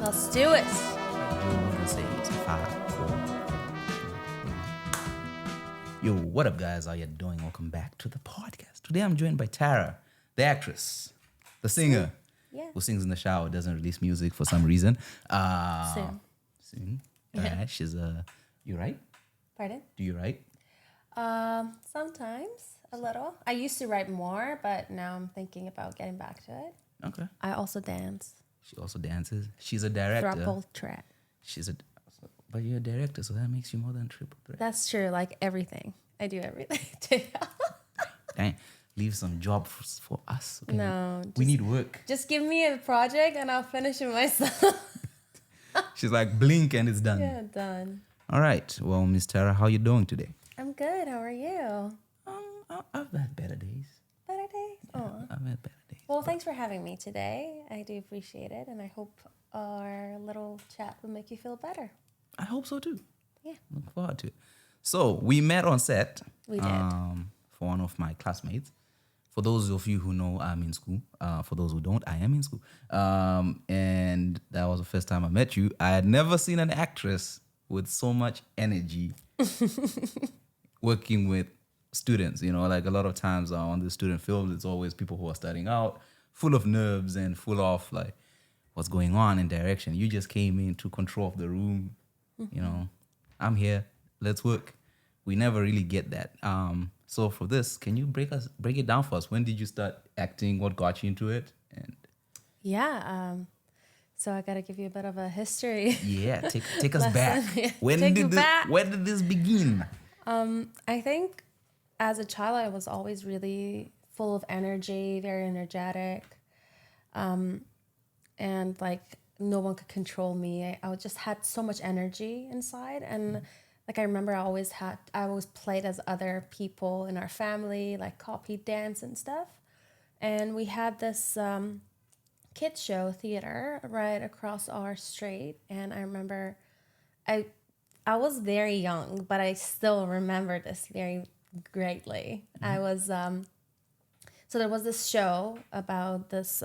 Let's do it. Let's say it's 5, 4. Yo, what up, guys? How you doing? Welcome back to the podcast. Today I'm joined by Tara, the actress, the singer, Yeah. who sings in the shower, doesn't release music for some reason. Soon. Soon. Yeah. She's you write? Pardon? Do you write? Sometimes a little. I used to write more, but now I'm thinking about getting back to it. Okay. I also dance. She also dances. She's a director. Triple threat. But you're a director, so that makes you more than triple threat. That's true. Like everything. I do everything too. Dang, leave some job for us. Okay? No. We need work. Just give me a project and I'll finish it myself. She's like, blink and it's done. Yeah, done. All right. Well, Miss Tara, how you doing today? I'm good. How are you? I've had better days. Better days? Oh. I've had better days. Well, thanks for having me today. I do appreciate it, and I hope our little chat will make you feel better. I hope so too. Yeah. Look forward to it. So we met on set. We did. For one of my classmates. For those of you who know, I'm in school. For those who don't, I am in school. And that was the first time I met you. I had never seen an actress with so much energy working with students. You know, like a lot of times on the student films, it's always people who are starting out, full of nerves and full of like what's going on in direction. You just came in to control of the room. You know, I'm here. Let's work. We never really get that. So for this, can you break it down for us? When did you start acting? What got you into it? And Yeah. So I got to give you a bit of a history. yeah, take us Lesson. back. Yeah. When Take did you back. Where did this begin? I think as a child, I was always really full of energy, very energetic. And like no one could control me. I just had so much energy inside. And like I remember I always played as other people in our family, like copied dance and stuff. And we had this kids show theater right across our street. And I remember I was very young, but I still remember this very greatly. I was so there was this show about this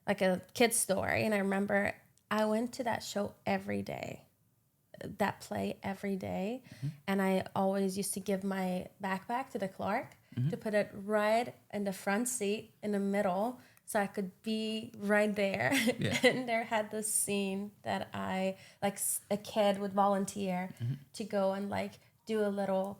like a kid's story, and I remember I went to that show every day, that play every day, and I always used to give my backpack to the clerk to put it right in the front seat in the middle so I could be right there. Yeah. And there had this scene that I, like a kid would volunteer to go and like do a little,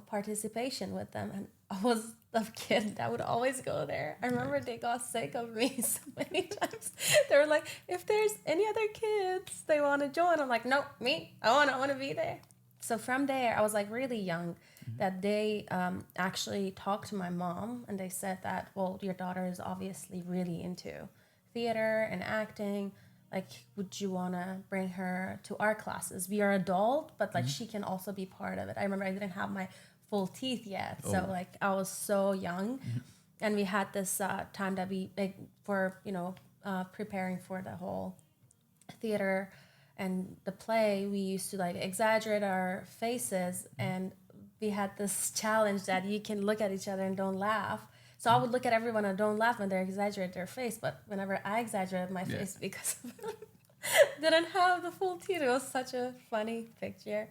participation with them. And I was the kid that would always go there. I remember they got sick of me so many times. They were like, if there's any other kids they want to join, I'm like, no, me, I want to be there. So from there, I was like really young that they actually talked to my mom and they said that, well, your daughter is obviously really into theater and acting. Like, would you want to bring her to our classes? We are adult, but like she can also be part of it. I remember I didn't have my full teeth yet. Oh. So like I was so young. And we had this time that we, like, for, preparing for the whole theater and the play, we used to like exaggerate our faces, and we had this challenge that you can look at each other and don't laugh. So I would look at everyone and don't laugh when they exaggerate their face, but whenever I exaggerated my face because didn't have the full teeth, it was such a funny picture.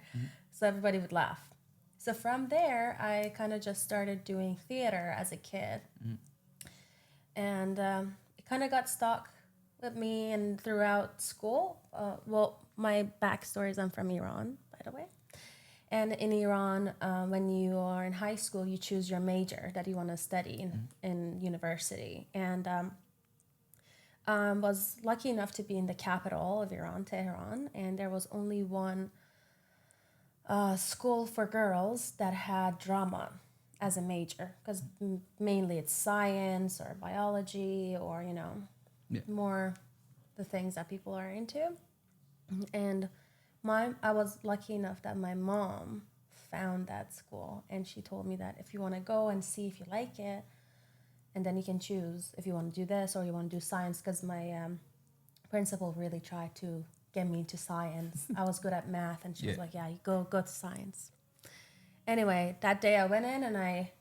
So everybody would laugh. So from there, I kind of just started doing theater as a kid. And it kind of got stuck with me and throughout school. Well, my backstory is I'm from Iran, by the way. And in Iran, when you are in high school, you choose your major that you want to study in university. And was lucky enough to be in the capital of Iran, Tehran. And there was only one school for girls that had drama as a major, because mainly it's science or biology or, more the things that people are into. And I was lucky enough that my mom found that school, and she told me that if you want to go and see if you like it, and then you can choose if you want to do this or you want to do science, because my principal really tried to get me into science. I was good at math, and she was like, yeah, you go to science. Anyway, that day I went in and I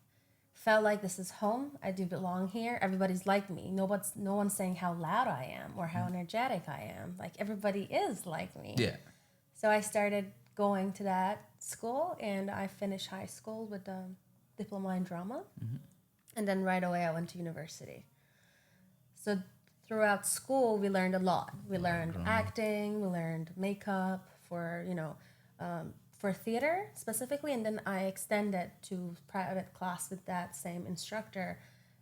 felt like this is home. I do belong here. Everybody's like me. No one's saying how loud I am or how energetic I am. Like everybody is like me. Yeah. So I started going to that school, and I finished high school with a diploma in drama. And then right away I went to university. So throughout school, we learned a lot. We learned acting, we learned makeup for theater specifically. And then I extended to private class with that same instructor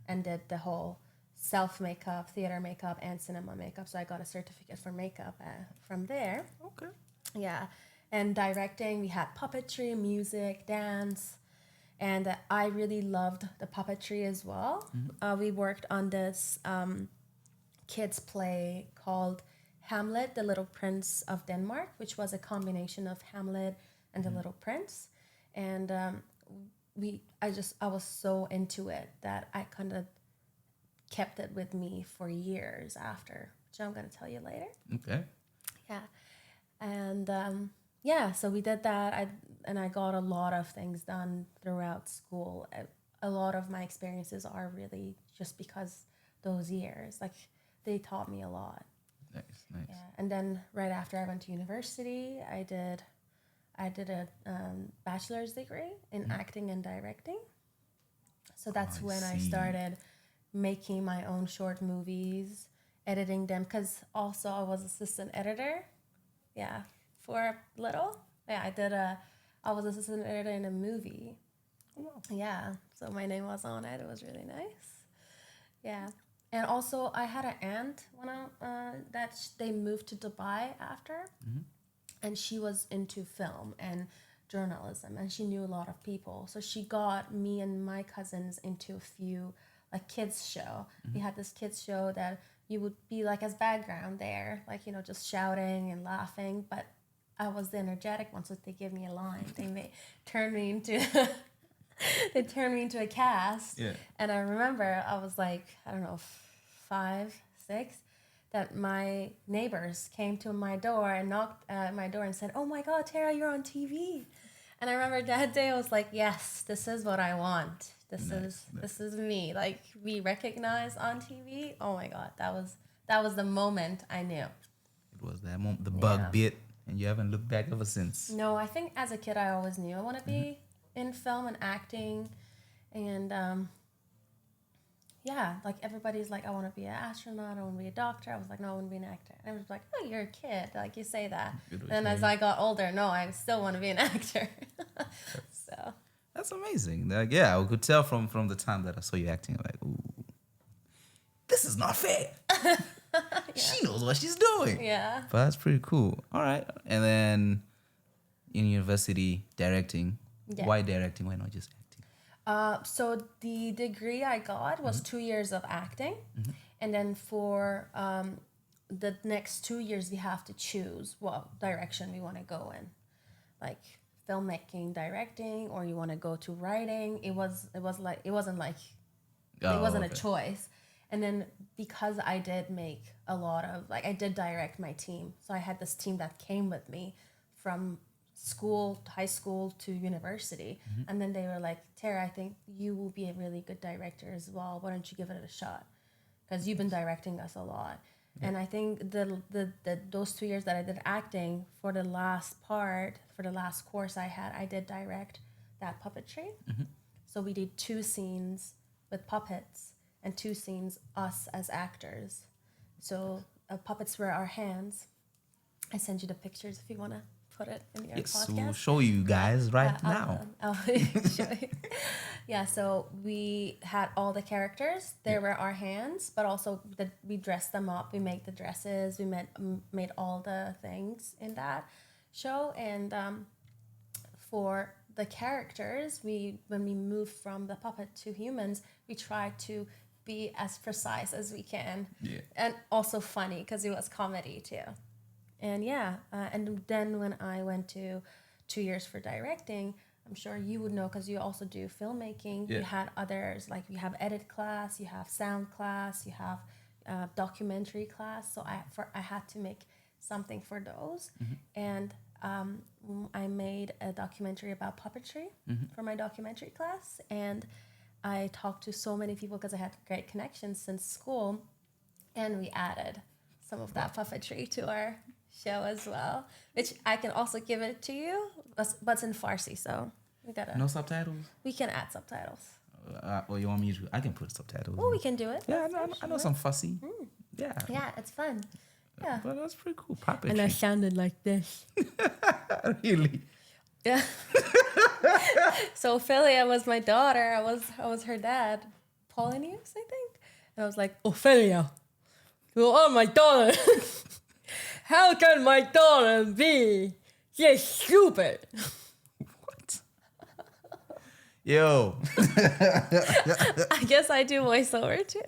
and did the whole self makeup, theater makeup, and cinema makeup. So I got a certificate for makeup from there. Okay. Yeah. And directing, we had puppetry, music, dance. And I really loved the puppetry as well. We worked on this kids' play called Hamlet, the Little Prince of Denmark, which was a combination of Hamlet and the Little Prince. And I was so into it that I kind of kept it with me for years after, which I'm going to tell you later. Okay. Yeah. And so we did that. I got a lot of things done throughout school. A lot of my experiences are really just because those years, like they taught me a lot. Nice. Yeah. And then right after I went to university, I did a bachelor's degree in acting and directing. So that's when I started making my own short movies, editing them, because also I was assistant editor. Yeah, for a little. Yeah, I was assistant editor in a movie. Wow. Yeah, so my name was on it. It was really nice. Yeah, and also I had an aunt they moved to Dubai after, and she was into film and journalism, and she knew a lot of people. So she got me and my cousins into a few like kids show. We had this kids show that you would be like as background there, like just shouting and laughing, but I was the energetic one, so they gave me a line. They turned me into a cast. Yeah. And I remember I was like, I don't know, 5, 6, that my neighbors came to my door and knocked at my door and said, "Oh my God, Tara, you're on TV." And I remember that day I was like, yes, this is what I want. This is me. Like, be recognized on TV. Oh my God, that was the moment I knew. It was that moment, the bug bit, and you haven't looked back ever since. No, I think as a kid I always knew I want to be in film and acting, and like everybody's like, I want to be an astronaut, I want to be a doctor. I was like, no, I want to be an actor. And I was like, oh, you're a kid, like you say that. And as I got older, no, I still want to be an actor. So that's amazing. Like, yeah, I could tell from the time that I saw you acting, like, ooh, this is not fair. She knows what she's doing. Yeah. But that's pretty cool. All right. And then in university, directing. Yeah. Why directing? Why not just acting? So the degree I got was 2 years of acting. And then for the next 2 years, we have to choose what direction we want to go in. Like filmmaking, directing, or you want to go to writing. It wasn't a choice. And then because I did make a lot of, I did direct my team. So I had this team that came with me from school, high school to university. And then they were like, Tara, I think you will be a really good director as well. Why don't you give it a shot? Because you've been directing us a lot. Yeah. And I think those 2 years that I did acting, for the last course I did direct that puppetry. So we did 2 scenes with puppets and 2 scenes us as actors. So puppets were our hands. I send you the pictures if you want to put it in your podcast. We'll show you guys now. I'll show you. Yeah, so we had all the characters. They were our hands, but also we dressed them up. We made the dresses. We made all the things in that show. And for the characters, when we moved from the puppet to humans, we tried to be as precise as we can. Yeah. And also funny, because it was comedy too. And and then when I went to 2 years for directing, I'm sure you would know because you also do filmmaking. Yeah. You had others, like you have edit class, you have sound class, you have documentary class. So I had to make something for those. And I made a documentary about puppetry for my documentary class. And I talked to so many people because I had great connections since school, and we added some of that puppetry to our show as well, which I can also give it to you, but it's in Farsi, so No subtitles? we can add subtitles. Or you want me to? I can put subtitles. Oh, we can do it. Yeah, I know some fussy. Yeah. Yeah, it's fun. Yeah. But that's pretty cool. Puppetry. And I sounded like this. Really? Yeah. So Ophelia was my daughter. I was her dad. Polonius, I think. And I was like, Ophelia, you are my daughter. How can my daughter be this stupid? What? Yo. I guess I do voiceover too.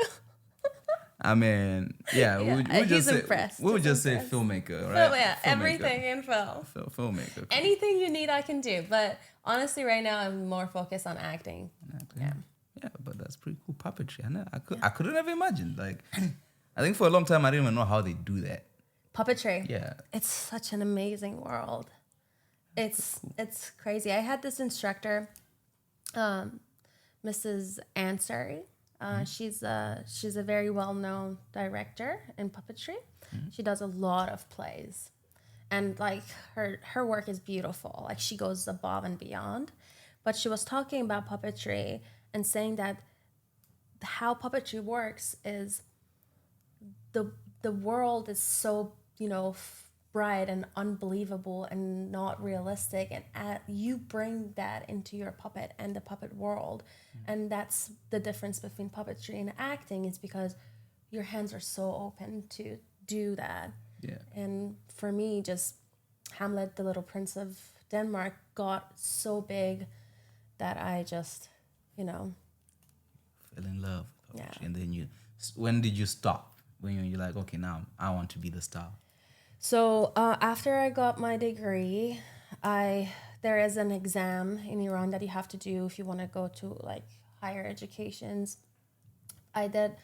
I mean, yeah, we would he's just say impressed. we would He's just say impressed. filmmaker, So right? yeah, Filmmaker. everything in film. Filmmaker. Anything you need, I can do. But honestly, right now, I'm more focused on acting. Yeah. Yeah, but that's pretty cool puppetry. I couldn't have imagined. Like, I think for a long time I didn't even know how they do that. Puppetry. Yeah. It's such an amazing world. It's crazy. I had this instructor, Mrs. Ansari. She's a very well-known director in puppetry. She does a lot of plays, and like her work is beautiful. Like she goes above and beyond. But she was talking about puppetry and saying that how puppetry works is the world is so bright and unbelievable and not realistic, and you bring that into your puppet and the puppet world. And that's the difference between puppetry and acting, is because your hands are so open to do that. Yeah. And for me, just Hamlet, the Little Prince of Denmark, got so big that I just Fell in love with puppetry. Yeah. And then when did you stop? When you're like, okay, now I want to be the star. So after I got my degree, there is an exam in Iran that you have to do if you want to go to like higher educations. I did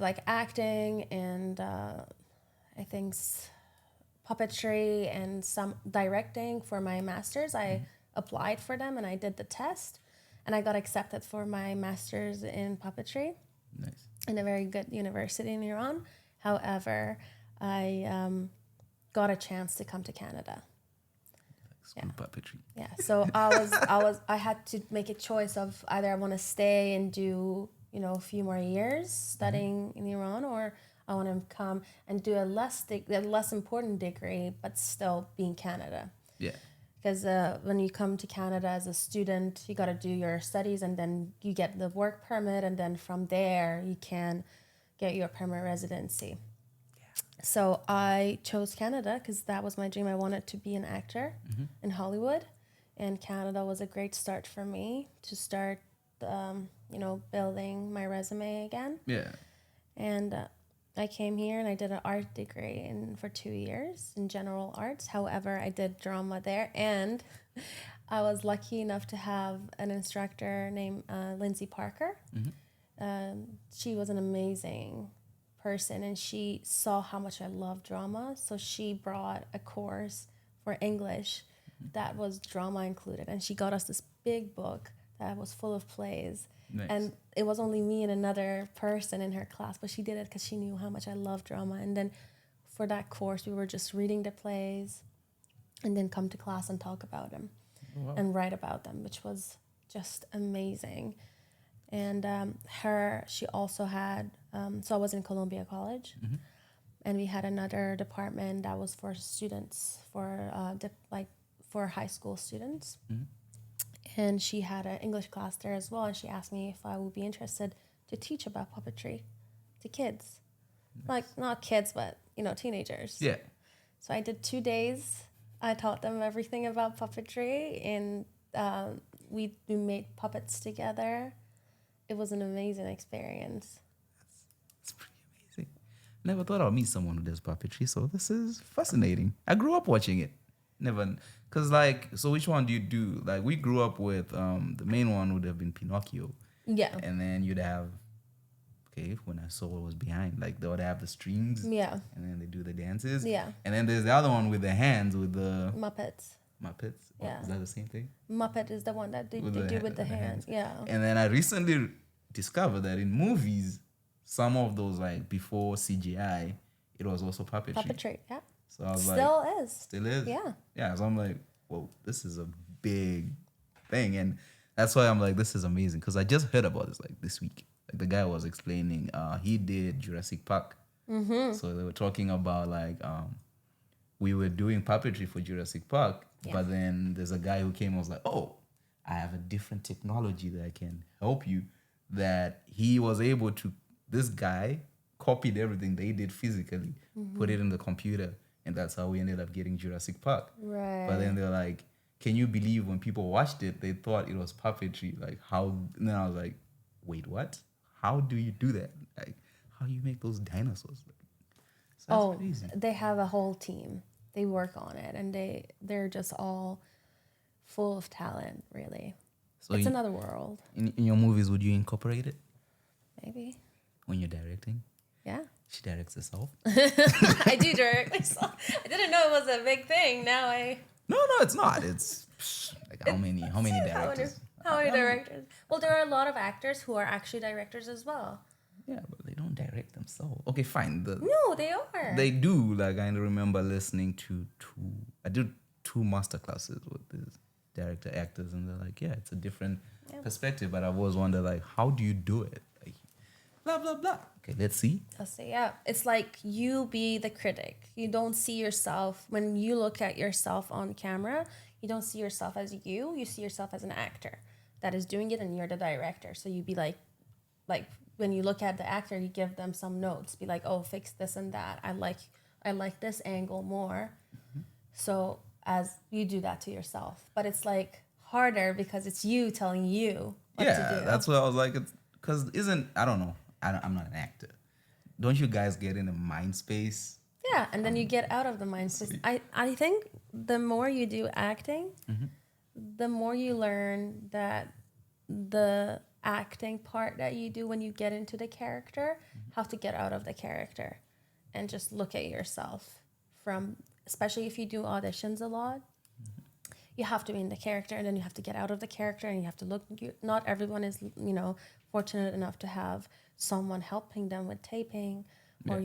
like acting and I think puppetry and some directing for my master's. I applied for them and I did the test, and I got accepted for my master's in puppetry. Nice. In a very good university in Iran. However, I got a chance to come to Canada. School puppetry. Yeah, so I had to make a choice of either I want to stay and do a few more years studying in Iran, or I want to come and do a less important degree but still be in Canada. Yeah. Because when you come to Canada as a student, you got to do your studies, and then you get the work permit, and then from there you can get your permanent residency. Yeah. So I chose Canada because that was my dream. I wanted to be an actor in Hollywood, and Canada was a great start for me to start, building my resume again. Yeah. And I came here and I did an art degree for 2 years in general arts. However, I did drama there, and I was lucky enough to have an instructor named Lindsay Parker. She was an amazing person, and she saw how much I love drama. So she brought a course for English that was drama included, and she got us this big book that was full of plays. Nice. And it was only me and another person in her class, but she did it because she knew how much I love drama. And then for that course, we were just reading the plays and then come to class and talk about them and write about them, which was just amazing. And she also had, so I was in Columbia College, and we had another department that was for students, for high school students. And she had an English class there as well, and she asked me if I would be interested to teach about puppetry to kids. Nice. Like, not kids, but, teenagers. Yeah. So I did 2 days. I taught them everything about puppetry, and we made puppets together. It was an amazing experience. That's pretty amazing. Never thought I'd meet someone who does puppetry, so this is fascinating. I grew up watching it. Never... Because, so which one do you do? Like, we grew up with, the main one would have been Pinocchio. Yeah. And then you'd have, when I saw what was behind, like, they would have the strings. Yeah. And then they do the dances. Yeah. And then there's the other one with the hands, with the... Muppets. Muppets. Yeah. Is that the same thing? Muppet is the one that they With do the with the hands. Yeah. And then I recently discovered that in movies, some of those like before CGI, it was also puppetry. Puppetry. Yeah. So I was Still like, is. still is. Yeah. Yeah. So I'm like, whoa, this is a big thing, and that's why I'm like, this is amazing because I just heard about this like this week. Like the guy was explaining, he did Jurassic Park. Mm-hmm. So they were talking about like we were doing puppetry for Jurassic Park, Yeah. but then there's a guy who came and was like, oh, I have a different technology that can help you. That he was able to, this guy copied everything they did physically, put it in the computer, and that's how we ended up getting Jurassic Park. Right. But then they're like, can you believe when people watched it, they thought it was puppetry? Like how, and then I was like, wait, what? How do you do that? Like, how do you make those dinosaurs? So that's crazy. They have a whole team. They work on it, and they're just all full of talent. Really, So it's another world. in your movies, would you incorporate it Maybe. when you're directing? Yeah. She directs herself. I do direct myself. I didn't know it was a big thing. Now No, it's not. It's like how many directors? How many directors? Well, there are a lot of actors who are actually directors as well. Yeah, but they don't direct themselves. Okay, fine. No, they are. They do. Like I remember listening to I did 2 master classes with these director actors, and they're like, yeah, it's a different perspective. But I was wondering, like, how do you do it? Like, blah blah blah. Okay, let's see. Let's see. Yeah, it's like you be the critic. You don't see yourself when you look at yourself on camera. You don't see yourself as you. You see yourself as an actor that is doing it, and you're the director. So you be like when you look at the actor, you give them some notes. Be like, oh, fix this and that. I like this angle more. Mm-hmm. So as you do that to yourself, but it's like harder because it's you telling you what to do. That's what I was like. Because I don't know. I'm not an actor. Don't you guys get in a mind space? Yeah, and then you get out of the mind space. I think the more you do acting, the more you learn that the acting part that you do when you get into the character, how to get out of the character and just look at yourself from, especially if you do auditions a lot, you have to be in the character, and then you have to get out of the character, and you have to look. Not everyone is, fortunate enough to have someone helping them with taping, or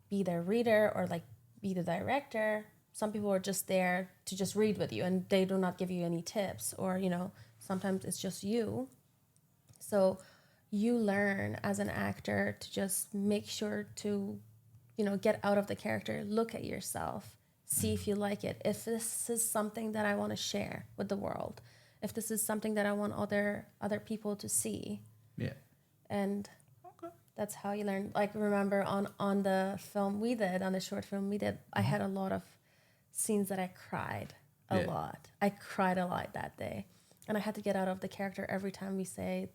be their reader, or like be the director. Some people are just there to just read with you, and they do not give you any tips, or sometimes it's just you. So you learn as an actor to just make sure to get out of the character, look at yourself, see if you like it, if this is something that I want to share with the world, if this is something that I want other people to see. Yeah. And that's how you learn. Like, remember on the film we did, on the short film we did, I had a lot of scenes that I cried a lot. I cried a lot that day. And I had to get out of the character every time we say,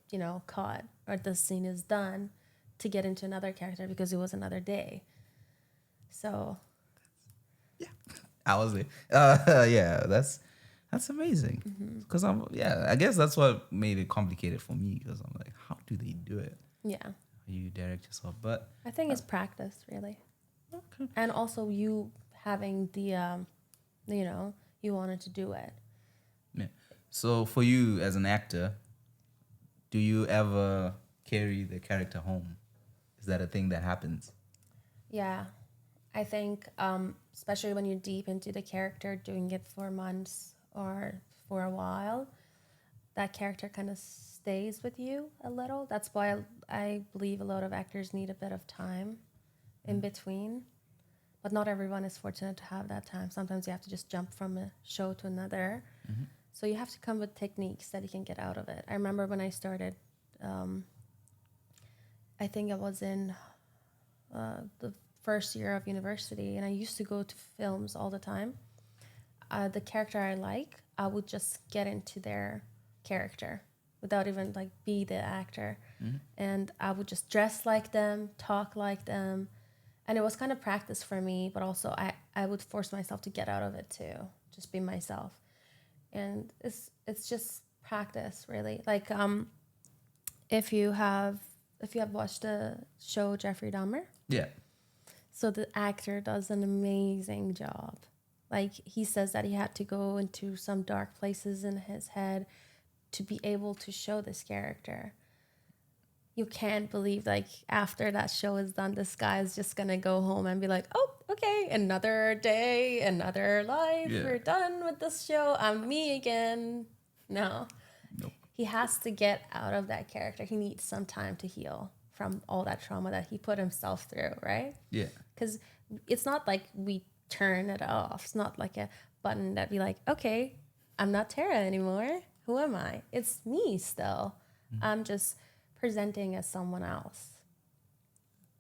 cut, or this scene is done, to get into another character, because it was another day. So yeah, I was there. Yeah, that's amazing. Because I guess that's what made it complicated for me, because I'm like, how do they do it? Yeah, you direct yourself, but I think it's practice, really. Okay. And also you having the you wanted to do it. Yeah. So for you as an actor, do you ever carry the character home? Is that a thing that happens? Yeah, I think especially when you're deep into the character, doing it for months or for a while, that character kind of stays with you a little. That's why I believe a lot of actors need a bit of time in between. But not everyone is fortunate to have that time. Sometimes you have to just jump from a show to another. Mm-hmm. So you have to come with techniques that you can get out of it. I remember when I started, I think I was in the first year of university, and I used to go to films all the time. The character I like, I would just get into their character without even be the actor. Mm-hmm. And I would just dress like them, talk like them. And it was kind of practice for me, but also I would force myself to get out of it too, just be myself. And it's just practice, really. Like if you have watched the show Jeffrey Dahmer. Yeah. So the actor does an amazing job. Like he says that he had to go into some dark places in his head to be able to show this character. You can't believe like after that show is done, this guy is just gonna go home and be like, oh, okay, another day, another life. Yeah. We're done with this show. I'm me again. No. Nope. He has to get out of that character. He needs some time to heal from all that trauma that he put himself through, right? Yeah. Because it's not like we turn it off. It's not like a button that be like, okay, I'm not Tara anymore. Who am I? It's me still. I'm just presenting as someone else.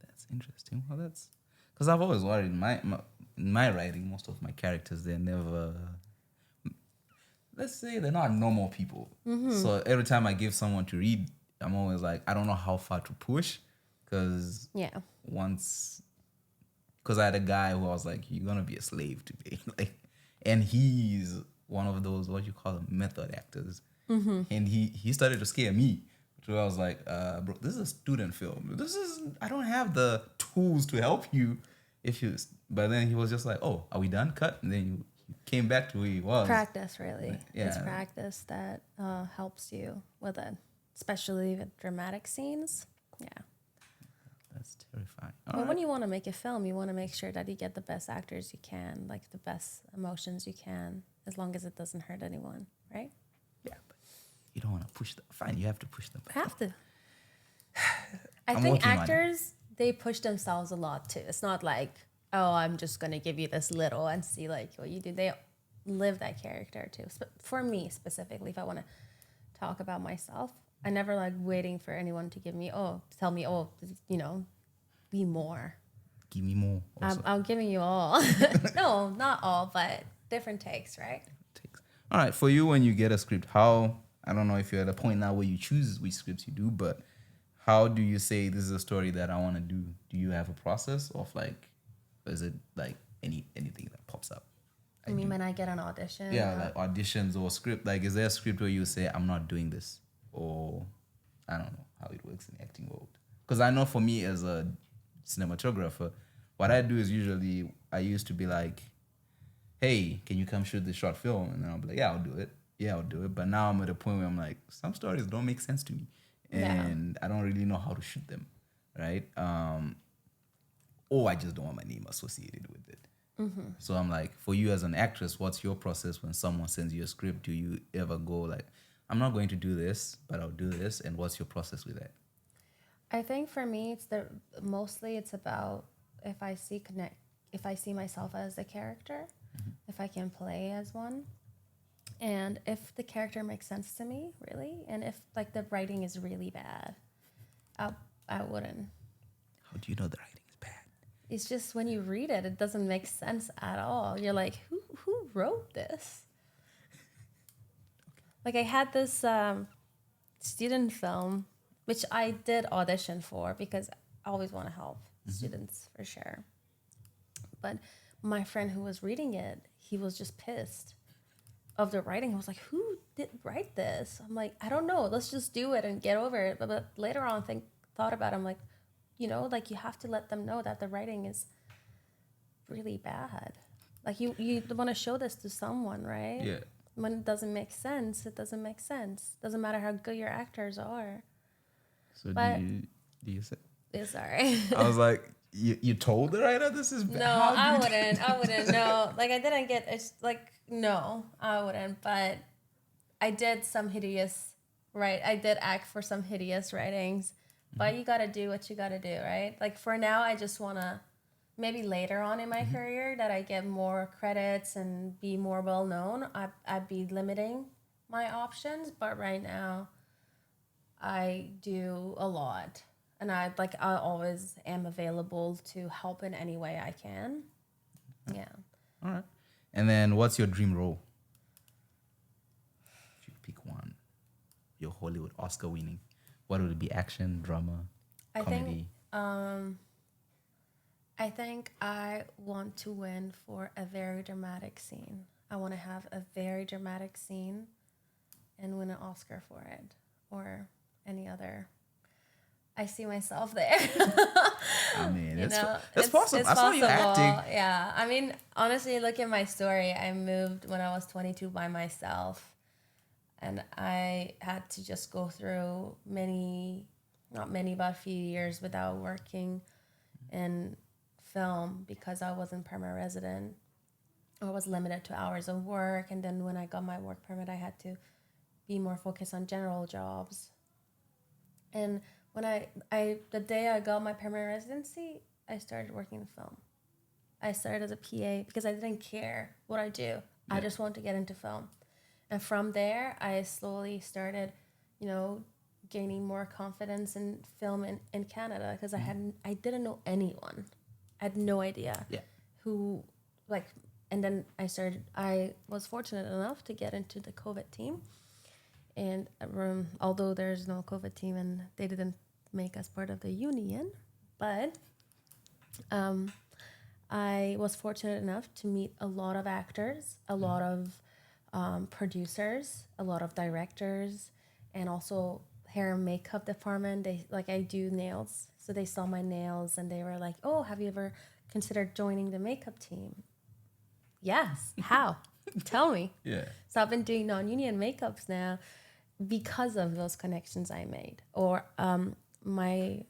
That's interesting. Well, that's because I've always worried in my writing, most of my characters, they're never, let's say they're not normal people. So every time I give someone to read, I'm always like, I don't know how far to push because Yeah. because I had a guy who I was like, you're going to be a slave today. Like, and he's one of those, what you call them, method actors. And he started to scare me. So I was like, bro, this is a student film. I don't have the tools to help you but then he was just like, oh, are we done? Cut. And then he came back to who he was. Practice, really. Yeah. It's practice that helps you with it, especially with dramatic scenes. Yeah. That's terrifying. But when you want to make a film, you want to make sure that you get the best actors you can, like the best emotions you can, as long as it doesn't hurt anyone, right? Yeah, but you don't want to push them. Fine, you have to push them. Have to. I I'm think working on it. actors, they push themselves a lot too. It's not like, oh, I'm just going to give you this little and see like what you do. They live that character too. For me specifically, if I want to talk about myself, I never like waiting for anyone to tell me, be more. Give me more. Also. I'm giving you all. No, not all, but different takes, right? All right, for you, when you get a script, I don't know if you're at a point now where you choose which scripts you do, but how do you say this is a story that I want to do? Do you have a process of like, is it like anything that pops up? I mean, when I get an audition? Yeah, like auditions or script. Like, is there a script where you say, I'm not doing this? Or I don't know how it works in the acting world. Because I know for me as a cinematographer, what I do is usually I used to be like, hey, can you come shoot this short film? And then I'll be like, yeah, I'll do it. Yeah, I'll do it. But now I'm at a point where I'm like, some stories don't make sense to me. And I don't really know how to shoot them, right? Or I just don't want my name associated with it. So I'm like, for you as an actress, what's your process when someone sends you a script? Do you ever go like, I'm not going to do this, but I'll do this? And what's your process with that? I think for me, it's about if I see myself as the character, if I can play as one, and if the character makes sense to me, really, and if like the writing is really bad, I wouldn't. How do you know the writing is bad? It's just when you read it, it doesn't make sense at all. You're like, who wrote this? Like I had this student film, which I did audition for because I always want to help students for sure. But my friend who was reading it, he was just pissed of the writing. I was like, who did write this? I'm like, I don't know. Let's just do it and get over it. But later on, thought about it. I'm like, like you have to let them know that the writing is really bad. Like you want to show this to someone, right? Yeah. When it doesn't make sense, it doesn't make sense. Doesn't matter how good your actors are. So but, do you say? Yeah, sorry. I was like, you told the writer this is bad? No, I wouldn't. No, like I didn't get. It's like no, I wouldn't. But I did some hideous. Right, I did act for some hideous writings. But you got to do what you got to do, right? Like for now, I just want to, maybe later on in my career that I get more credits and be more well known, I'd be limiting my options. But right now, I do a lot. And I always am available to help in any way I can. Yeah. All right. And then what's your dream role? If you pick one, your Hollywood Oscar winning. What would it be? Action, drama, comedy? I think I want to win for a very dramatic scene. I want to have a very dramatic scene and win an Oscar for it or any other. I see myself there. I mean, You know, it's possible. It's I saw you possible. acting. Yeah. I mean, honestly, look at my story. I moved when I was 22 by myself, and I had to just go through not many, but a few years without working in film because I wasn't permanent resident or was limited to hours of work. And then when I got my work permit, I had to be more focused on general jobs. And when the day I got my permanent residency, I started working in film. I started as a PA because I didn't care what I do. I just wanted to get into film. And from there, I slowly started, gaining more confidence in film in Canada because I didn't know anyone. I had no idea who, like, and then I was fortunate enough to get into the COVID team. And although there's no COVID team and they didn't make us part of the union, but I was fortunate enough to meet a lot of actors, a lot of producers, a lot of directors, and also hair and makeup department. I do nails, so they saw my nails and they were like, "Oh, have you ever considered joining the makeup team?" Yes. How? Tell me. Yeah. So I've been doing non-union makeups now because of those connections I made. Or my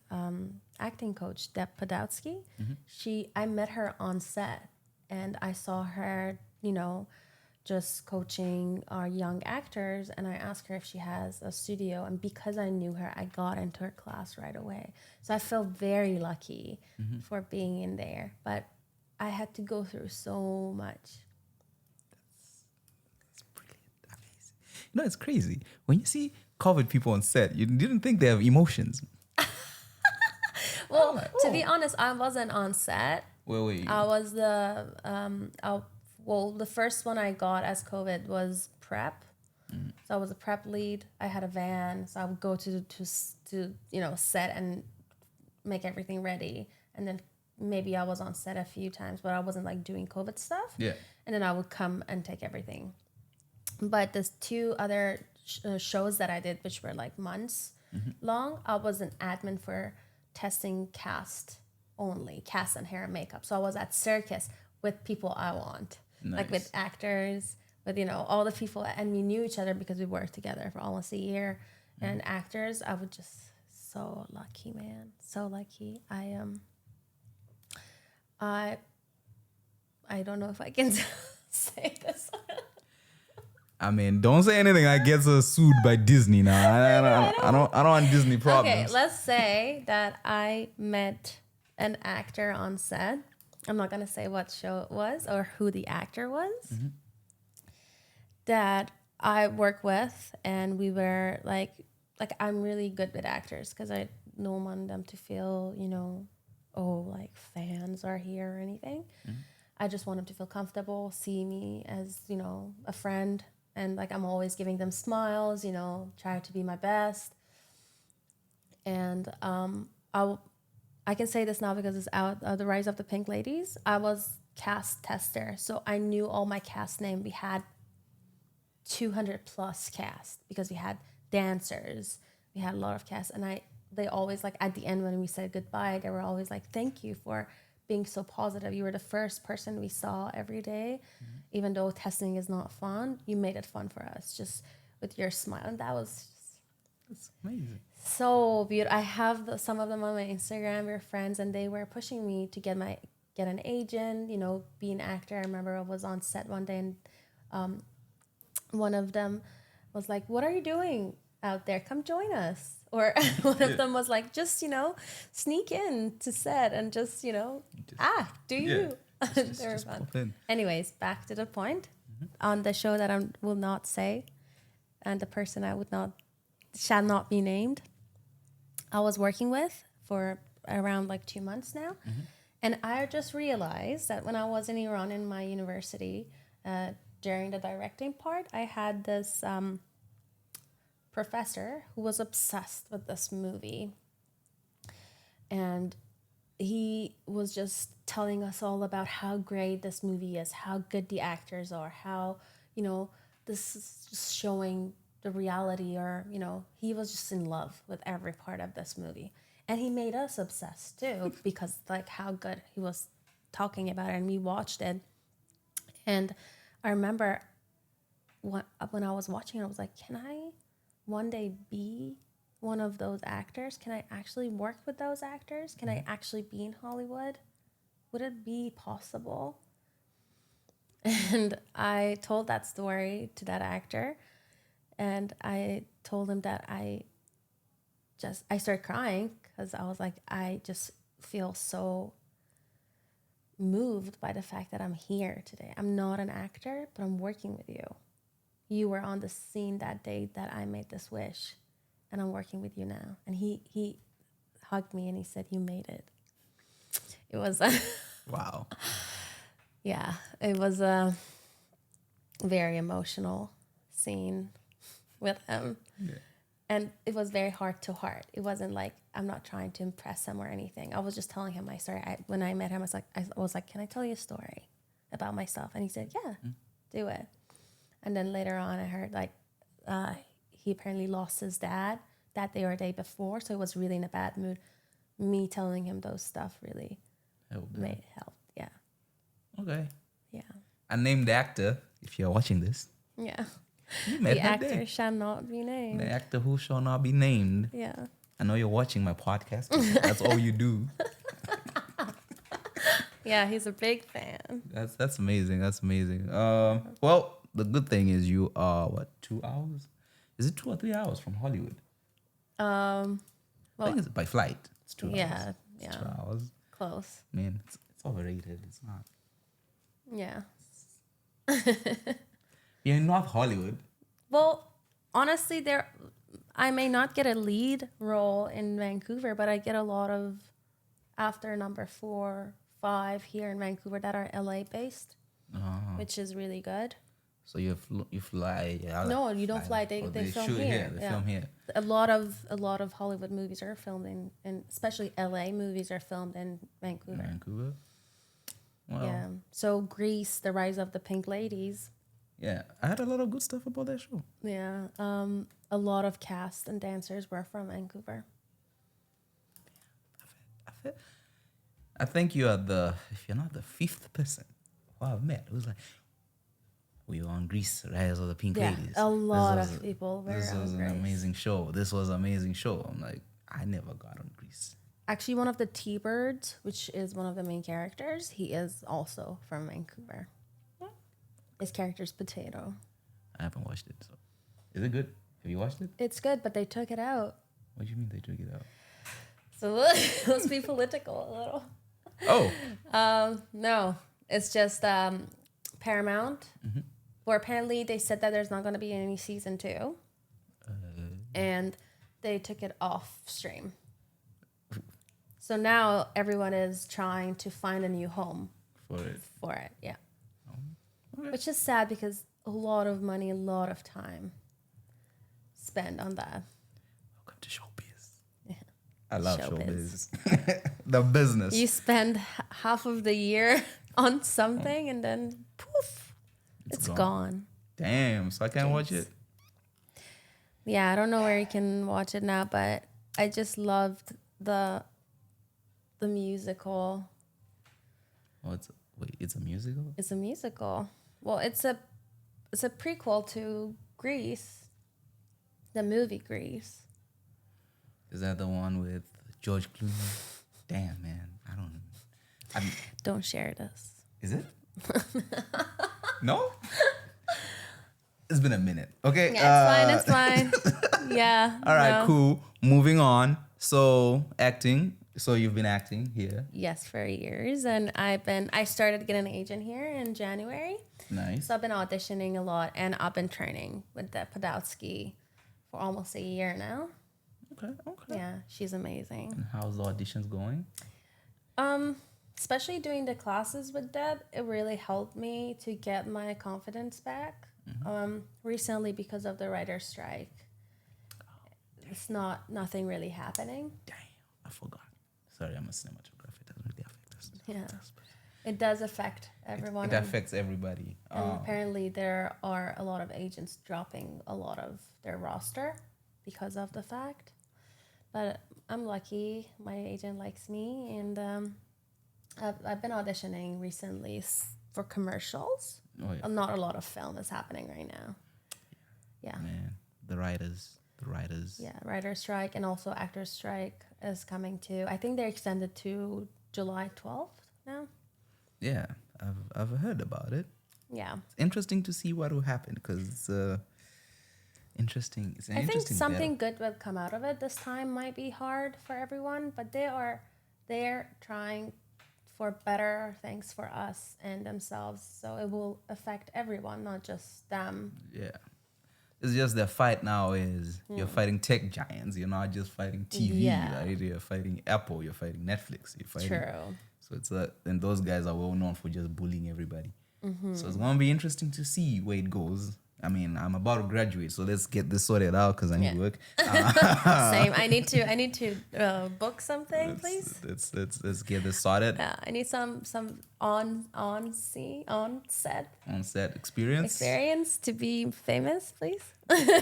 acting coach, Deb Podowski, I met her on set and I saw her, just coaching our young actors, and I asked her if she has a studio, and because I knew her, I got into her class right away. So I feel very lucky for being in there, but I had to go through so much. That's brilliant. Amazing. It's crazy. When you see COVID people on set, you didn't think they have emotions. Well, to be honest, I wasn't on set. Wait. I was the first one I got as COVID was prep. So I was a prep lead. I had a van, so I would go to set and make everything ready. And then maybe I was on set a few times, but I wasn't like doing COVID stuff. Yeah. And then I would come and take everything. But there's two other shows that I did, which were like months long. I was an admin for testing cast and hair and makeup. So I was at circus with people I want, like with actors, with all the people, and we knew each other because we worked together for almost a year. And actors, I was just so lucky, man, so lucky. I don't know if I can say this. I mean, don't say anything that gets us sued by Disney now. I don't want Disney problems. Okay, let's say that I met an actor on set. I'm not gonna say what show it was or who the actor was. That I work with, and we were like I'm really good with actors because I don't want them to feel, like fans are here or anything. I just want them to feel comfortable, see me as, a friend. And like I'm always giving them smiles, try to be my best. And I can say this now because it's out The Rise of the Pink Ladies. I was cast tester, so I knew all my cast name. We had 200 plus cast because we had dancers. We had a lot of cast, and they always like at the end when we said goodbye, they were always like, "Thank you for being so positive. You were the first person we saw every day. Even though testing is not fun, you made it fun for us just with your smile." And that was That's amazing. so beautiful. I have some of them on my Instagram. We're friends, and they were pushing me to get an agent, be an actor. I remember I was on set one day, and one of them was like, "What are you doing out there? Come join us." Or one of them was like, "Just, sneak in to set and just, act. Do you?" They were fun. Anyways, back to the point. On the show that I will not say, and the person shall not be named, I was working with for around like 2 months now. And I just realized that when I was in Iran in my university, during the directing part, I had this professor who was obsessed with this movie. And he was just telling us all about how great this movie is, how good the actors are, how, this is just showing the reality, or, he was just in love with every part of this movie. And he made us obsessed too because like how good he was talking about it, and we watched it. And I remember when I was watching it, I was like, can I one day be one of those actors? Can I actually work with those actors? Can I actually be in Hollywood? Would it be possible? And I told that story to that actor, and I told him that I started crying because I was like, I just feel so moved by the fact that I'm here today. I'm not an actor, but I'm working with you. You were on the scene that day that I made this wish, and I'm working with you now. And he hugged me and he said, you made it. It was, Wow. yeah, it was a very emotional scene with him. Yeah. And it was very heart to heart. It wasn't like I'm not trying to impress him or anything. I was just telling him my story. When I met him, I was like, can I tell you a story about myself? And he said, yeah, do it. And then later on, I heard like he apparently lost his dad that day or day before, so he was really in a bad mood. Me telling him those stuff really made help. Yeah. Okay. Yeah. Unnamed actor, if you're watching this, Yeah. you met The her actor there. shall not be named. The actor who shall not be named. Yeah. I know you're watching my podcast. That's all you do. Yeah, he's a big fan. That's amazing. That's amazing. Well, the good thing is you are what, 2 hours? Is it 2 or 3 hours from Hollywood? I think it's by flight. It's 2 hours. Yeah, It's yeah. 2 hours. Close. Man, it's overrated. It's not. Yeah. You're in North Hollywood. Well, honestly, I may not get a lead role in Vancouver, but I get a lot of after number 4, 5 here in Vancouver that are LA based, which is really good. So you fly. Yeah, No, you don't fly. They film shoot here. They film here. A lot of Hollywood movies are filmed in especially LA movies are filmed in Vancouver. Vancouver. Well, Yeah. So Grease, The Rise of the Pink Ladies. yeah, I had a lot of good stuff about that show. Yeah. A lot of cast and dancers were from Vancouver. I think you are if you're not the 5th person who I've met who's like, we were on Grease, Rise of the Pink Yeah, Ladies. a lot of people were This on was an Grease. amazing show. This was an amazing show. I'm like, I never got on Grease. Actually, one of the T-Birds, which is one of the main characters, he is also from Vancouver. His character's Potato. I haven't watched it. So, is it good? Have you watched it? It's good, but they took it out. What do you mean they took it out? So let's be political a little. Oh, No, it's just Paramount. Where apparently they said that there's not going to be any season 2. And they took it off stream. So now everyone is trying to find a new home for it. Yeah. Okay. Which is sad because a lot of money, a lot of time spent on that. Welcome to showbiz. Yeah. I love Showbiz. showbiz. The business. You spend half of the year on something and then poof, it's gone. Damn, so I can't watch Jinx. it. Yeah, I don't know where you can watch it now, but I just loved the musical. Oh, it's a musical? It's a musical. Well, it's a prequel to Grease, the movie Grease. Is that the one with George Clooney? Damn, man. Don't share this. Is it? No? It's been a minute. Okay. Yeah, it's fine. It's fine. Yeah. All right, no. cool. Moving on. So, acting. So, you've been acting here. Yes, for years. And I started to get an agent here in January. Nice. So I've been auditioning a lot and I've been training with the Podolsky for almost a year now. Okay. Yeah, she's amazing. And how's the auditions going? Especially doing the classes with Deb, it really helped me to get my confidence back. Recently, because of the writer's strike, it's nothing really happening. Damn, I forgot. Sorry, I'm a cinematographer. It doesn't really affect us. Yeah, it does affect everyone. It affects everybody. And apparently, there are a lot of agents dropping a lot of their roster because of the fact. But I'm lucky. My agent likes me, and I've been auditioning recently for commercials. Oh yeah, Not a lot of film is happening right now. Yeah. man. The writers. Yeah, writer strike and also actor strike is coming too. I think they're extended to July 12th now. Yeah, I've heard about it. Yeah. It's interesting to see what will happen because interesting. It's an I think interesting something battle. good will come out of it. This time might be hard for everyone, but they're trying for better things for us and themselves. So it will affect everyone, not just them. Yeah. It's just the fight now is you're fighting tech giants. You're not just fighting TV. Yeah. Right? You're fighting Apple. You're fighting Netflix. You're fighting. True. So it's and those guys are well known for just bullying everybody. Mm-hmm. So it's gonna be interesting to see where it goes. I mean, I'm about to graduate, so let's get this sorted out because I need work. Same. I need to book something, please. Let's get this sorted. Yeah, I need some on set On set experience. to be famous, please.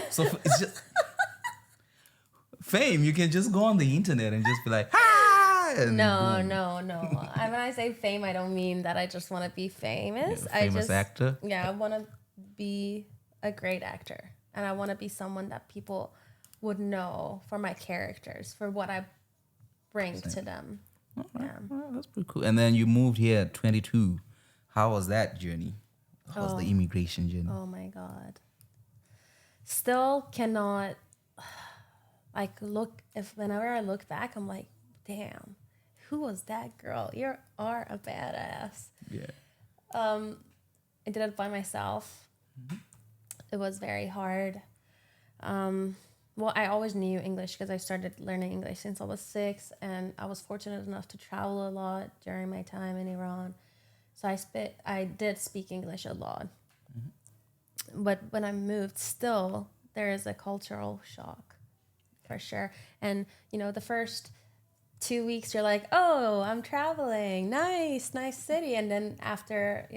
So it's just fame. You can just go on the internet and just be like, "Hi!" and No. boom. When I say fame, I don't mean that I just want to be famous. Famous actor. Yeah, I want to be a great actor, and I want to be someone that people would know for my characters, for what I bring to them. Yeah. Well, that's pretty cool. And then you moved here at 22. How was that journey? How was the immigration journey? Oh my God. Still cannot whenever I look back, I'm like, damn, who was that girl? You are a badass. Yeah. I did it by myself. It was very hard. Well, I always knew English because I started learning English since I was 6, and I was fortunate enough to travel a lot during my time in Iran. So I did speak English a lot. But when I moved, still there is a cultural shock, for sure. And the first 2 weeks you're like, oh, I'm traveling, nice city, and then after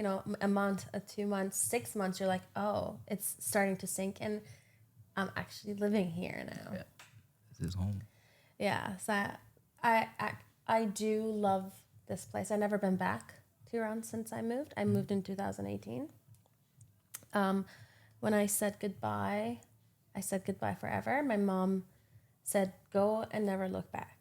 a month, 2 months, 6 months, you're like, oh, it's starting to sink in. I'm actually living here now. Yeah. This is home. Yeah, so I do love this place. I've never been back to Iran since I moved. I moved in 2018. When I said goodbye forever. My mom said, go and never look back.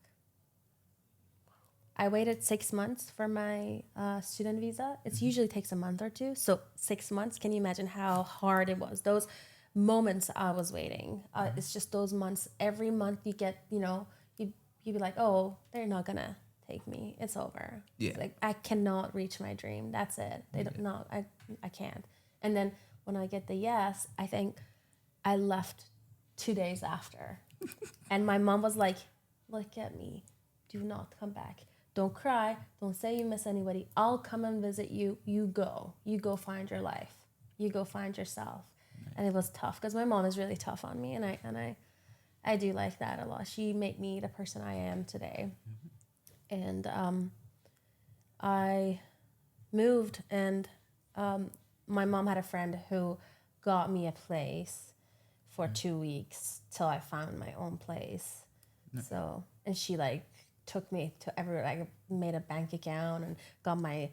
I waited 6 months for my student visa. It usually takes a month or two. So 6 months, can you imagine how hard it was? Those moments I was waiting. It's just those months. Every month you get, you'd be like, oh, they're not going to take me. It's over. Yeah. It's like, I cannot reach my dream. That's it. They don't know. I can't. And then when I get the yes, I think I left 2 days after. And my mom was like, look at me. Do not come back. Don't cry. Don't say you miss anybody. I'll come and visit you. You go. You go find your life. You go find yourself. Nice. And it was tough because my mom is really tough on me, and I do like that a lot. She made me the person I am today. And I moved, and my mom had a friend who got me a place for 2 weeks till I found my own place. Nice. So, and she took me to everywhere. I made a bank account and got my,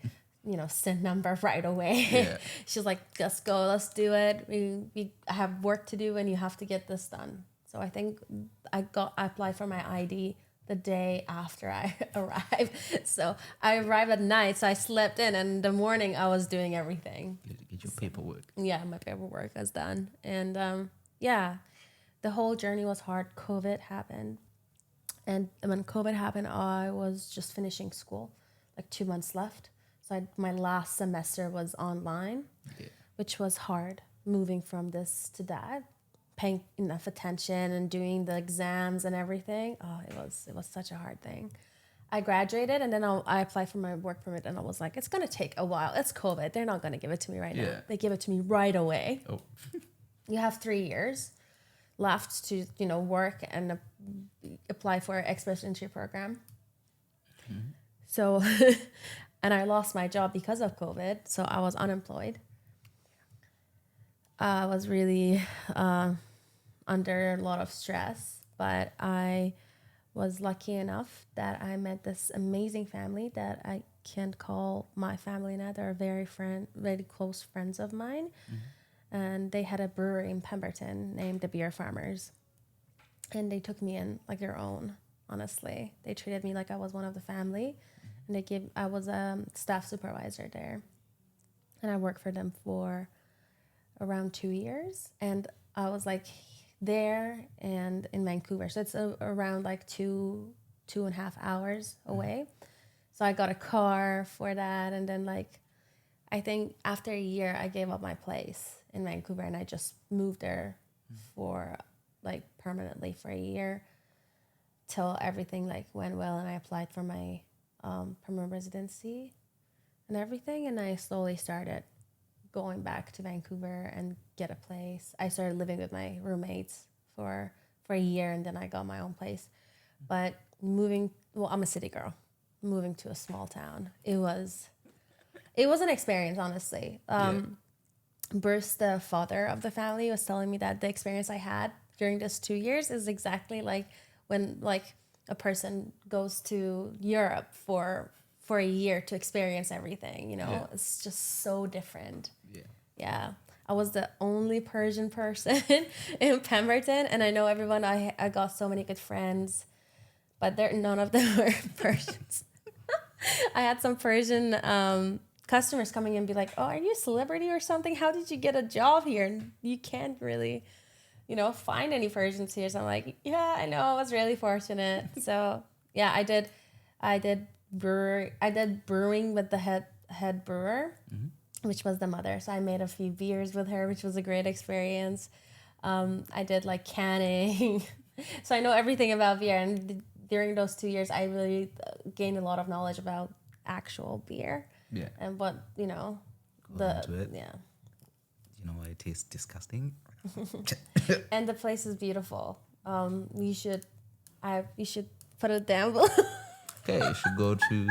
SIN number right away. Yeah. She was like, "Let's go, let's do it. We have work to do, and you have to get this done." So I think I applied for my ID the day after I arrived. So I arrived at night, so I slept in, and in the morning I was doing everything. Get your paperwork. Yeah, my paperwork was done, and the whole journey was hard. COVID happened. And when COVID happened, I was just finishing school, 2 months left. So my last semester was online, which was hard, moving from this to that, paying enough attention and doing the exams and everything. Oh, it was such a hard thing. I graduated, and then I applied for my work permit, and I was like, it's going to take a while. It's COVID. They're not going to give it to me right now. They give it to me right away. Oh. You have 3 years left to work and apply for an express entry program. Mm-hmm. So and I lost my job because of COVID, so I was unemployed. I was really under a lot of stress, but I was lucky enough that I met this amazing family that I can't call my family now. They're very close friends of mine. And they had a brewery in Pemberton named the Beer Farmers. And they took me in like their own, honestly. They treated me like I was one of the family. And I was a staff supervisor there. And I worked for them for around 2 years. And I was like there and in Vancouver. So it's around like 2.5 hours away. So I got a car for that. And then like, I think after a year, I gave up my place in Vancouver and I just moved there for like permanently for a year till everything like went well and I applied for my permanent residency and everything. And I slowly started going back to Vancouver and get a place. I started living with my roommates for a year and then I got my own place. But I'm a city girl. Moving to a small town, it was an experience, honestly. Bruce, the father of the family, was telling me that the experience I had during this 2 years is exactly like when like a person goes to Europe for a year to experience everything, you know. Yeah. It's just so different. Yeah. I was the only Persian person in Pemberton, and I know everyone. I got so many good friends, but none of them were Persians. I had some Persian customers coming in and be like, "Oh, are you a celebrity or something? How did you get a job here? And you can't really, find any Persians here." So I'm like, "Yeah, I know. I was really fortunate." So yeah, I did brewing with the head brewer, which was the mother. So I made a few beers with her, which was a great experience. I did like canning, so I know everything about beer. And during those 2 years, I really gained a lot of knowledge about actual beer. Yeah. And what, Into it. yeah. You know why it tastes disgusting? And the place is beautiful. You should put it down below. Okay, you should go to.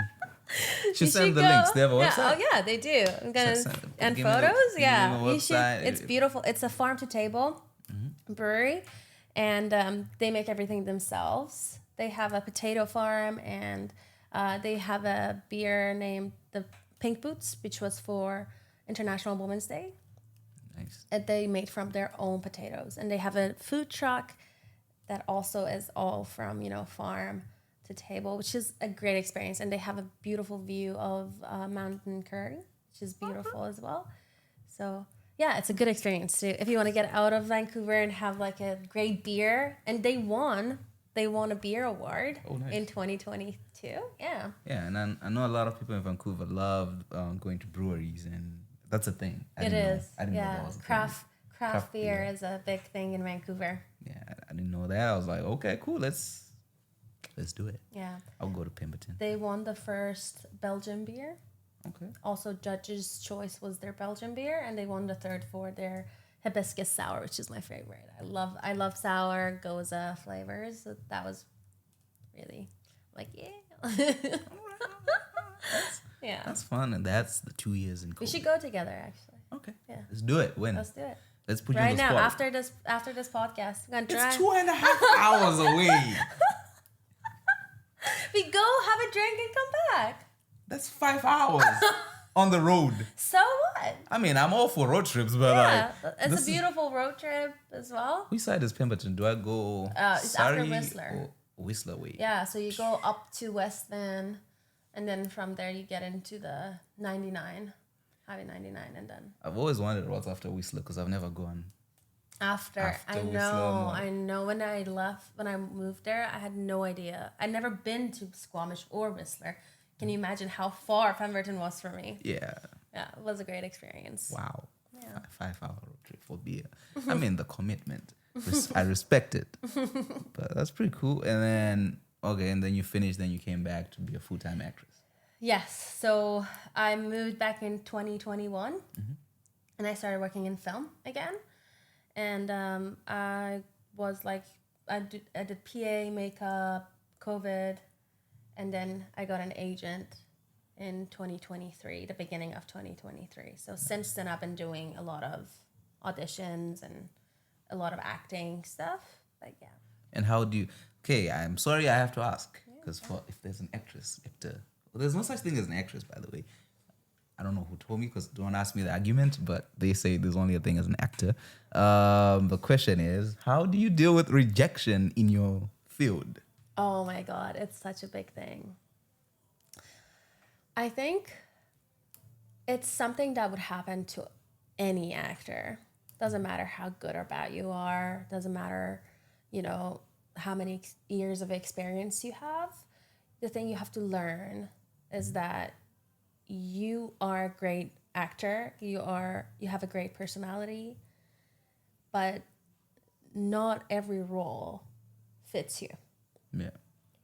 Should You send should the go. links. They have a website. Yeah, oh yeah, they do. I'm gonna and Give me the- photos. give me Yeah, the you should. website. It's beautiful. It's a farm to table brewery, and they make everything themselves. They have a potato farm, and they have a beer named the Pink Boots, which was for International Women's Day. Nice. And they made from their own potatoes, and they have a food truck that also is all from farm to table, which is a great experience. And they have a beautiful view of Mountain Curry, which is beautiful as well. So yeah, it's a good experience too if you want to get out of Vancouver and have like a great beer. And they won a beer award in 2022. Yeah. Yeah, and I know a lot of people in Vancouver love going to breweries, and that's a thing. I didn't know that was a thing. Craft beer is a big thing in Vancouver. Yeah, I didn't know that. I was like, okay, cool, let's do it. Yeah. I'll go to Pemberton. They won the first Belgian beer. Okay. Also, Judge's Choice was their Belgian beer, and they won the third for their hibiscus sour, which is my favorite. I love sour goza flavors. So that was really like, yeah. Yeah. That's fun, and that's the 2 years in COVID. We should go together, actually. Okay. Yeah. Let's do it. When? Let's do it. Let's put you on Right the now, spot. after this podcast, we're gonna drive. It's 2.5 hours away. We go have a drink and come back. That's 5 hours on the road. So what? I mean, I'm all for road trips, but Yeah, like, it's a beautiful road trip as well. Which side is Pemberton? Do I go It's after Surrey Whistler. or Whistler way? Yeah, so you go up to West Van, and then from there you get into the 99, Highway 99, and then I've always wondered what's after Whistler because I've never gone. after I Whistler, know, no. I know. When I moved there, I had no idea. I'd never been to Squamish or Whistler. Can you imagine how far Pemberton was for me? Yeah. Yeah, it was a great experience. Wow. Yeah. 5-hour road trip for beer. I mean, the commitment. I respect it. But that's pretty cool. And then you finished, then you came back to be a full-time actress. Yes. So I moved back in 2021, and I started working in film again. And I was like, I did PA, makeup, COVID, and then I got an agent in 2023, the beginning of 2023. So since then, I've been doing a lot of auditions and a lot of acting stuff. But yeah. And how do you, okay, I'm sorry, I have to ask because for if there's an actor, well, there's no such thing as an actress, by the way. I don't know who told me because don't ask me the argument, but they say there's only a thing as an actor. The question is, how do you deal with rejection in your field? Oh my God, it's such a big thing. I think it's something that would happen to any actor. Doesn't matter how good or bad you are, doesn't matter, how many years of experience you have. The thing you have to learn is that you are a great actor, you have a great personality, but not every role fits you. Yeah.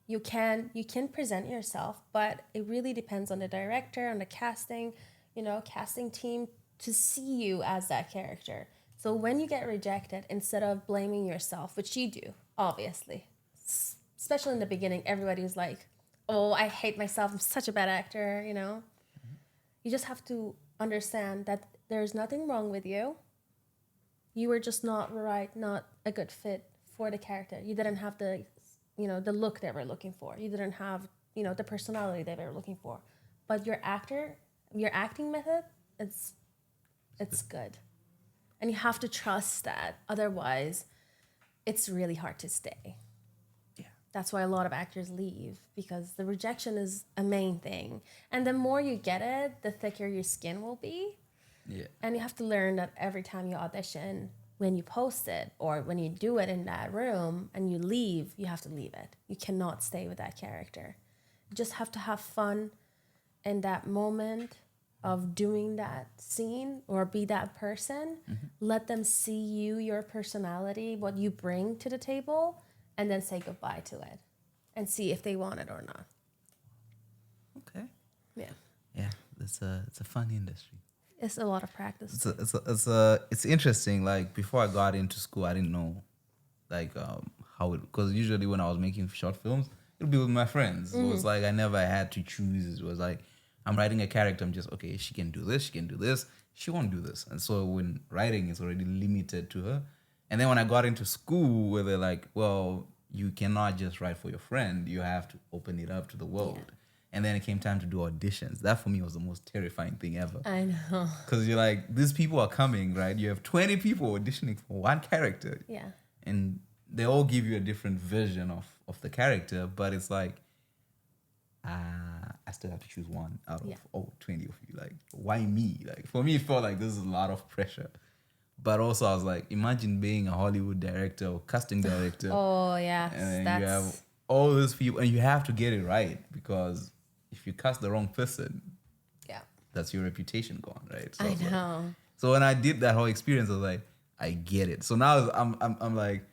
You can present yourself, but it really depends on the director, on the casting team to see you as that character. So when you get rejected, instead of blaming yourself, which you do, obviously, especially in the beginning, everybody's like, oh, I hate myself, I'm such a bad actor, You just have to understand that there's nothing wrong with you. You were just not a good fit for the character. You didn't have the look they were looking for. You didn't have, the personality they were looking for. But your acting method, it's good. And you have to trust that. Otherwise, it's really hard to stay. Yeah. That's why a lot of actors leave, because the rejection is a main thing. And the more you get it, the thicker your skin will be. Yeah. And you have to learn that every time you audition, when you post it or when you do it in that room and you leave, you have to leave it. You cannot stay with that character. You just have to have fun in that moment of doing that scene or be that person. Mm-hmm. Let them see you, your personality, what you bring to the table, and then say goodbye to it and see if they want it or not. Okay. Yeah. Yeah, it's a fun industry. It's a lot of practice. It's interesting. Like before I got into school, I didn't know like how it, because usually when I was making short films, it would be with my friends. So it's like I never had to choose. It was like I'm writing a character. I'm just okay. She can do this. She can do this. She won't do this. And so when writing is already limited to her, and then when I got into school, where they're like, well, you cannot just write for your friend. You have to open it up to the world. Yeah. And then it came time to do auditions. That for me was the most terrifying thing ever. I know. Because you're like, these people are coming, right? You have 20 people auditioning for one character. Yeah. And they all give you a different version of the character. But it's like, I still have to choose one out of 20 of you. Like, why me? Like, for me, it felt like this is a lot of pressure. But also, I was like, imagine being a Hollywood director or casting director. Oh, yeah. And then you have all those people, and you have to get it right, because if you cast the wrong person, that's your reputation gone, right? So I know. So when I did that whole experience, I was like, I get it. So now I'm like,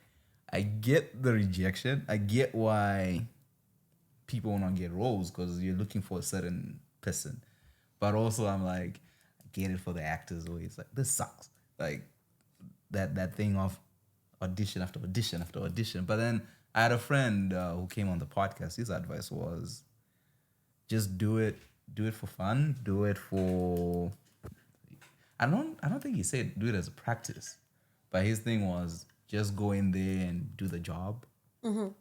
I get the rejection. I get why people will not get roles, because you're looking for a certain person. But also I'm like, I get it for the actors where it's like, this sucks. Like that thing of audition after audition after audition. But then I had a friend who came on the podcast. His advice was just do it for fun. Do it for, I don't think he said do it as a practice, but his thing was just go in there and do the job, and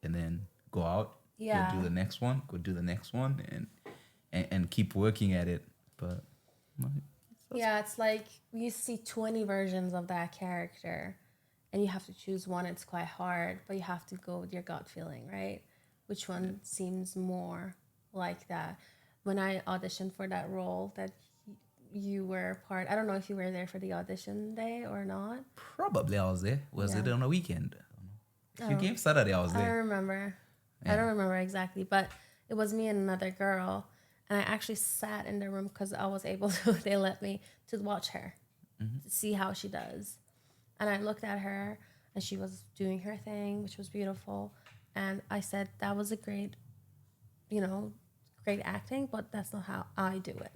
then go out, go do the next one, and keep working at it. But it's like you see 20 versions of that character and you have to choose one. It's quite hard, but you have to go with your gut feeling, right? Which one seems more like that? When I auditioned for that role that you were a part, I don't know if you were there for the audition day or not. Probably I was there. Was it on a weekend? If you came Saturday, I was there. I don't remember. I don't remember exactly, but it was me and another girl, and I actually sat in the room because I was able to. They let me to watch her, to see how she does, and I looked at her, and she was doing her thing, which was beautiful, and I said that was a great acting, but that's not how I do it.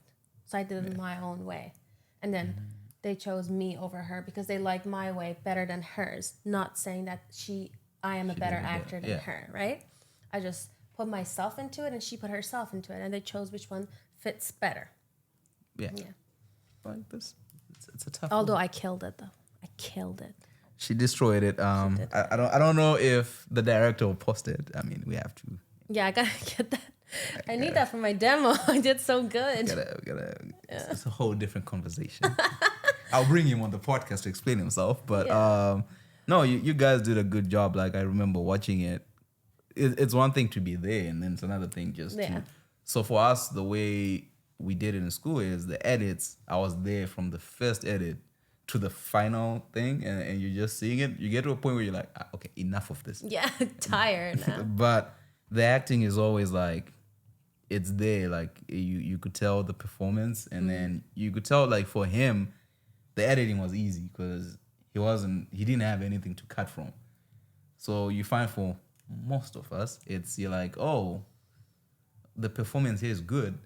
So I did it in my own way, and then they chose me over her because they liked my way better than hers. Not saying that I am a better actor than her, right? I just put myself into it and she put herself into it, and they chose which one fits better. Yeah. Like this, it's a tough Although one. I killed it, though. I killed it. She destroyed it. I don't know if the director will post it. I mean, we have to. Yeah, I gotta get that. I need that for my demo. I did so good. It's a whole different conversation. I'll bring him on the podcast to explain himself. But no, you guys did a good job. Like, I remember watching it. It's one thing to be there, and then it's another thing just to. So for us, the way we did it in school is the edits. I was there from the first edit to the final thing, and you're just seeing it. You get to a point where you're like, okay, enough of this. Yeah, tired now. But the acting is always like, it's there. Like, you could tell the performance, and then you could tell, like, for him, the editing was easy because he didn't have anything to cut from. So you find for most of us, you're like, oh, the performance here is good,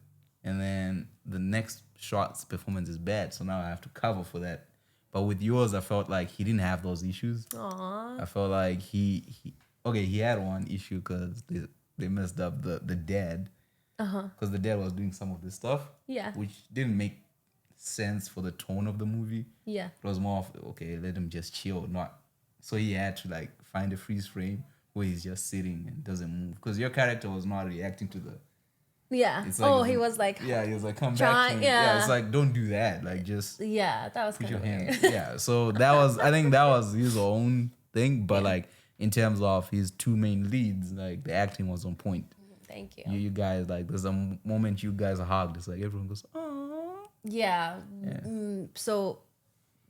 and then the next shot's performance is bad, so now I have to cover for that. But with yours, I felt like he didn't have those issues. Aww. I felt like he had one issue because they messed up the dad, because the dad was doing some of this stuff, which didn't make sense for the tone of the movie. It was more of, okay, let him just chill, not. So he had to like find a freeze frame where he's just sitting and doesn't move, because your character was not reacting to the. It's like, he was like, he was like, come back to me. It's like, don't do that, like, just that was put kind your of hand. So I think that was his own thing, but like, in terms of his two main leads, like, the acting was on point. Thank you. You guys, like, there's a moment you guys hugged. It's like everyone goes, oh. Yeah. So,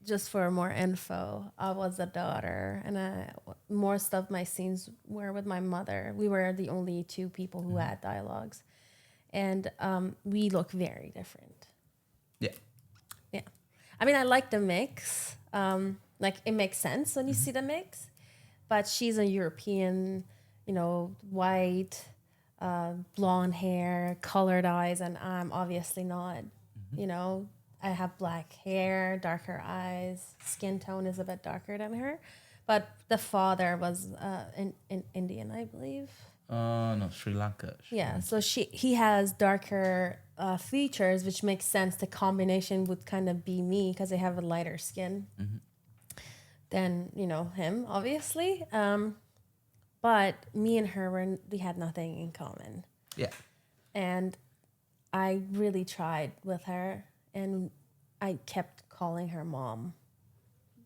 just for more info, I was a daughter, and most of my scenes were with my mother. We were the only two people who had dialogues, and we look very different. Yeah. I mean, I like the mix. Like, it makes sense when you see the mix. But she's a European, white, blonde hair, colored eyes, and I'm obviously not. I have black hair, darker eyes, skin tone is a bit darker than her. But the father was in Indian, I believe. No, Sri Lanka. So he has darker features, which makes sense. The combination would kind of be me because I have a lighter skin. Than him, obviously, but me and her we had nothing in common. And I really tried with her, and I kept calling her mom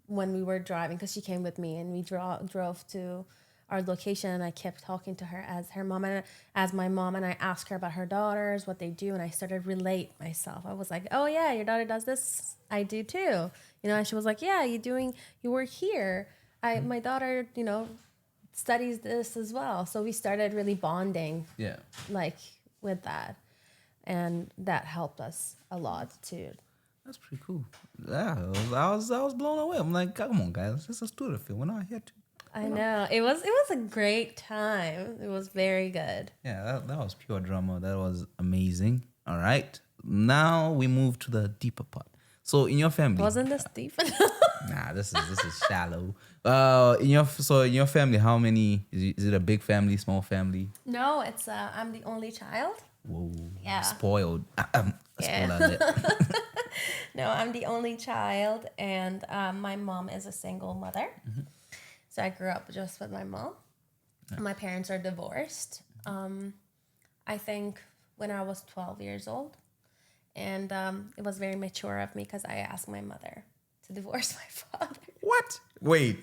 when we were driving, because she came with me, and we drove to our location, and I kept talking to her as her mom and as my mom, and I asked her about her daughters, what they do, and I started to relate myself. I was like, oh yeah, your daughter does this, I do too. And she was like, yeah, you work here. My daughter, studies this as well. So we started really bonding, like, with that, and that helped us a lot too. That's pretty cool. Yeah, I was blown away. I'm like, come on, guys, this is a student film. We're not here to. I know. It was a great time. It was very good. Yeah, that was pure drama. That was amazing. All right, now we move to the deeper part. So in your family, wasn't this deep? Nah, this is shallow. In your family, how many? Is it a big family, small family? No, it's I'm the only child. Whoa. Yeah. Spoiled. No, I'm the only child, and my mom is a single mother. So I grew up just with my mom. My parents are divorced. I think when I was 12 years old. And it was very mature of me because I asked my mother to divorce my father. What? Wait.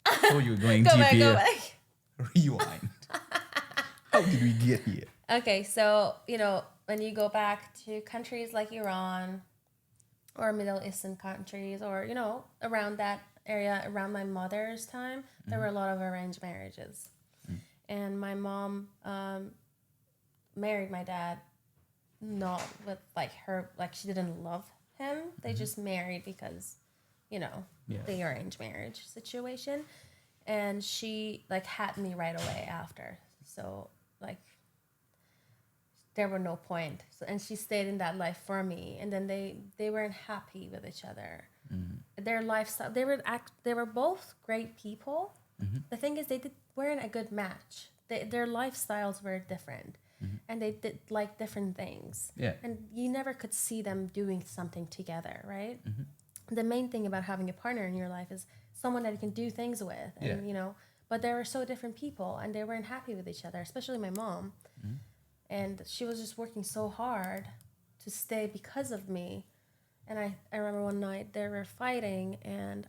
Oh, you're going deep here. Go back. Rewind. How did we get here? Okay, so, when you go back to countries like Iran or Middle Eastern countries or, around that area, around my mother's time, there were a lot of arranged marriages. And my mom married my dad not with she didn't love him. They just married because, the arranged marriage situation. And she had me right away after. So there were no point. So, and she stayed in that life for me. And then they weren't happy with each other. Their lifestyle, they were both great people. The thing is, they weren't a good match. Their lifestyles were different. And they did different things. And you never could see them doing something together, right? the main thing about having a partner in your life is someone that you can do things with, and Yeah. you know. But they were so different people, and they weren't happy with each other, especially my mom. And she was just working so hard to stay because of me. And I remember one night they were fighting, and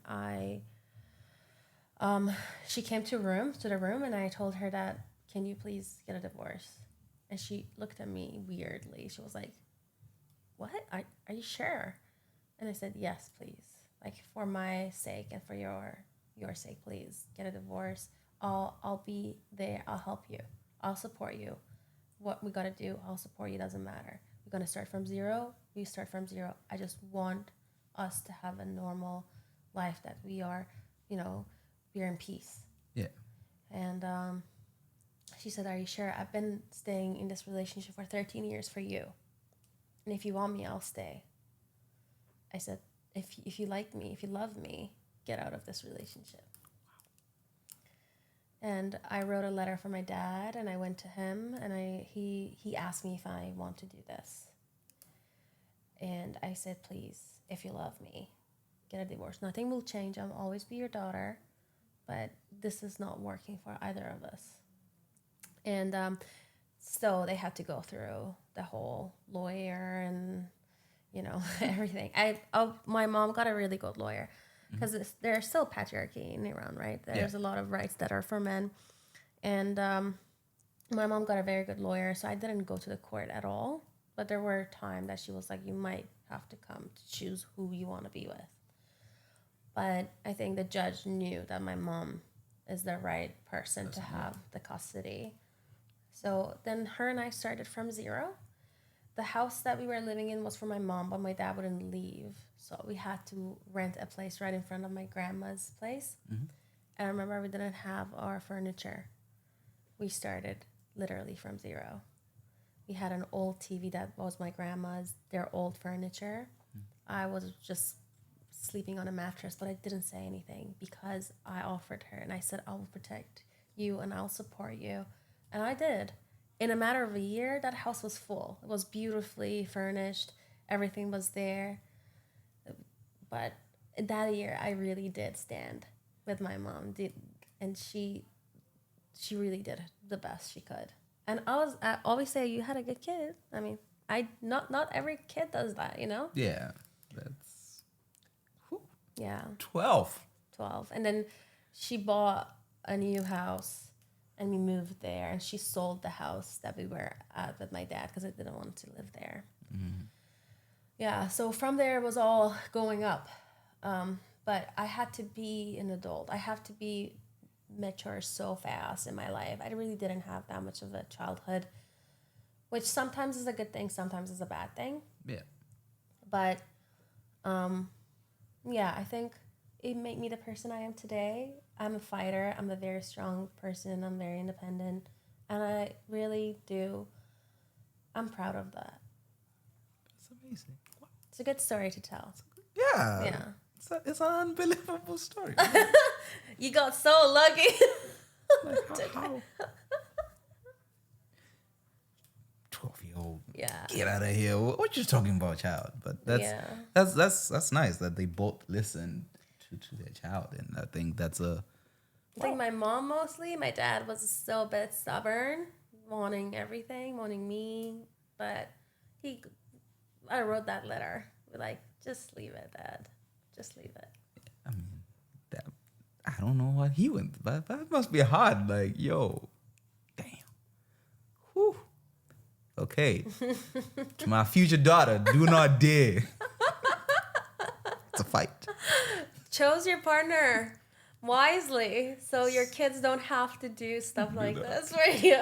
she came to the room, and I told her that, can you please get a divorce? And she looked at me weirdly. She was like, what? Are you sure? And I said, yes, please. Like, for my sake and for your sake, please get a divorce. I'll be there. I'll help you. I'll support you. What we gotta do, I'll support you. Doesn't matter. We're gonna start from zero. We start from zero. I just want us to have a normal life, that we are, you know, we're in peace. Yeah. And she said, are you sure? I've been staying in this relationship for 13 years for you. And if you want me, I'll stay. I said, if you like me, if you love me, get out of this relationship. And I wrote a letter for my dad, and I went to him, and he asked me if I want to do this. And I said, please, if you love me, get a divorce. Nothing will change. I'll always be your daughter, but this is not working for either of us. And so they had to go through the whole lawyer and, you know, everything. My mom got a really good lawyer, because there's still patriarchy in Iran, right? There's a lot of rights that are for men. And my mom got a very good lawyer, so I didn't go to the court at all. But there were times that she was like, you might have to come to choose who you want to be with. But I think the judge knew that my mom is the right person to have the custody. So then her and I started from zero. The house that we were living in was for my mom, but my dad wouldn't leave. So we had to rent a place right in front of my grandma's place. And I remember we didn't have our furniture. We started literally from zero. We had an old TV that was my grandma's, their old furniture. I was just sleeping on a mattress, but I didn't say anything, because I offered her, and I said, I will protect you and I'll support you. And I did. In a matter of a year, that house was full. It was beautifully furnished. Everything was there. But that year, I really did stand with my mom. And she really did the best she could. And I always say, you had a good kid. I mean, not every kid does that, you know? Yeah. That's Yeah. 12. 12. And then she bought a new house, and we moved there, and she sold the house that we were at with my dad, because I didn't want to live there. Yeah, so from there it was all going up. But I had to be an adult. I have to be mature so fast in my life. I really didn't have that much of a childhood, which sometimes is a good thing, sometimes is a bad thing. Yeah. But yeah, I think it made me the person I am today. I'm a fighter. I'm a very strong person. I'm very independent. And I really do. I'm proud of that. It's amazing. It's a good story to tell. Yeah. Yeah. It's an unbelievable story. You got so lucky. Like, how 12-year-old. Yeah. Get out of here. What you talking about, child? But that's nice that they both listened to their child, and I think that's a. I think my mom mostly. My dad was still a bit stubborn, wanting everything, wanting me. But I wrote that letter. We're like, just leave it, Dad. Just leave it. I mean, I don't know what he went, but that must be hard. Like, yo, damn. Whew. Okay. To my future daughter, do not dare. It's a fight. Chose your partner wisely, so your kids don't have to do stuff like this for you.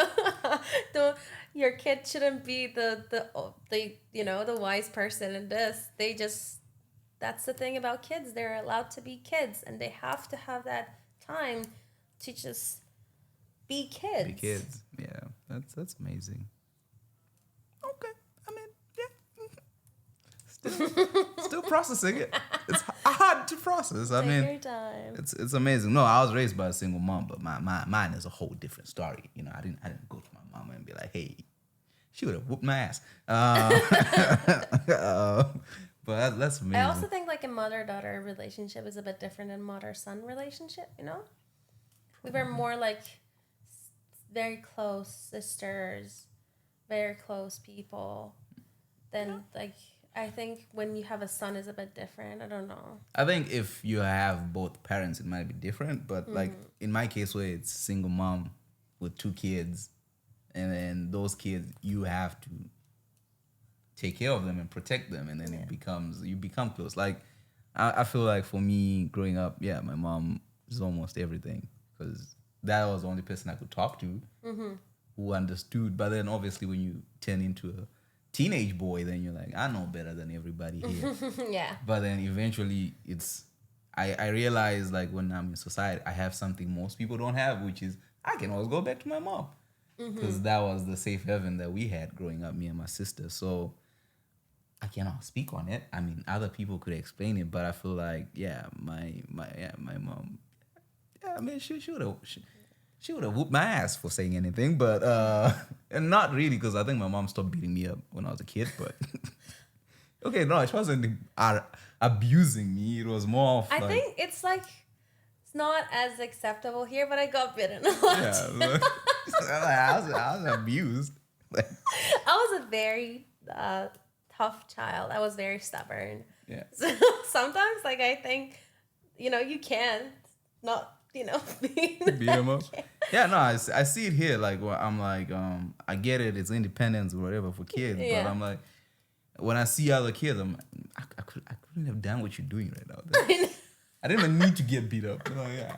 Your kid shouldn't be the wise person in this. That's the thing about kids. They're allowed to be kids, and they have to have that time to just be kids. Be kids. Yeah, that's amazing. Okay, I mean, yeah. Still processing it. It's hard to process. I Take mean, your time. it's amazing. No, I was raised by a single mom, but mine is a whole different story. You know, I didn't go to my mama and be like, hey, she would have whooped my ass. But that's I also amazing. think like a mother-daughter relationship is a bit different than mother-son relationship, you know? We were more like very close sisters, very close people. Then like I think when you have a son is a bit different. I don't know. I think if you have both parents, it might be different. But like Mm-hmm. in my case, where it's single mom with two kids, and then those kids, you have to take care of them and protect them, and then Yeah. it becomes you become close. Like I feel like for me growing up, yeah, my mom is almost everything because that was the only person I could talk to who understood. But then obviously when you turn into a teenage boy, then you're like, I know better than everybody here. Yeah. But then eventually I realize like when I'm in society, I have something most people don't have, which is I can always go back to my mom. Because that was the safe haven that we had growing up, me and my sister. So I cannot speak on it. I mean, other people could explain it, but I feel like, yeah, my mom, yeah, I mean, she would have whooped my ass for saying anything, but and not really because I think my mom stopped beating me up when I was a kid. But okay, no, she wasn't abusing me. It was more of I like, think it's like it's not as acceptable here, but I got bitten a lot. yeah, I was abused. Like, I was a very tough child. I was very stubborn. yeah. So sometimes, like, I think, you can't not, be Beat him up. Yeah, no, I see it here. Like, well, I'm like, I get it. It's independence or whatever for kids, but Yeah. I'm like, when I see other kids, I'm, I couldn't have done what you're doing right now. I didn't even need to get beat up. Yeah.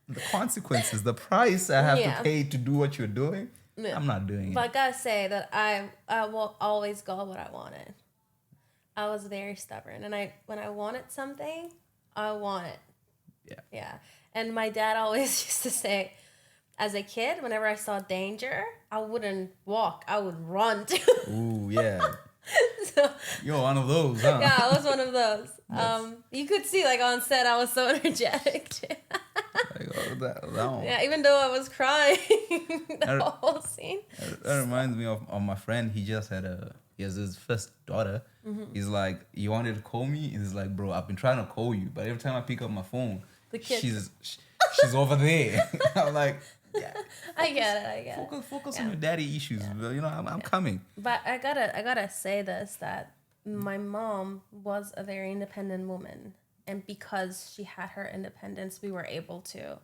The consequences, the price I have Yeah. to pay to do what you're doing, Yeah. I'm not doing But I it. gotta say that I will always got what I wanted. I was very stubborn, and when I wanted something, I want it. Yeah. Yeah. And my dad always used to say, as a kid, whenever I saw danger, I wouldn't walk. I would run. Ooh, yeah. So, You're one of those, huh? yeah, I was one of those. That's- You could see, like, on set, I was so energetic. Like, oh, that one. Yeah, even though I was crying the whole scene. That reminds me of my friend. He has his first daughter. He's like, you wanted to call me? He's like, bro, I've been trying to call you, but every time I pick up my phone, The kid. she's over there. I'm like, yeah, I get it. focus Yeah. on your daddy issues. But, I'm coming. But I gotta say this, that my mom was a very independent woman, and because she had her independence, we were able to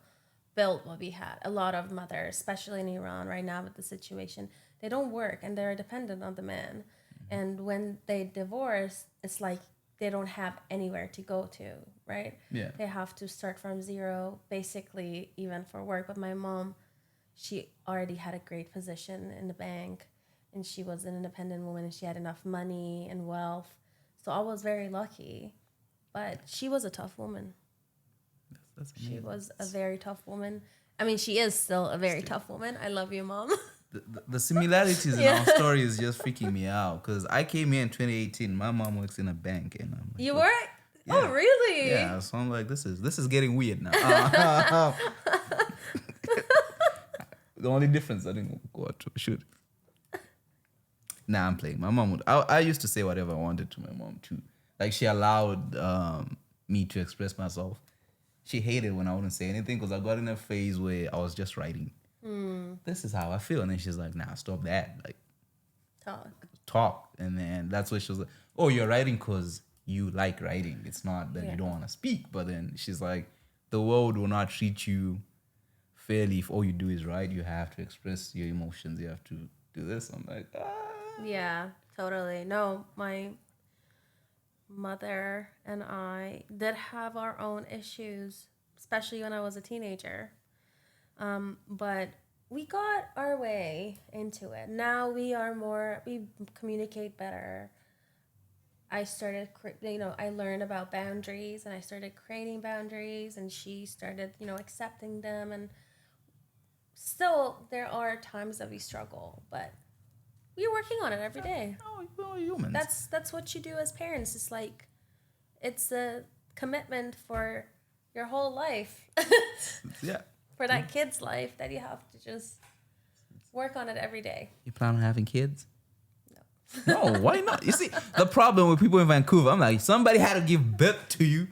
build what we had. A lot of mothers, especially in Iran right now with the situation, they don't work and they're dependent on the man. And when they divorce, it's like they don't have anywhere to go to, right? Yeah. They have to start from zero, basically, even for work. But my mom, she already had a great position in the bank, and she was an independent woman, and she had enough money and wealth. So I was very lucky. But she was a tough woman. That's She amazing. was a very tough woman. I mean, she is still a very tough woman. I love you, Mom. The similarities in Yeah. our story is just freaking me out because I came here in 2018. My mom works in a bank, and I'm like, You were? Yeah. Oh, really? yeah. So I'm like, this is getting weird now. The only difference I didn't go out to shoot. Nah, I'm playing. My mom would. I used to say whatever I wanted to my mom too. Like she allowed me to express myself. She hated when I wouldn't say anything because I got in a phase where I was just writing. This is how I feel, and then she's like, "Nah, stop that. Like, talk." And then that's what she was like, "Oh, you're writing because you like writing. It's not that Yeah. you don't want to speak." But then she's like, "The world will not treat you fairly if all you do is write. You have to express your emotions. You have to do this." I'm like, Yeah, totally. No, my mother and I did have our own issues, especially when I was a teenager. But we got our way into it. Now we communicate better. I started, I learned about boundaries, and I started creating boundaries, and she started, accepting them. And still, there are times that we struggle, but we're working on it every day. "Oh, we're humans." That's what you do as parents. It's like, it's a commitment for your whole life, yeah. for that kid's life, that you have to just work on it every day. You plan on having kids? No. No, why not? You see, the problem with people in Vancouver, I'm like, somebody had to give birth to you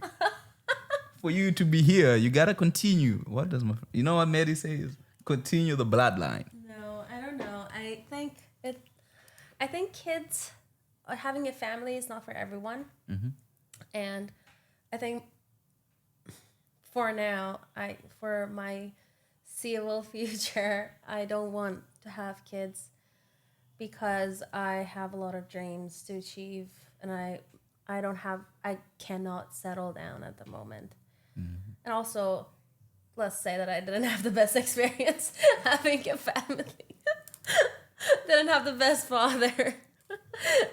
for you to be here. You gotta continue. What does you know what Mary says? Continue the bloodline. No, I don't know. I think kids having a family is not for everyone, and I think for now, for my seeable future, I don't want to have kids because I have a lot of dreams to achieve, and I cannot settle down at the moment. And also, let's say that I didn't have the best experience having a family. Didn't have the best father.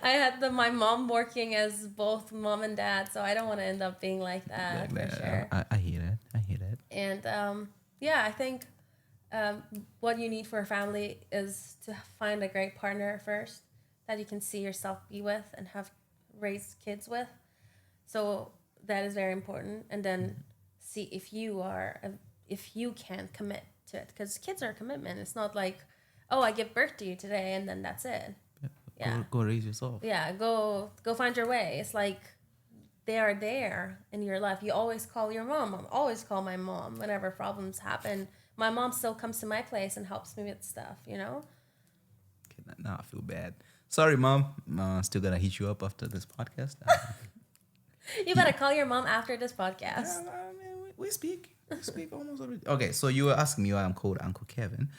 I had my mom working as both mom and dad, so I don't want to end up being like that for sure. I hear that. I hear that. And yeah, I think what you need for a family is to find a great partner first that you can see yourself be with and have raised kids with. So that is very important. And then see if you can commit to it, because kids are a commitment. It's not like, oh, I give birth to you today and then that's it. Yeah. Go raise yourself. Yeah, go find your way. It's like they are there in your life. You always call your mom. I always call my mom whenever problems happen. My mom still comes to my place and helps me with stuff, you know? Okay, now I feel bad. Sorry, Mom. Still gotta hit you up after this podcast. You better call your mom after this podcast. Yeah, we speak. We speak almost every day. Okay, so you were asking me why I'm called Uncle Kevin.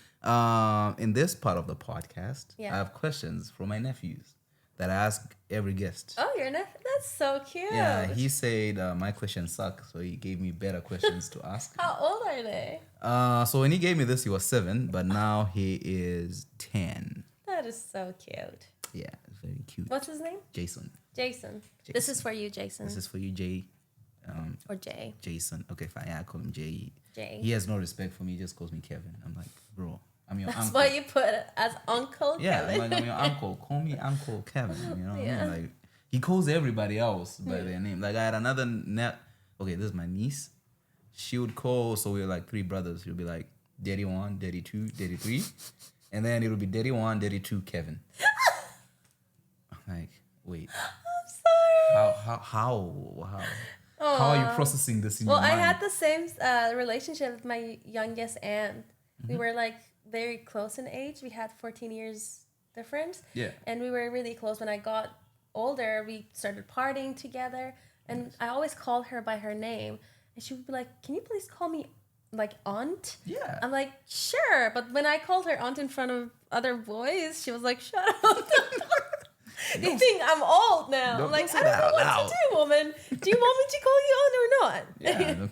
In this part of the podcast, I have questions from my nephews that I ask every guest. Oh, your nephew? That's so cute. Yeah, he said my questions suck, so he gave me better questions to ask. How old are they? So when he gave me this, he was 7, but now he is 10. That is so cute. Yeah, it's very cute. What's his name? Jason. This is for you, Jason. This is for you, Jay. Or Jay. Jason. Okay, fine. Yeah, I call him Jay. Jay. He has no respect for me. He just calls me Kevin. I'm like, bro, I'm your That's uncle. why you put it as Uncle Yeah, Kevin. like I'm your uncle. Call me Uncle Kevin. You know what Yeah. I mean? Like, he calls everybody else by their name. Like, I had another okay, this is my niece. She would call, so we were like 3 brothers. She'll be like, Daddy 1, Daddy 2, Daddy 3. And then it'll be Daddy 1, Daddy 2, Kevin. I'm like, wait. I'm sorry. How are you processing this in your mind? I had the same relationship with my youngest aunt. We were like very close in age. We had 14 years difference. Yeah. And we were really close. When I got older, we started partying together. And I always called her by her name. And she would be like, can you please call me like aunt? Yeah. I'm like, sure. But when I called her aunt in front of other boys, she was like, shut up. You think I'm old now? Don't Like, say I don't that know out what loud. to do, woman. Do you want me to call you aunt or not? Yeah,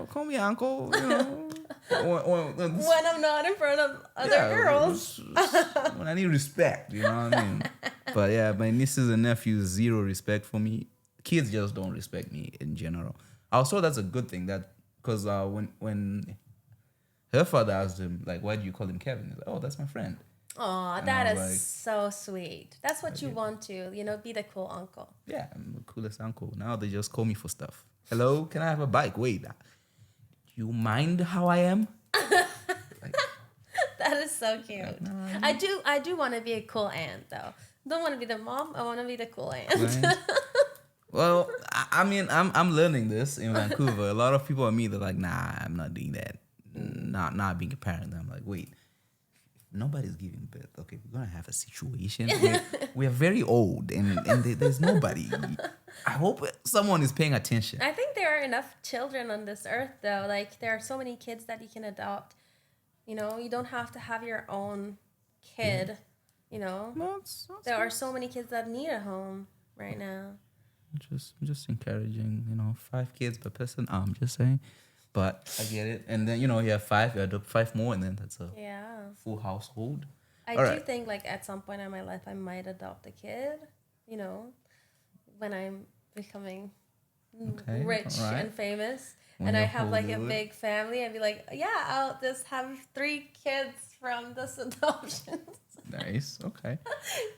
call me uncle. You know, When I'm not in front of other girls. When I need respect, you know what I mean. But yeah, my nieces and nephews, 0 respect for me. Kids just don't respect me in general. I was told that's a good thing, that because when her father asked him, like, why do you call him Kevin? He's like, oh, that's my friend. Aw, And that I is was like, so sweet. That's what you want to, be the cool uncle. Yeah, I'm the coolest uncle. Now they just call me for stuff. Hello, can I have a bike? Wait, do you mind how I am? That is so cute. I do want to be a cool aunt, though. Don't want to be the mom. I want to be the cool aunt. Right? Well, I mean, I'm learning this in Vancouver. A lot of people are me. They're like, nah, I'm not doing that. Not being a parent. I'm like, wait. Nobody's giving birth. Okay, we're gonna have a situation where we're very old and there's nobody. I hope someone is paying attention. I think there are enough children on this earth, though. Like, there are so many kids that you can adopt. You don't have to have your own kid. There are so many kids that need a home right now. Just encouraging. 5 kids per person. I'm just saying. But I get it. And then, you have 5, you adopt 5 more, and then that's a full household. I do think, like, at some point in my life, I might adopt a kid, when I'm becoming rich and famous. When and I you're have, like, a Hollywood. big family. I'd be like, yeah, I'll just have 3 kids from this adoption. Nice. Okay.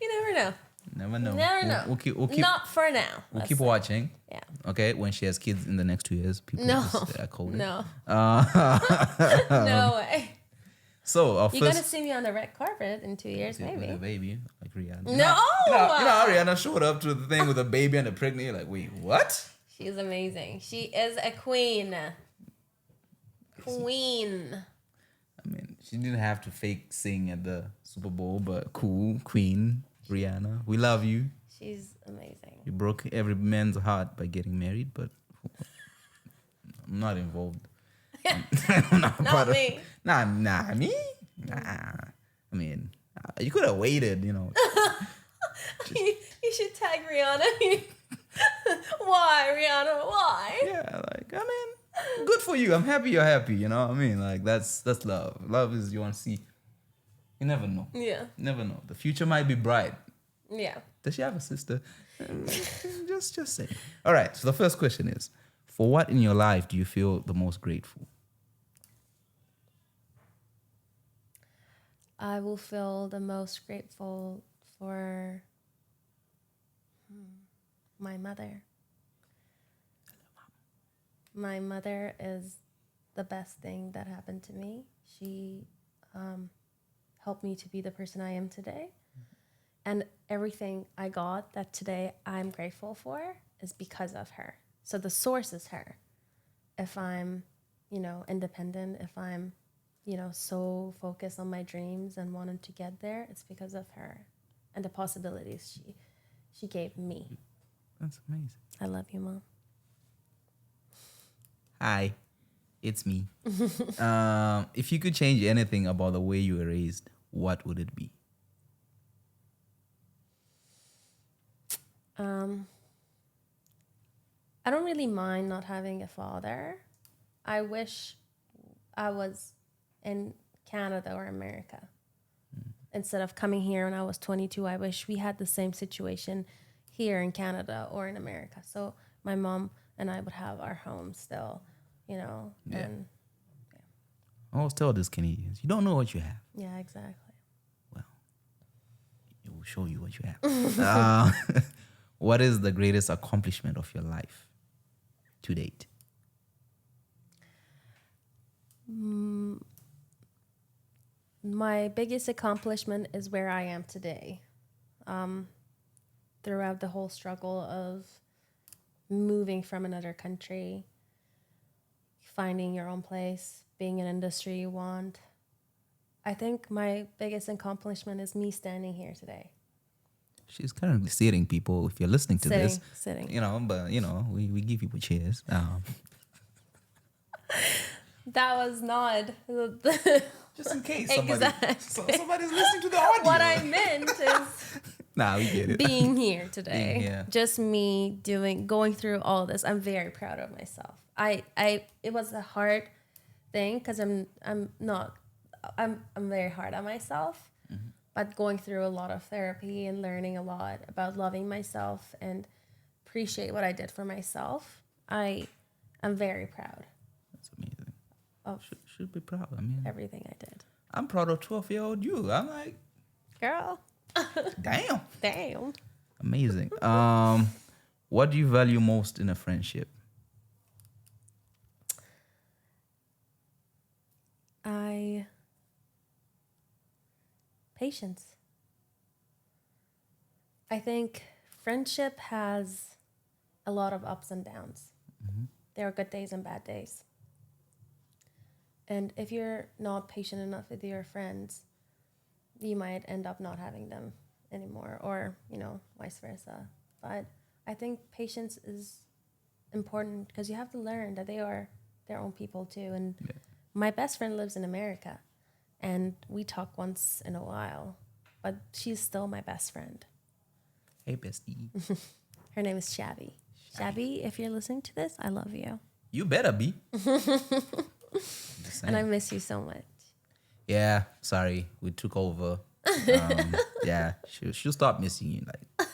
You never know. Never know. Never know. We'll keep, Not for now. we'll let's keep say. watching. Yeah. Okay, when she has kids in the next 2 years, people No. just call it. No. Uh, No way. So our You're gonna first see me on the red carpet in 2 years, with a maybe. baby like Rihanna. No! You know how Rihanna showed up to the thing with a baby and a pregnant. You're like, wait, what? She's amazing. She is a queen. Queen. I mean, she didn't have to fake sing at the Super Bowl, but cool, Queen Rihanna, we love you. She's amazing. You broke every man's heart by getting married, but I'm not involved. I'm not Not me. Nah, me? Nah. I mean, you could have waited, you know. You should tag Rihanna. Why, Rihanna? Why? Yeah, like, I mean, good for you. I'm happy you're happy, you know what I mean? Like, that's love. Love is you want to see. You never know. Yeah. Never know. The future might be bright. Yeah. Does she have a sister? Just say. All right. So the first question is, for what in your life do you feel the most grateful? I will feel the most grateful for my mother. My mother is the best thing that happened to me. She helped me to be the person I am today. And everything I got that today I'm grateful for is because of her. So the source is her. If I'm, independent, if I'm, so focused on my dreams and wanting to get there, it's because of her and the possibilities she gave me. That's amazing. I love you, Mom. Hi, it's me. If you could change anything about the way you were raised, what would it be? I don't really mind not having a father. I wish I was in Canada or America. Instead of coming here when I was 22, I wish we had the same situation here in Canada or in America. So my mom and I would have our home still, Yeah. And I always tell these Canadians, you don't know what you have. yeah, exactly. Well, it will show you what you have. What is the greatest accomplishment of your life to date? My biggest accomplishment is where I am today. Throughout the whole struggle of moving from another country, finding your own place, being an industry you want. I think my biggest accomplishment is me standing here today. She's currently sitting, people. If you're listening to this, Sitting. we give people cheers. That was not Just in case Exactly. somebody's listening to the audio. what I meant is Nah, we get it. being here today. Being here. Just me going through all this. I'm very proud of myself. It was a hard thing because I'm very hard on myself. Mm-hmm. But going through a lot of therapy and learning a lot about loving myself and appreciate what I did for myself, I'm very proud That's amazing. of Should be proud. I mean, everything I did. I'm proud of 12-year-old you. I'm like, Girl, damn. damn. Amazing. What do you value most in a friendship? Patience. I think friendship has a lot of ups and downs. Mm-hmm. There are good days and bad days. And if you're not patient enough with your friends, you might end up not having them anymore, or, vice versa. But I think patience is important because you have to learn that they are their own people too. And my best friend lives in America, and we talk once in a while, but she's still my best friend. Hey, bestie. Her name is Shabby. Shabby, if you're listening to this, I love you. You better be. And I miss you so much. Yeah, sorry. We took over. Yeah, she'll stop missing you. Like,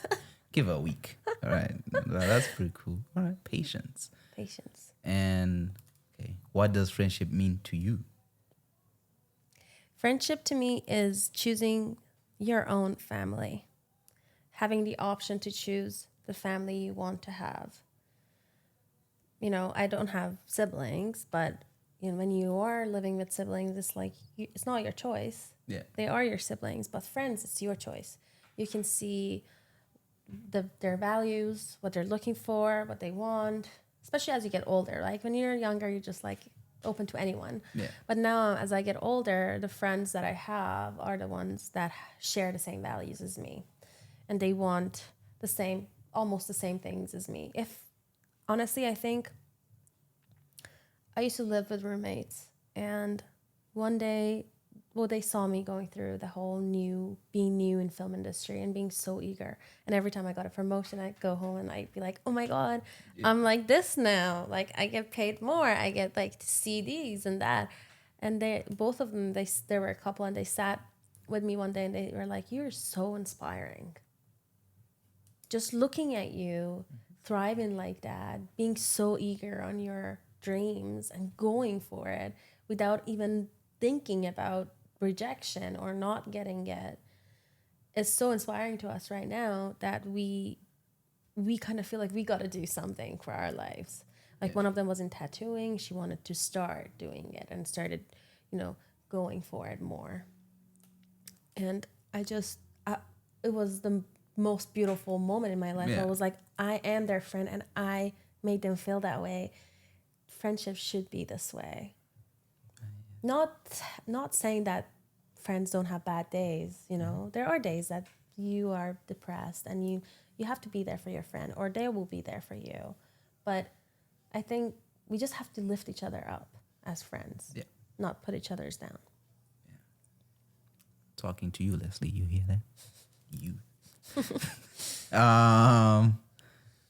give her a week. All right. That's pretty cool. All right. Patience. And, okay, what does friendship mean to you? Friendship to me is choosing your own family, having the option to choose the family you want to have. I don't have siblings, but, when you are living with siblings, it's like it's not your choice. Yeah. They are your siblings, but friends, it's your choice. You can see their values, what they're looking for, what they want, especially as you get older. Like when you're younger, you're just like open to anyone. Yeah. But now as I get older, the friends that I have are the ones that share the same values as me. And they want almost the same things as me. Honestly, I think I used to live with roommates, and one day, they saw me going through the whole being new in film industry and being so eager. And every time I got a promotion, I'd go home and I'd be like, oh my God, I'm like this now. Like I get paid more. I get like to see these and that. And both of them, there were a couple, and they sat with me one day and they were like, you're so inspiring. Just looking at you, thriving like that, being so eager on your dreams and going for it without even thinking about rejection or not getting it, is so inspiring to us right now that we kind of feel like we got to do something for our lives. Like one of them was in tattooing. She wanted to start doing it and started, going for it more. And it was the most beautiful moment in my life. Yeah. I was like, I am their friend and I made them feel that way. Friendship should be this way. Not saying that friends don't have bad days, There are days that you are depressed and you have to be there for your friend, or they will be there for you. But I think we just have to lift each other up as friends, not put each other's down. Yeah. Talking to you, Leslie, you hear that? You.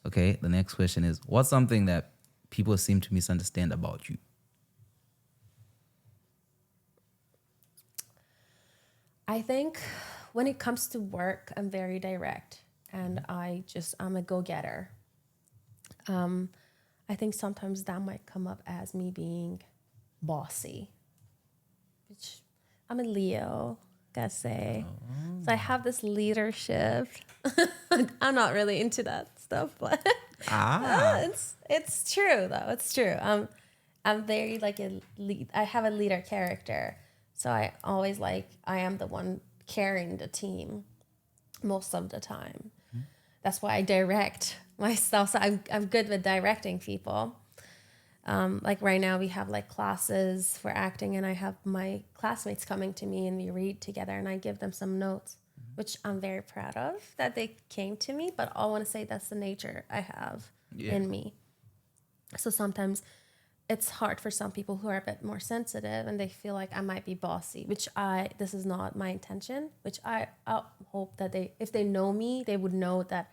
Okay, the next question is, what's something that people seem to misunderstand about you? I think when it comes to work, I'm very direct, and I'm a go-getter. I think sometimes that might come up as me being bossy, which I'm a Leo, gotta say. So I have this leadership. I'm not really into that stuff, but it's true though. It's true. I'm very like I have a leader character. So I always I am the one carrying the team most of the time. Mm-hmm. That's why I direct myself. So I'm good with directing people. Like right now we have like classes for acting, and I have my classmates coming to me and we read together and I give them some notes, which I'm very proud of that they came to me, but I want to say that's the nature I have in me. So sometimes it's hard for some people who are a bit more sensitive and they feel like I might be bossy, this is not my intention, which I hope that if they know me, they would know that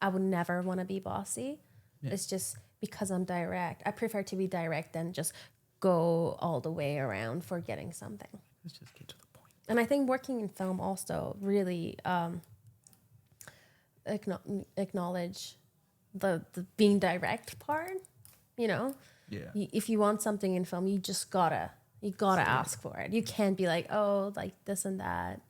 I would never want to be bossy. Yeah. It's just because I'm direct. I prefer to be direct than just go all the way around for getting something. Let's just get to the point. And I think working in film also really acknowledge the being direct part, Yeah. If you want something in film, you just gotta ask for it. You can't be like, oh, like this and that.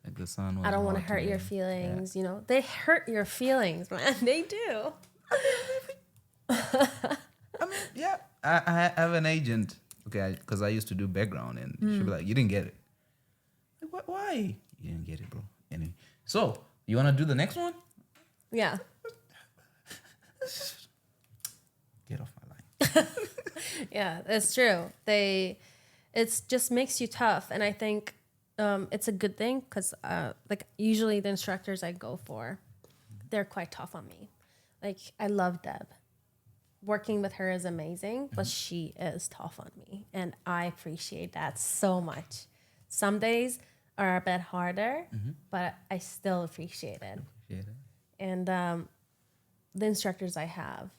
Like the sun. I don't want to hurt your feelings. Yeah. They hurt your feelings, man. They do. I mean, yeah. I have an agent, okay, because I used to do background, and she'd be like, "You didn't get it." Like, why? You didn't get it, bro. Anyway, so you want to do the next one? Yeah. Get off my line. Yeah, it's true. It just makes you tough, and I think it's a good thing because like usually the instructors I go for, they're quite tough on me. Like I love Deb. Working with her is amazing, but she is tough on me, and I appreciate that so much. Some days are a bit harder, but I still appreciate it. And the instructors I have,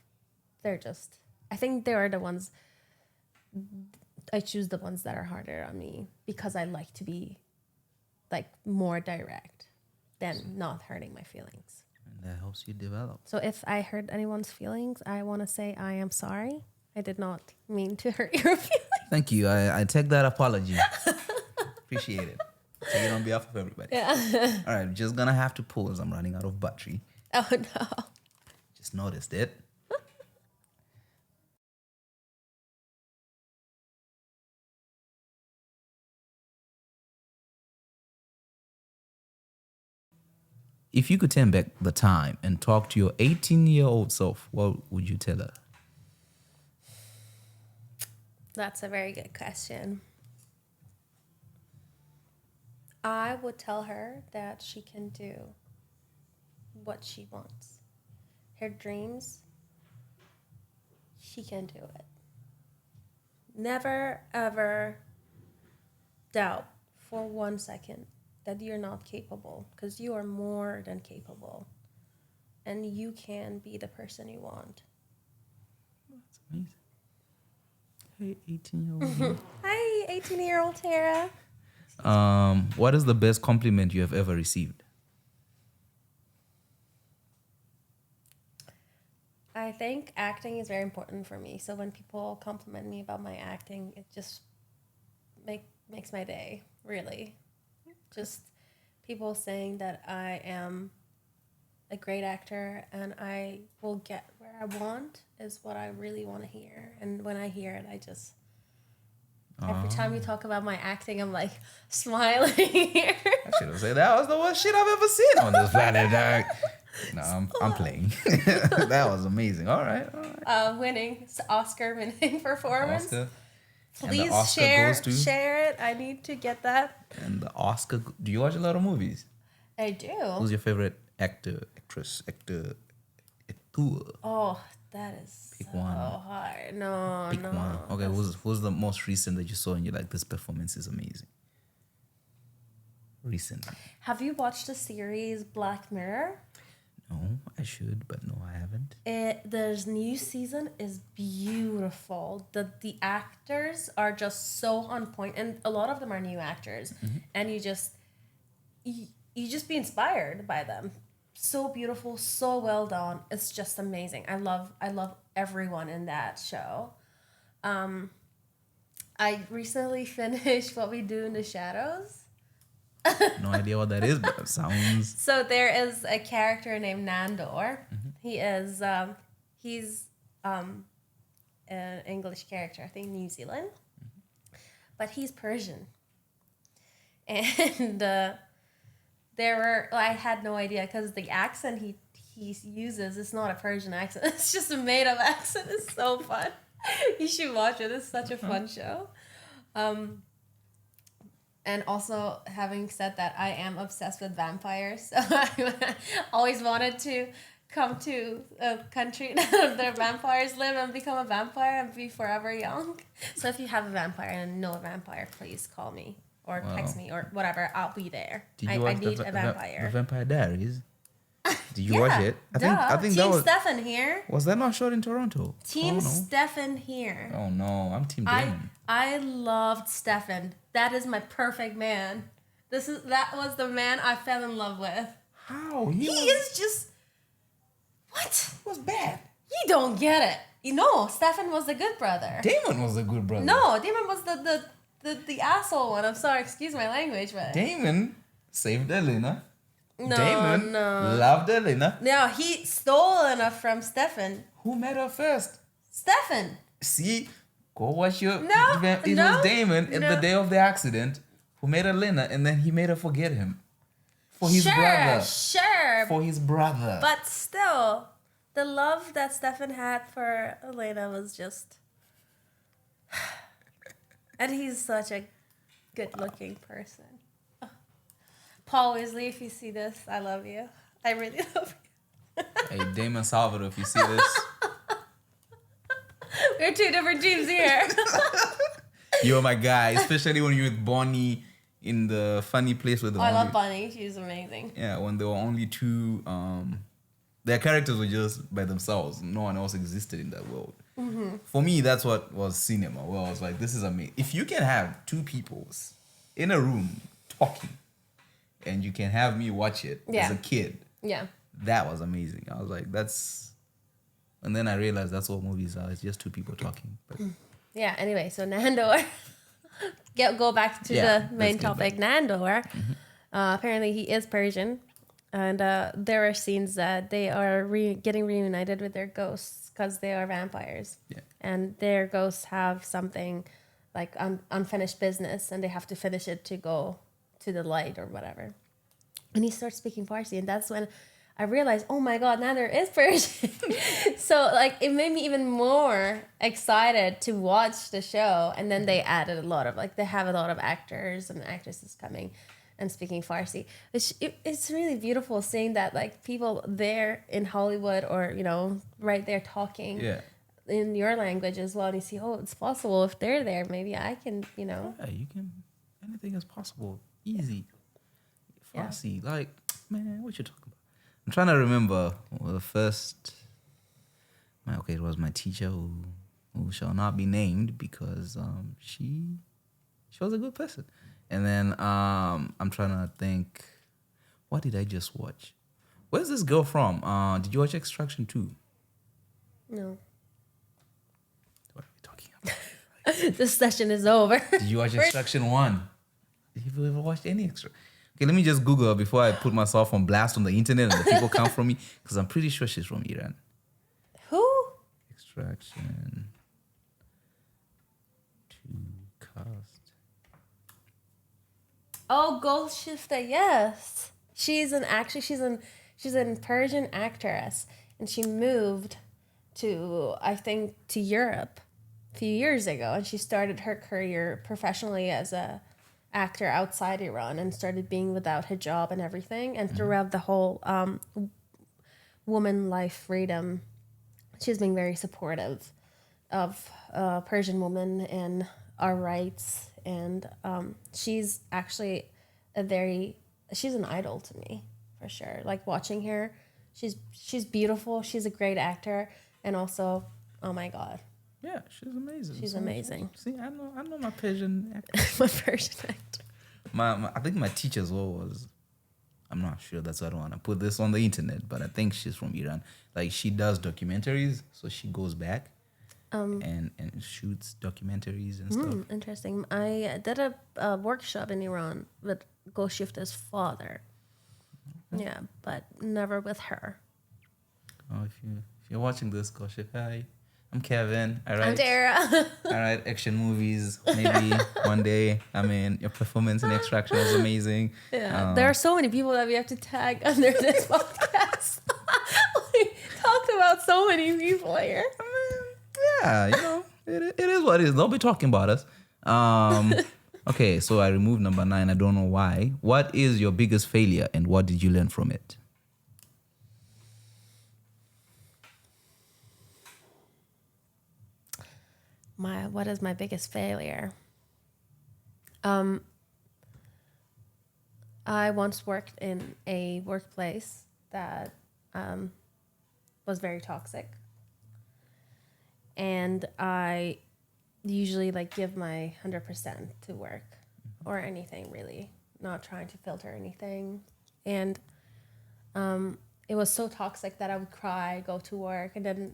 I think they are the ones, I choose the ones that are harder on me because I like to be like more direct than not hurting my feelings. And that helps you develop. So if I hurt anyone's feelings, I want to say I am sorry. I did not mean to hurt your feelings. Thank you. I take that apology. Appreciate it. Take it on behalf of everybody. Yeah. All right, just gonna have to pause. I'm running out of battery. Oh no. Just noticed it. If you could turn back the time and talk to your 18-year-old self, what would you tell her? That's a very good question. I would tell her that she can do what she wants. Her dreams, she can do it. Never, ever doubt for 1 second that you're not capable, because you are more than capable. And you can be the person you want. That's amazing. Hey, 18-year-old. Hi, 18-year-old Tara. What is the best compliment you have ever received? I think acting is very important for me. So when people compliment me about my acting, it just makes my day, really. Just people saying that I am a great actor and I will get where I want is what I really want to hear. And when I hear it, I just... Every time you talk about my acting, I'm like smiling here. I should have said that was the worst shit I've ever seen on this planet, dog. No, I'm playing. That was amazing. All right. Winning, Oscar-winning performance. Oscar. Please Oscar share it. I need to get that. And the Oscar. Do you watch a lot of movies? I do. Who's your favorite actor, actress, actor? Oh, that is Pick so one. hard. No, Pick no. one. Okay, who's the most recent that you saw and you're like, this performance is amazing? Recent. Have you watched the series Black Mirror? No, I should, but no, I haven't. There's new season is beautiful. The actors are just so on point, and a lot of them are new actors, and you just be inspired by them. So beautiful, so well done. It's just amazing. I love everyone in that show. I recently finished What We Do in the Shadows. No idea what that is, but it sounds... So there is a character named Nandor. He is he's an English character, I think New Zealand, but he's Persian. And I had no idea because the accent he uses is not a Persian accent. It's just a made up accent. It's so fun. You should watch it. It's such a fun show. And also, having said that, I am obsessed with vampires. So I always wanted to come to a country that their vampires live and become a vampire and be forever young. So if you have a vampire and know a vampire, please call me or text me or whatever. I'll be there. I need a vampire. The Vampire Diaries? Did you watch it? I think Team that was... Stefan here. Was that not shot in Toronto? Team Stefan here. Oh no, I'm Team Damon. I loved Stefan. That is my perfect man. That was the man I fell in love with. How? He is just... What? He was bad. You don't get it. Stefan was the good brother. Damon was the good brother. No, Damon was the asshole one. I'm sorry, excuse my language, but... Damon saved Elena. No, Damon loved Elena. No, he stole Elena from Stefan. Who met her first? Stefan. See, go watch your... It was Damon at the day of the accident who made Elena, and then he made her forget him. For his brother. Sure. For his brother. But still, the love that Stefan had for Elena was just... And he's such a good-looking person. Paul Weasley, if you see this, I love you. I really love you. Hey, Damon Salvador, if you see this... We're two different teams here. You're my guy, especially when you're with Bonnie in the funny place with the... I love Bonnie. She's amazing. Yeah, when there were only two... their characters were just by themselves. No one else existed in that world. For me, that's what was cinema. Well, I was like, this is amazing. If you can have two people in a room talking, and you can have me watch it as a kid. Yeah. That was amazing. I was like, that's... And then I realized that's what movies are. It's just two people talking. But yeah, anyway, so Nandor. Go back to the main topic. Nandor. Apparently he is Persian. And there are scenes that they are getting reunited with their ghosts because they are vampires. Yeah. And their ghosts have something like unfinished business and they have to finish it to go to the light or whatever. And he starts speaking Farsi, and that's when I realized, oh my God, now there is Persian. So like it made me even more excited to watch the show. And then they added a lot of like they have a lot of actors and actresses coming and speaking Farsi. It's really beautiful seeing that like people there in Hollywood or right there talking Yeah. in your language as well. And you see, oh, it's possible if they're there. Maybe I can, Yeah, you can. Anything is possible. Easy. Yeah. Farsi, like, man, what you talking about? I'm trying to remember the first. It was my teacher who shall not be named because she was a good person. And then I'm trying to think, what did I just watch? Where's this girl from? Did you watch Extraction 2? No. What are we talking about? This session is over. Did you watch Extraction 1? Did you ever watch any extra? Okay, let me just Google her before I put myself on blast on the internet and the people come from me, because I'm pretty sure she's from Iran. Who? Extraction 2 cast. Oh, Golshifta, yes. She's an Persian actress, and she moved to Europe a few years ago, and she started her career professionally as a actor outside Iran and started being without hijab and everything. And throughout the whole woman life freedom, she's been very supportive of Persian women and our rights. And she's actually she's an idol to me, for sure. Like watching her, she's beautiful. She's a great actor. And also, oh my God. Yeah, she's amazing. She's amazing. See, I know my Persian actor. My Persian actor. I think my teacher as well was. I'm not sure. That's why I don't want to put this on the internet. But I think she's from Iran. Like she does documentaries, so she goes back and shoots documentaries and stuff. Interesting. I did a workshop in Iran with Golshifta's father. Okay. Yeah, but never with her. Oh, if you're watching this, Golshif, hi. I'm Kevin. I'm Tara. I write action movies. Maybe one day. I mean, your performance in Extraction was amazing. Yeah, there are so many people that we have to tag under this podcast. We talked about so many people here. I mean, yeah, it is what it is. Don't be talking about us. Okay, so I removed number 9. I don't know why. What is your biggest failure and what did you learn from it? What is my biggest failure? I once worked in a workplace that was very toxic, and I usually give my 100% to work or anything, really, not trying to filter anything. And it was so toxic that I would cry, go to work, and then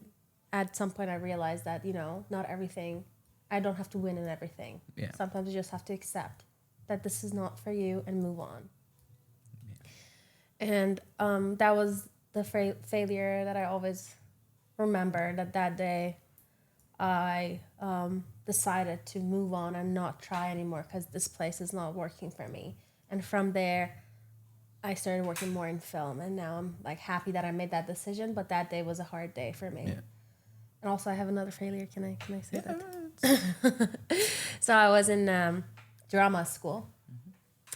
at some point I realized that, not everything, I don't have to win in everything. Yeah. Sometimes you just have to accept that this is not for you and move on. Yeah. And that was the failure that I always remember, that day I decided to move on and not try anymore because this place is not working for me. And from there, I started working more in film, and now I'm happy that I made that decision, but that day was a hard day for me. Yeah. And also, I have another failure. Can I say that? So I was in drama school,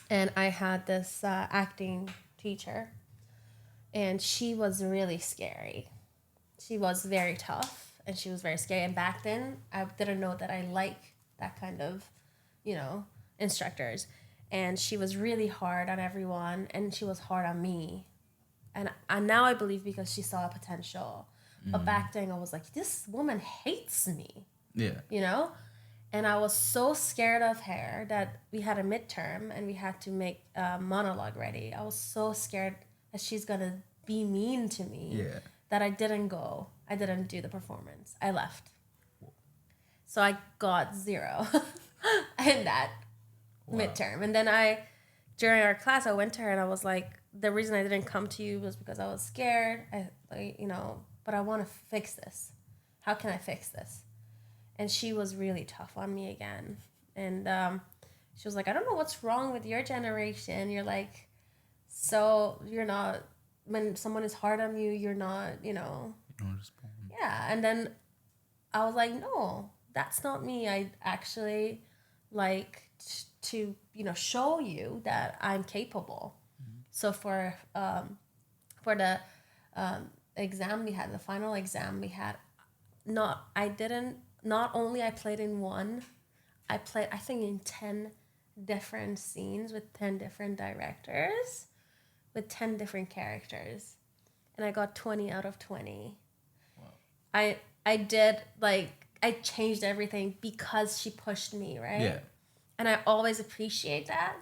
and I had this acting teacher, and she was really scary. She was very tough, and she was very scary. And back then, I didn't know that I like that kind of, instructors. And she was really hard on everyone, and she was hard on me. And now I believe because she saw a potential. But back then I was like, this woman hates me. Yeah. And I was so scared of her that we had a midterm and we had to make a monologue ready. I was so scared that she's going to be mean to me that I didn't go. I didn't do the performance. I left. So I got 0 in that midterm. And then during our class, I went to her and I was like, the reason I didn't come to you was because I was scared. But I want to fix this. How can I fix this? And she was really tough on me again. And she was like, I don't know what's wrong with your generation. You're So you're not, when someone is hard on you, you're not, You don't respond. yeah. And then I was like, no, that's not me. I actually like to, show you that I'm capable. So for the exam we had, the final exam we had, not only I played in one, I played, I think, in 10 different scenes with 10 different directors with 10 different characters, and I got 20 out of 20. Wow. I did, like, I changed everything because she pushed me, right? Yeah. And I always appreciate that.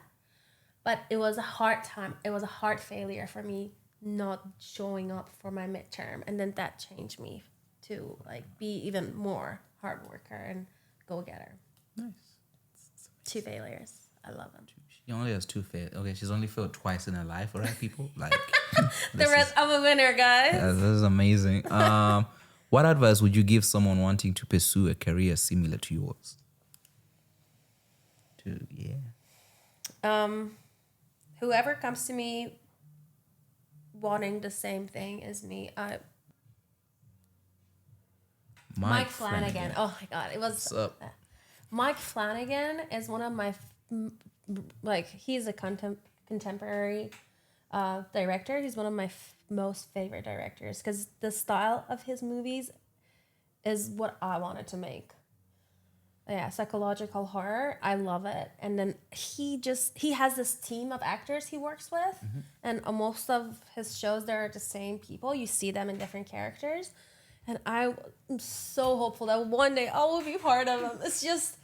But it was a hard time. It was a hard failure for me not showing up for my midterm. And then that changed me to, like, be even more hard worker and go-getter. Nice. 2 failures. I love them. She only has 2 failures. Okay, she's only failed twice in her life, all right, people? Like, The rest, I'm a winner, guys. this is amazing. What advice would you give someone wanting to pursue a career similar to yours? Whoever comes to me wanting the same thing as me, Mike Flanagan. Oh my God, it was. What's up? Mike Flanagan is one of my, he's a contemporary director. He's one of my most favorite directors because the style of his movies is what I wanted to make. Yeah, psychological horror. I love it. And then he has this team of actors he works with, and most of his shows, they're the same people. You see them in different characters. And I'm so hopeful that one day I will be part of them. It's just,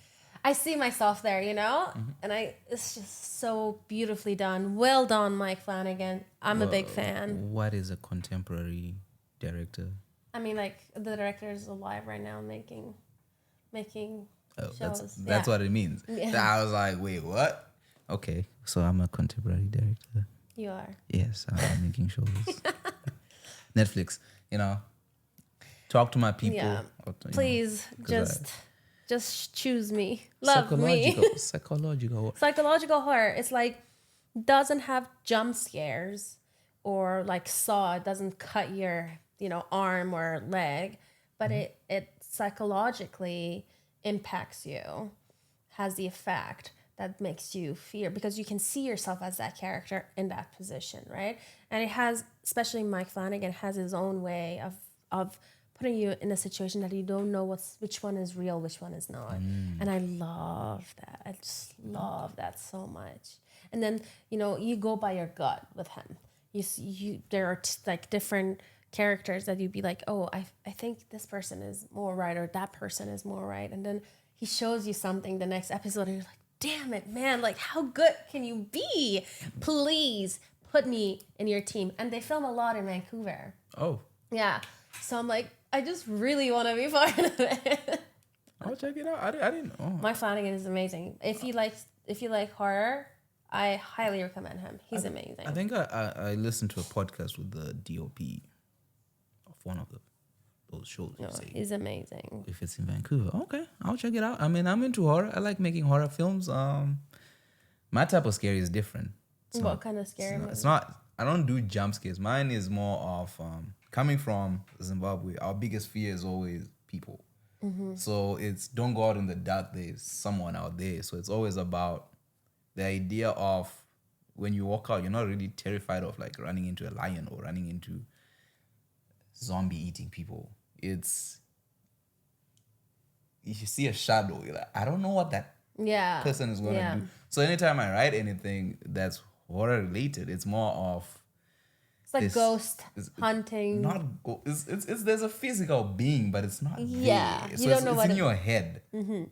I see myself there, and it's just so beautifully done. Well done, Mike Flanagan. I'm a big fan. What is a contemporary director? I mean, like, the director is alive right now making shows. That's what it means. Yeah. I was like, wait, what? Okay, so I'm a contemporary director. You are. Yes, I'm making shows. Netflix, talk to my people. Yeah. Please, just choose me. Love me. Psychological horror. It's like, doesn't have jump scares or like Saw. It doesn't cut your, arm or leg, but it psychologically impacts you, has the effect that makes you fear because you can see yourself as that character in that position, right? And it has, especially Mike Flanagan, has his own way of putting you in a situation that you don't know which one is real, which one is not. And I love that. I just love that so much. And then, you go by your gut with him. There are like different characters that you'd be like, oh, I think this person is more right or that person is more right. And then he shows you something the next episode and you're like, damn it, man, like, how good can you be? Please put me in your team. And they film a lot in Vancouver. Oh. Yeah. So I'm like, I just really want to be part of it. I'll check it out. I didn't know. Mike Flanagan is amazing. If you like horror, I highly recommend him. He's amazing. I think I listened to a podcast with the DOP of one of those shows. He's amazing. If it's in Vancouver, okay, I'll check it out. I mean, I'm into horror. I like making horror films. My type of scary is different. What kind of scary? It's not. I don't do jump scares. Mine is more of coming from Zimbabwe. Our biggest fear is always people. So it's don't go out in the dark. There's someone out there. So it's always about the idea of when you walk out, you're not really terrified of like running into a lion or running into zombie eating people. It's if you see a shadow, you're like, I don't know what that person is gonna do. So anytime I write anything that's horror related, it's more of it's like ghost hunting. It's there's a physical being, but it's not there. You don't know it's what in your head.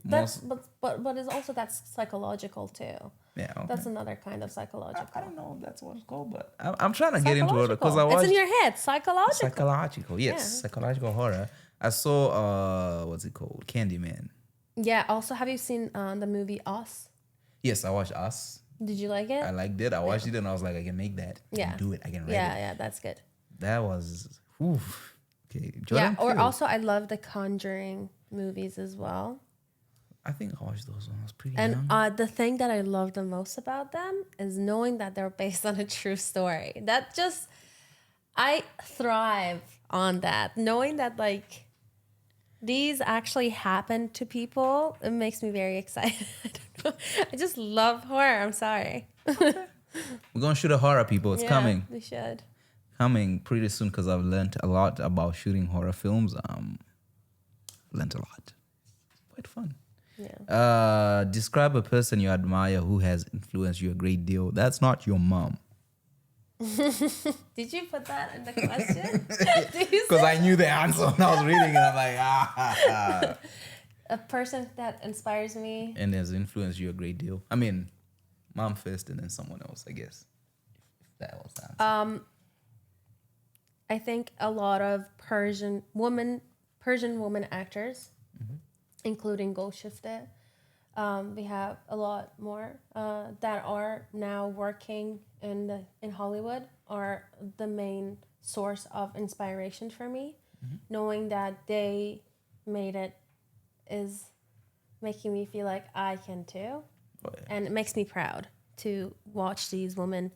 That's but it's also that's psychological too. Yeah, okay. That's another kind of psychological. I don't know if that's what it's called, but I'm trying to get into it because I watched. It's in your head, psychological. Psychological, yes, psychological horror. I saw what's it called, Candyman. Yeah. Also, have you seen the movie Us? Yes, I watched Us. Did you like it? I liked it. I watched it and I was like, I can make that. I can do it. I can write it. Yeah, that's good. That was okay. Jordan Peele. Or also I love the Conjuring movies as well. I think I watched those when I was pretty And young. the thing that I love the most about them is knowing that they're based on a true story. That just, I thrive on that. Knowing that, like, these actually happen to people, it makes me very excited. I don't know. I just love horror. I'm sorry. We're gonna shoot a horror, people. It's Yeah, coming. we should. Coming pretty soon because I've learned a lot about shooting horror films. Learned a lot. Quite fun. Yeah. Describe a person you admire who has influenced you a great deal. That's not your mom. Did you put that in the question? Because I knew the answer when I was reading it. I'm like, A person that inspires me. And has influenced you a great deal. I mean, mom first and then someone else, I guess. If that was the answer. I think a lot of Persian woman actors, including Golshifte. We have a lot more that are now working in Hollywood, are the main source of inspiration for me. Knowing that they made it is making me feel like I can too. Oh, yeah. And it makes me proud to watch these women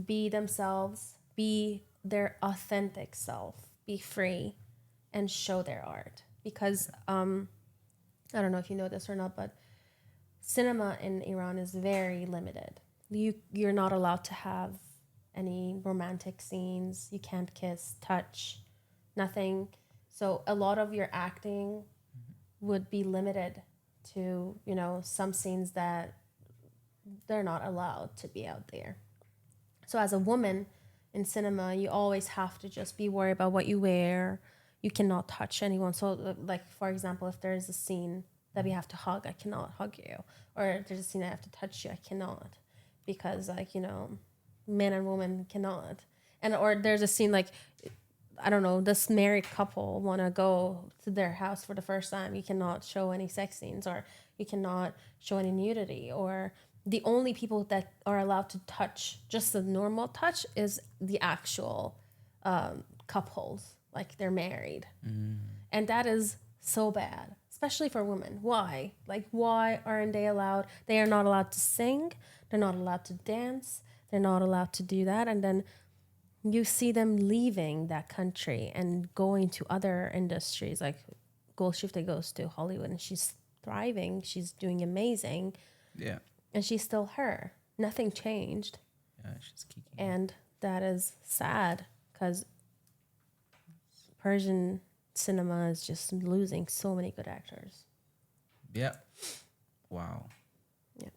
be themselves, be their authentic self, be free, and show their art. Because I don't know if you know this or not, but cinema in Iran is very limited. You're not allowed to have any romantic scenes. You can't kiss, touch, nothing. So a lot of your acting would be limited to, some scenes that they're not allowed to be out there. So as a woman in cinema, you always have to just be worried about what you wear. You cannot touch anyone. So, like, for example, if there's a scene that we have to hug, I cannot hug you. Or if there's a scene I have to touch you, I cannot. Because, like, men and women cannot. Or there's a scene like, I don't know, this married couple want to go to their house for the first time. You cannot show any sex scenes, or you cannot show any nudity, or the only people that are allowed to touch, just a normal touch, is the actual couples, like they're married. And that is so bad, especially for women. Why? Like, why aren't they allowed? They are not allowed to sing. They're not allowed to dance. They're not allowed to do that. And then you see them leaving that country and going to other industries. Like Golshifte goes to Hollywood and she's thriving. She's doing amazing. Yeah. And she's still her. Nothing changed. Yeah, she's kicking. And that is sad because Persian cinema is just losing so many good actors. Yeah. Wow. Yeah.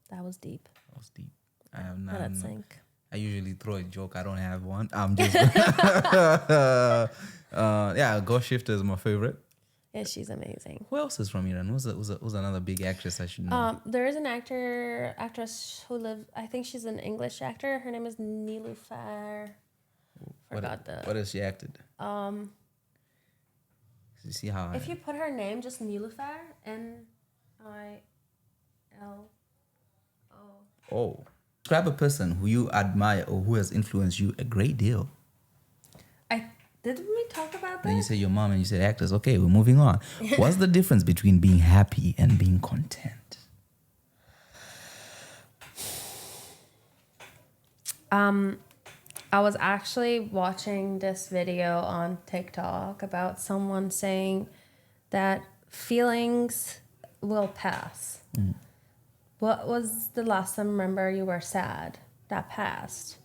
That was deep. That was deep. I have Let not. it sink. I usually throw a joke. I don't have one. I'm just. Go Shifter is my favorite. Yeah, she's amazing. Who else is from Iran? Who's another big actress I should know? There is an actress who lives. I think she's an English actor. Her name is Nilüfer. What has she acted? You see how? If you put her name, just Nilüfer, NilO. Oh. Describe a person who you admire or who has influenced you a great deal. Didn't we talk about that? Then you say your mom and you said actors. Okay, we're moving on. What's the difference between being happy and being content? I was actually watching this video on TikTok about someone saying that feelings will pass. What was the last time, remember, you were sad? That passed.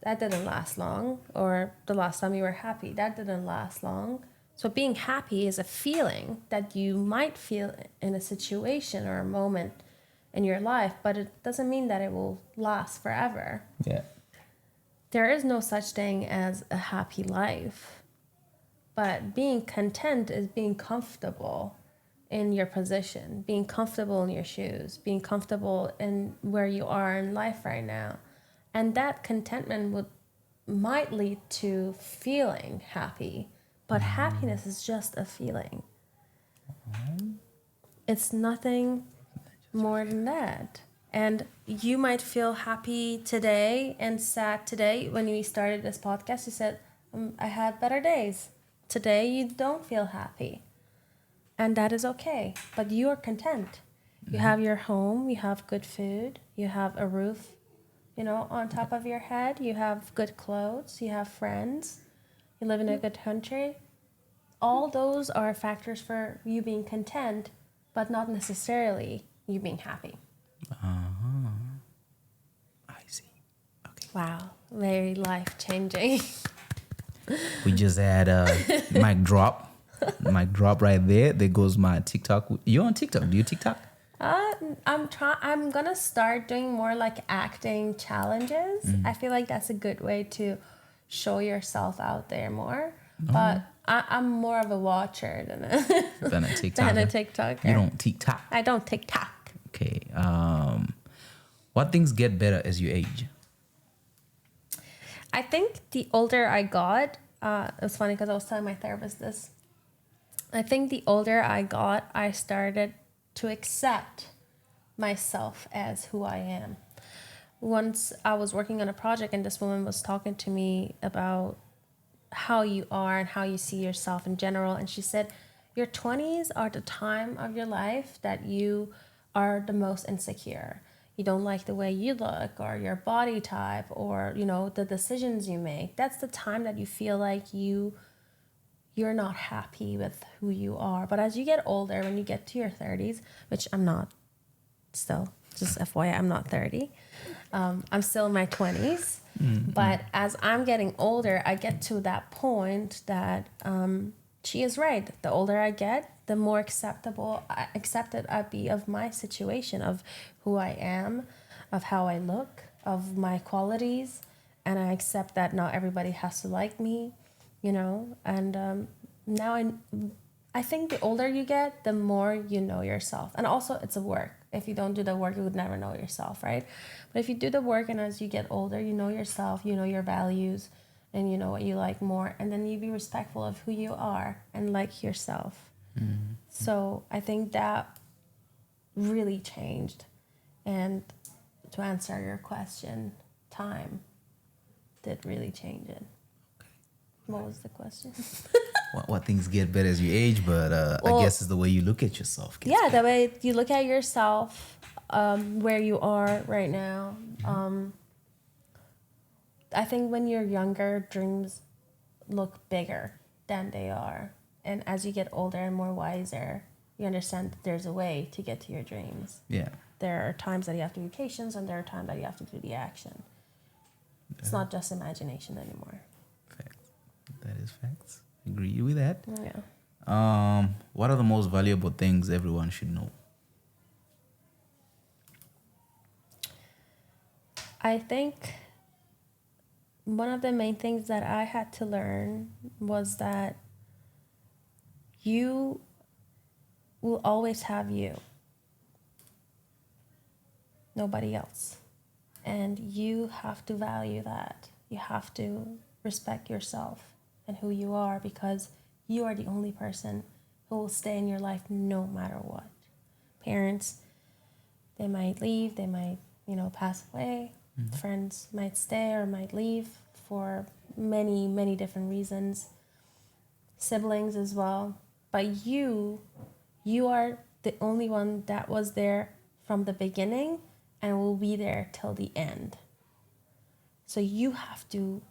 That didn't last long. Or the last time you were happy, that didn't last long. So being happy is a feeling that you might feel in a situation or a moment in your life, but it doesn't mean that it will last forever. Yeah. There is no such thing as a happy life. But being content is being comfortable in your position, being comfortable in your shoes, being comfortable in where you are in life right now. And that contentment might lead to feeling happy, but happiness is just a feeling. It's nothing more than that. And you might feel happy today and sad today. When we started this podcast, you said, I had better days. Today, you don't feel happy. and that is okay. But you are content. You have your home, you have good food, you have a roof, on top of your head, you have good clothes, you have friends, you live in a good country. All those are factors for you being content, but not necessarily you being happy. I see. Okay. Wow, very life-changing. We just had a mic drop. Mic drop right there. There goes my TikTok. You're on TikTok. Do you TikTok? I'm gonna start doing more like acting challenges. I feel like that's a good way to show yourself out there more. But I'm more of a watcher than a Than a TikToker. than a TikToker. You don't TikTok. I don't TikTok. Okay. What things get better as you age? I think the older I got, it was funny because I was telling my therapist this. I think the older I got, I started to accept myself as who I am. Once I was working on a project and this woman was talking to me about how you are and how you see yourself in general. And she said, your 20s are the time of your life that you are the most insecure. You don't like the way you look or your body type or, the decisions you make. That's the time that you feel like you're not happy with who you are. But as you get older, when you get to your 30s, which I'm not still, just FYI, I'm not 30. I'm still in my 20s. Mm-hmm. But as I'm getting older, I get to that point that she is right. The older I get, the more accepted I be of my situation, of who I am, of how I look, of my qualities. And I accept that not everybody has to like me, and now I think the older you get, the more you know yourself. And also it's a work. If you don't do the work, you would never know yourself, right? But if you do the work and as you get older, you know yourself, you know your values, and you know what you like more. And then you be respectful of who you are and like yourself. Mm-hmm. So I think that really changed. And to answer your question, time did really change it. What was the question? What things get better as you age, but I guess it's the way you look at yourself. Yeah, the way you look at yourself, where you are right now. I think when you're younger, dreams look bigger than they are. And as you get older and more wiser, you understand that there's a way to get to your dreams. Yeah. There are times that you have to do patience and there are times that you have to do the action. Yeah. It's not just imagination anymore. Facts. That is facts. Agree with that. Yeah. What are the most valuable things everyone should know? I think one of the main things that I had to learn was that you will always have you. Nobody else. And you have to value that. You have to respect yourself and who you are, because you are the only person who will stay in your life no matter what. Parents, they might leave, they might, pass away. Mm-hmm. Friends might stay or might leave for many, many different reasons. Siblings as well. But you are the only one that was there from the beginning and will be there till the end. So you have to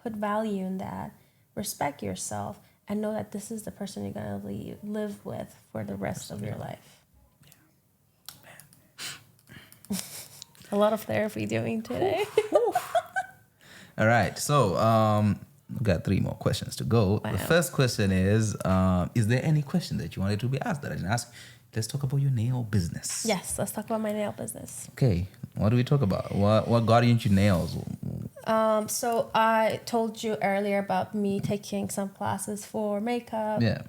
put value in that, respect yourself, and know that this is the person you're going to live with for the rest of your life. Yeah. A lot of therapy doing today. All right. So we've got 3 more questions to go. Wow. The first question is there any question that you wanted to be asked that I didn't ask? Let's talk about your nail business. Yes, let's talk about my nail business. Okay. What do we talk about? What got you into nails? So I told you earlier about me taking some classes for makeup. Yeah.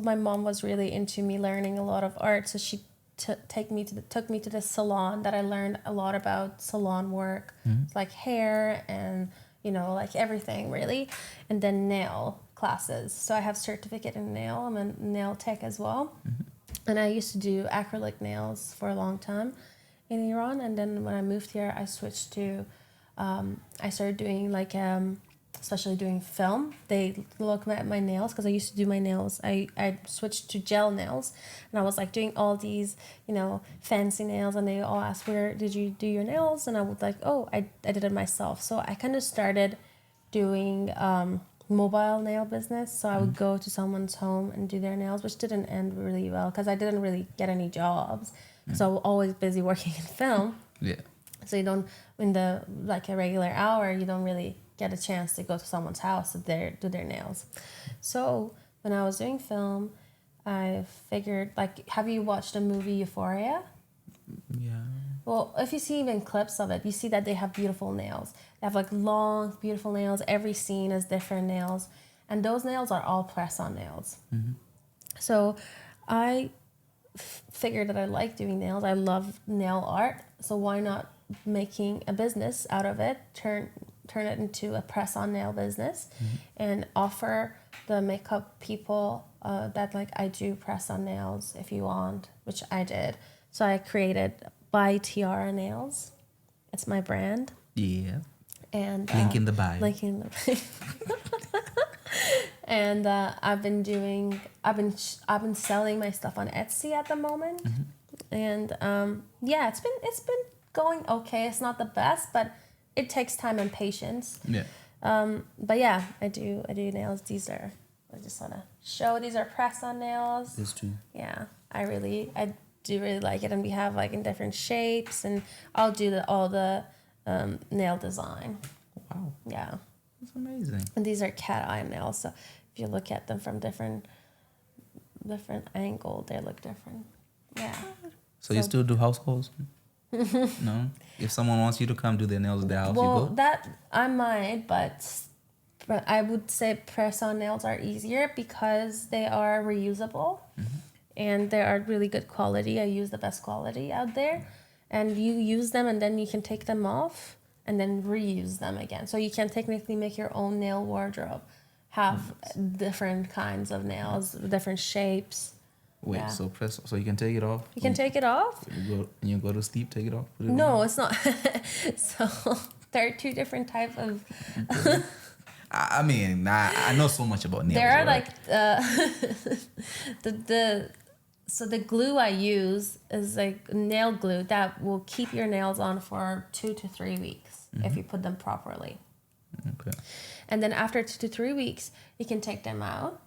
My mom was really into me learning a lot of art, so she took me to the salon that I learned a lot about salon work, like hair and like everything really, and then nail classes. So I have certificate in nail. I'm a nail tech as well, and I used to do acrylic nails for a long time in Iran, and then when I moved here, I switched to I started doing like especially doing film, they look at my nails because I used to do my nails. I switched to gel nails, and I was like doing all these, fancy nails, and they all asked, where did you do your nails? And I was like, oh, I did it myself. So I kind of started doing mobile nail business. So I would go to someone's home and do their nails, which didn't end really well because I didn't really get any jobs. So I was always busy working in film. Yeah. So you don't, in the like a regular hour, you don't really get a chance to go to someone's house to do their nails. So when I was doing film, I figured, like, have you watched the movie Euphoria? Yeah. Well, if you see even clips of it, you see that they have beautiful nails. They have like long, beautiful nails. Every scene is different nails. And those nails are all press-on nails. Mm-hmm. So I figured that I like doing nails. I love nail art. So why not making a business out of it, turn it into a press-on nail business, and offer the makeup people that like I do press-on nails if you want, which I did. So I created By Tiara Nails. It's my brand. Yeah. And Link in the bio. Link in the bio. And I've been selling my stuff on Etsy at the moment. And it's been going okay. It's not the best, but it takes time and patience. Yeah. But yeah, I do nails. I just want to show, these are press-on nails. These two. Yeah, I do really like it, and we have like in different shapes, and I'll do all the nail design. Wow. Yeah. That's amazing. And these are cat eye nails, so if you look at them from different angle, they look different. Yeah. So you still do house calls? No? If someone wants you to come do their nails at their house, you go? That I might, but I would say press-on nails are easier because they are reusable, and they are really good quality. I use the best quality out there, and you use them, and then you can take them off and then reuse them again. So you can technically make your own nail wardrobe, have different kinds of nails, different shapes. Wait, Yeah. so you can take it off? You can take it off? You go to sleep, take it off? Put it No, on? it's not. So there are two different types of... I mean, I know so much about nails. There are right? like so the glue I use is like nail glue that will keep your nails on for 2 to 3 weeks if you put them properly. Okay. And then after 2 to 3 weeks, you can take them out,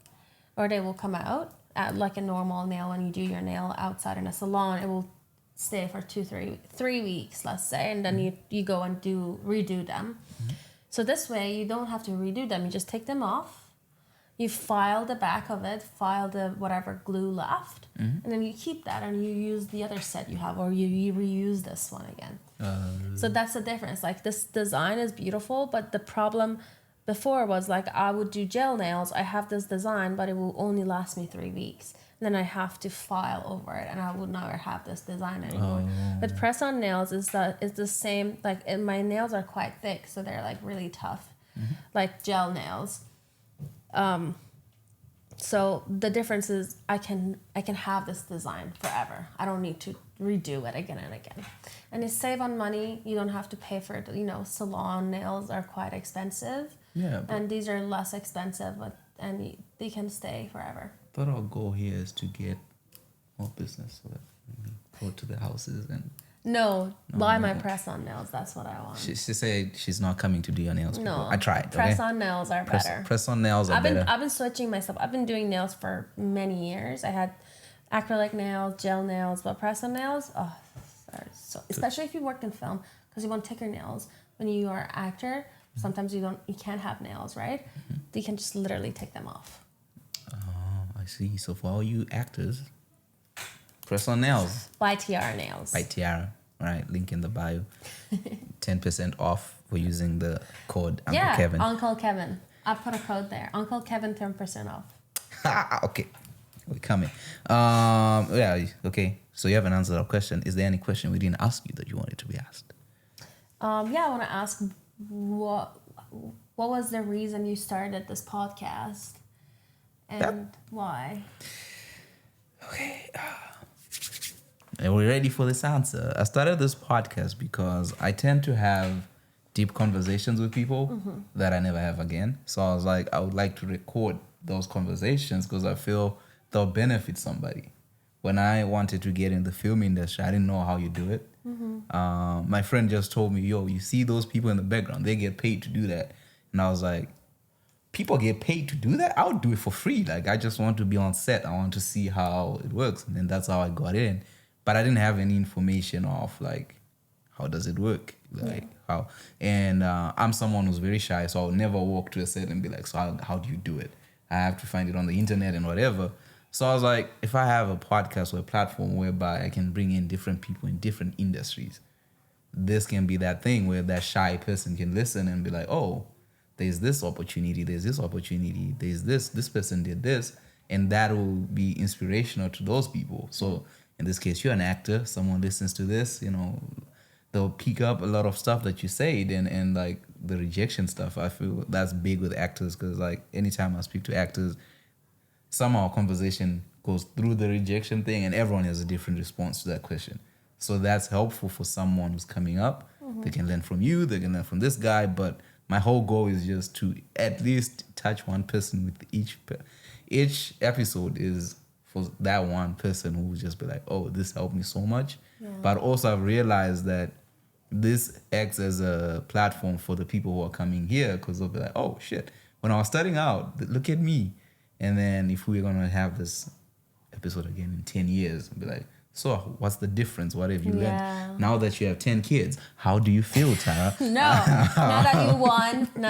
or they will come out like a normal nail. When you do your nail outside in a salon, it will stay for 3 weeks, let's say, and then you go and redo them. So this way, you don't have to redo them. You just take them off. You file the back of it, file the whatever glue left, and then you keep that and you use the other set you have, or you reuse this one again. So that's the difference. Like, this design is beautiful, but the problem before was like I would do gel nails. I have this design, but it will only last me 3 weeks. And then I have to file over it, and I would never have this design anymore. But press-on nails is the same. Like, my nails are quite thick, so they're like really tough, like gel nails. So the difference is I can have this design forever. I don't need to redo it again and again. And you save on money. You don't have to pay for it. Salon nails are quite expensive. Yeah. And these are less expensive, and they can stay forever. Thought our goal here is to get more business so that we go to the houses and... No, buy my press-on nails. That's what I want. She said she's not coming to do your nails. No, people. I tried. Press-on nails are better. Press-on nails are better. I've been switching myself. I've been doing nails for many years. I had acrylic nails, gel nails, but press-on nails, so especially if you worked in film, because you want thicker nails. When you are an actor, sometimes you can't have nails, right? You can just literally take them off. Oh, I see. So for all you actors, press-on nails. By Tiara Nails. By Tiara. All right, link in the bio. 10% off for using the code Uncle Kevin. Uncle Kevin. I put a code there. Uncle Kevin, 10% off. Okay, we're coming. Okay. So you haven't answered our question. Is there any question we didn't ask you that you wanted to be asked? I want to ask what was the reason you started this podcast, and why? Okay. Are we ready for this answer? I started this podcast because I tend to have deep conversations with people that I never have again. So I was like, I would like to record those conversations because I feel they'll benefit somebody. When I wanted to get in the film industry, I didn't know how you do it. My friend just told me, yo, you see those people in the background, they get paid to do that. And I was like, people get paid to do that? I would do it for free. Like, I just want to be on set. I want to see how it works. And then that's how I got in. But I didn't have any information of, like, how does it work? Like, how? And I'm someone who's very shy, so I'll never walk to a set and be like, so how do you do it? I have to find it on the internet and whatever. So I was like, if I have a podcast or a platform whereby I can bring in different people in different industries, this can be that thing where that shy person can listen and be like, oh, there's this opportunity, there's this person did this, and that will be inspirational to those people. So in this case, you're an actor, someone listens to this, you know, they'll pick up a lot of stuff that you said and like the rejection stuff. I feel that's big with actors because like anytime I speak to actors, somehow conversation goes through the rejection thing and everyone has a different response to that question. So that's helpful for someone who's coming up. They can learn from you, they can learn from this guy, but my whole goal is just to at least touch one person with each episode is for that one person who will just be like, oh, this helped me so much. Yeah. But also I've realized that this acts as a platform for the people who are coming here because they'll be like, oh, shit. When I was starting out, look at me. And then if we're going to have this episode again in 10 years, I'll be like, so what's the difference? What have you learned? Now that you have 10 kids, how do you feel, Tara? No, now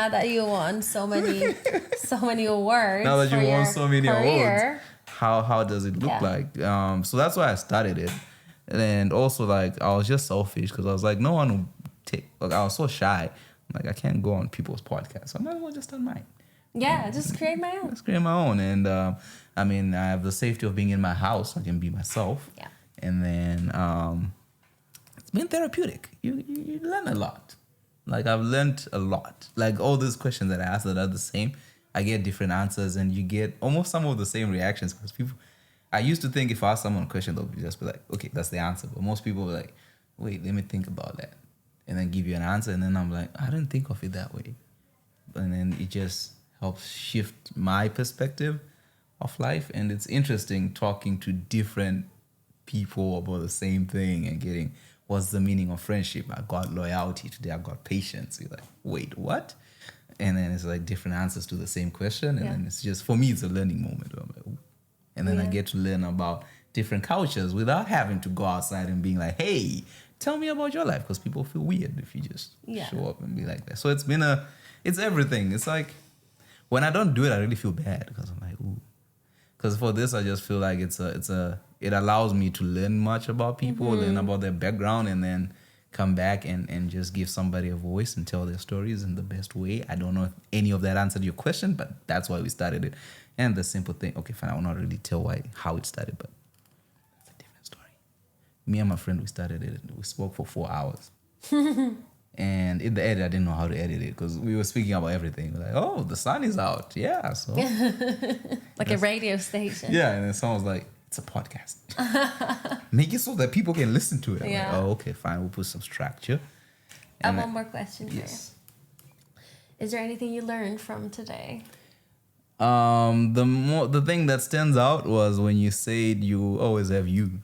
that you won so many awards. Now that you won so many career. awards, how does it look like? So that's why I started it. And also, like, I was just selfish because I was like, no one will take, like, I was so shy. Like, I can't go on people's podcasts. So I might as well just start mine. Yeah, just create my own. Just create my own. And, I mean, I have the safety of being in my house. I can be myself. Yeah. And then it's been therapeutic. You learn a lot. Like, I've learned a lot. Like, all those questions that I ask that are the same, I get different answers and you get almost some of the same reactions because people... I used to think if I ask someone a question, they'll just be like, okay, that's the answer. But most people are like, wait, let me think about that. And then give you an answer. And then I'm like, I didn't think of it that way. And then it just helps shift my perspective of life. And it's interesting talking to different people about the same thing and getting, what's the meaning of friendship? I got loyalty. Today I got patience. You're like, wait, what? And then it's like different answers to the same question. And then it's just, for me, it's a learning moment. I'm like, ooh. And then I get to learn about different cultures without having to go outside and being like, hey, tell me about your life. Because people feel weird if you just show up and be like that. So it's everything. It's like, when I don't do it, I really feel bad because I'm like, ooh. Because for this, I just feel like it allows me to learn much about people, learn about their background, and then come back and just give somebody a voice and tell their stories in the best way. I don't know if any of that answered your question, but that's why we started it. And the simple thing, okay, fine, I will not really tell how it started, but it's a different story. Me and my friend, we started it. We spoke for 4 hours. And in the edit, I didn't know how to edit it because we were speaking about everything. We're like, oh, the sun is out. Yeah, so. Like a radio station. Yeah, and then someone was like, it's a podcast. Make it so that people can listen to it. I'm like, oh, okay, fine, we'll put some structure. I have one more question for you. Is there anything you learned from today? The thing that stands out was when you said you always have you.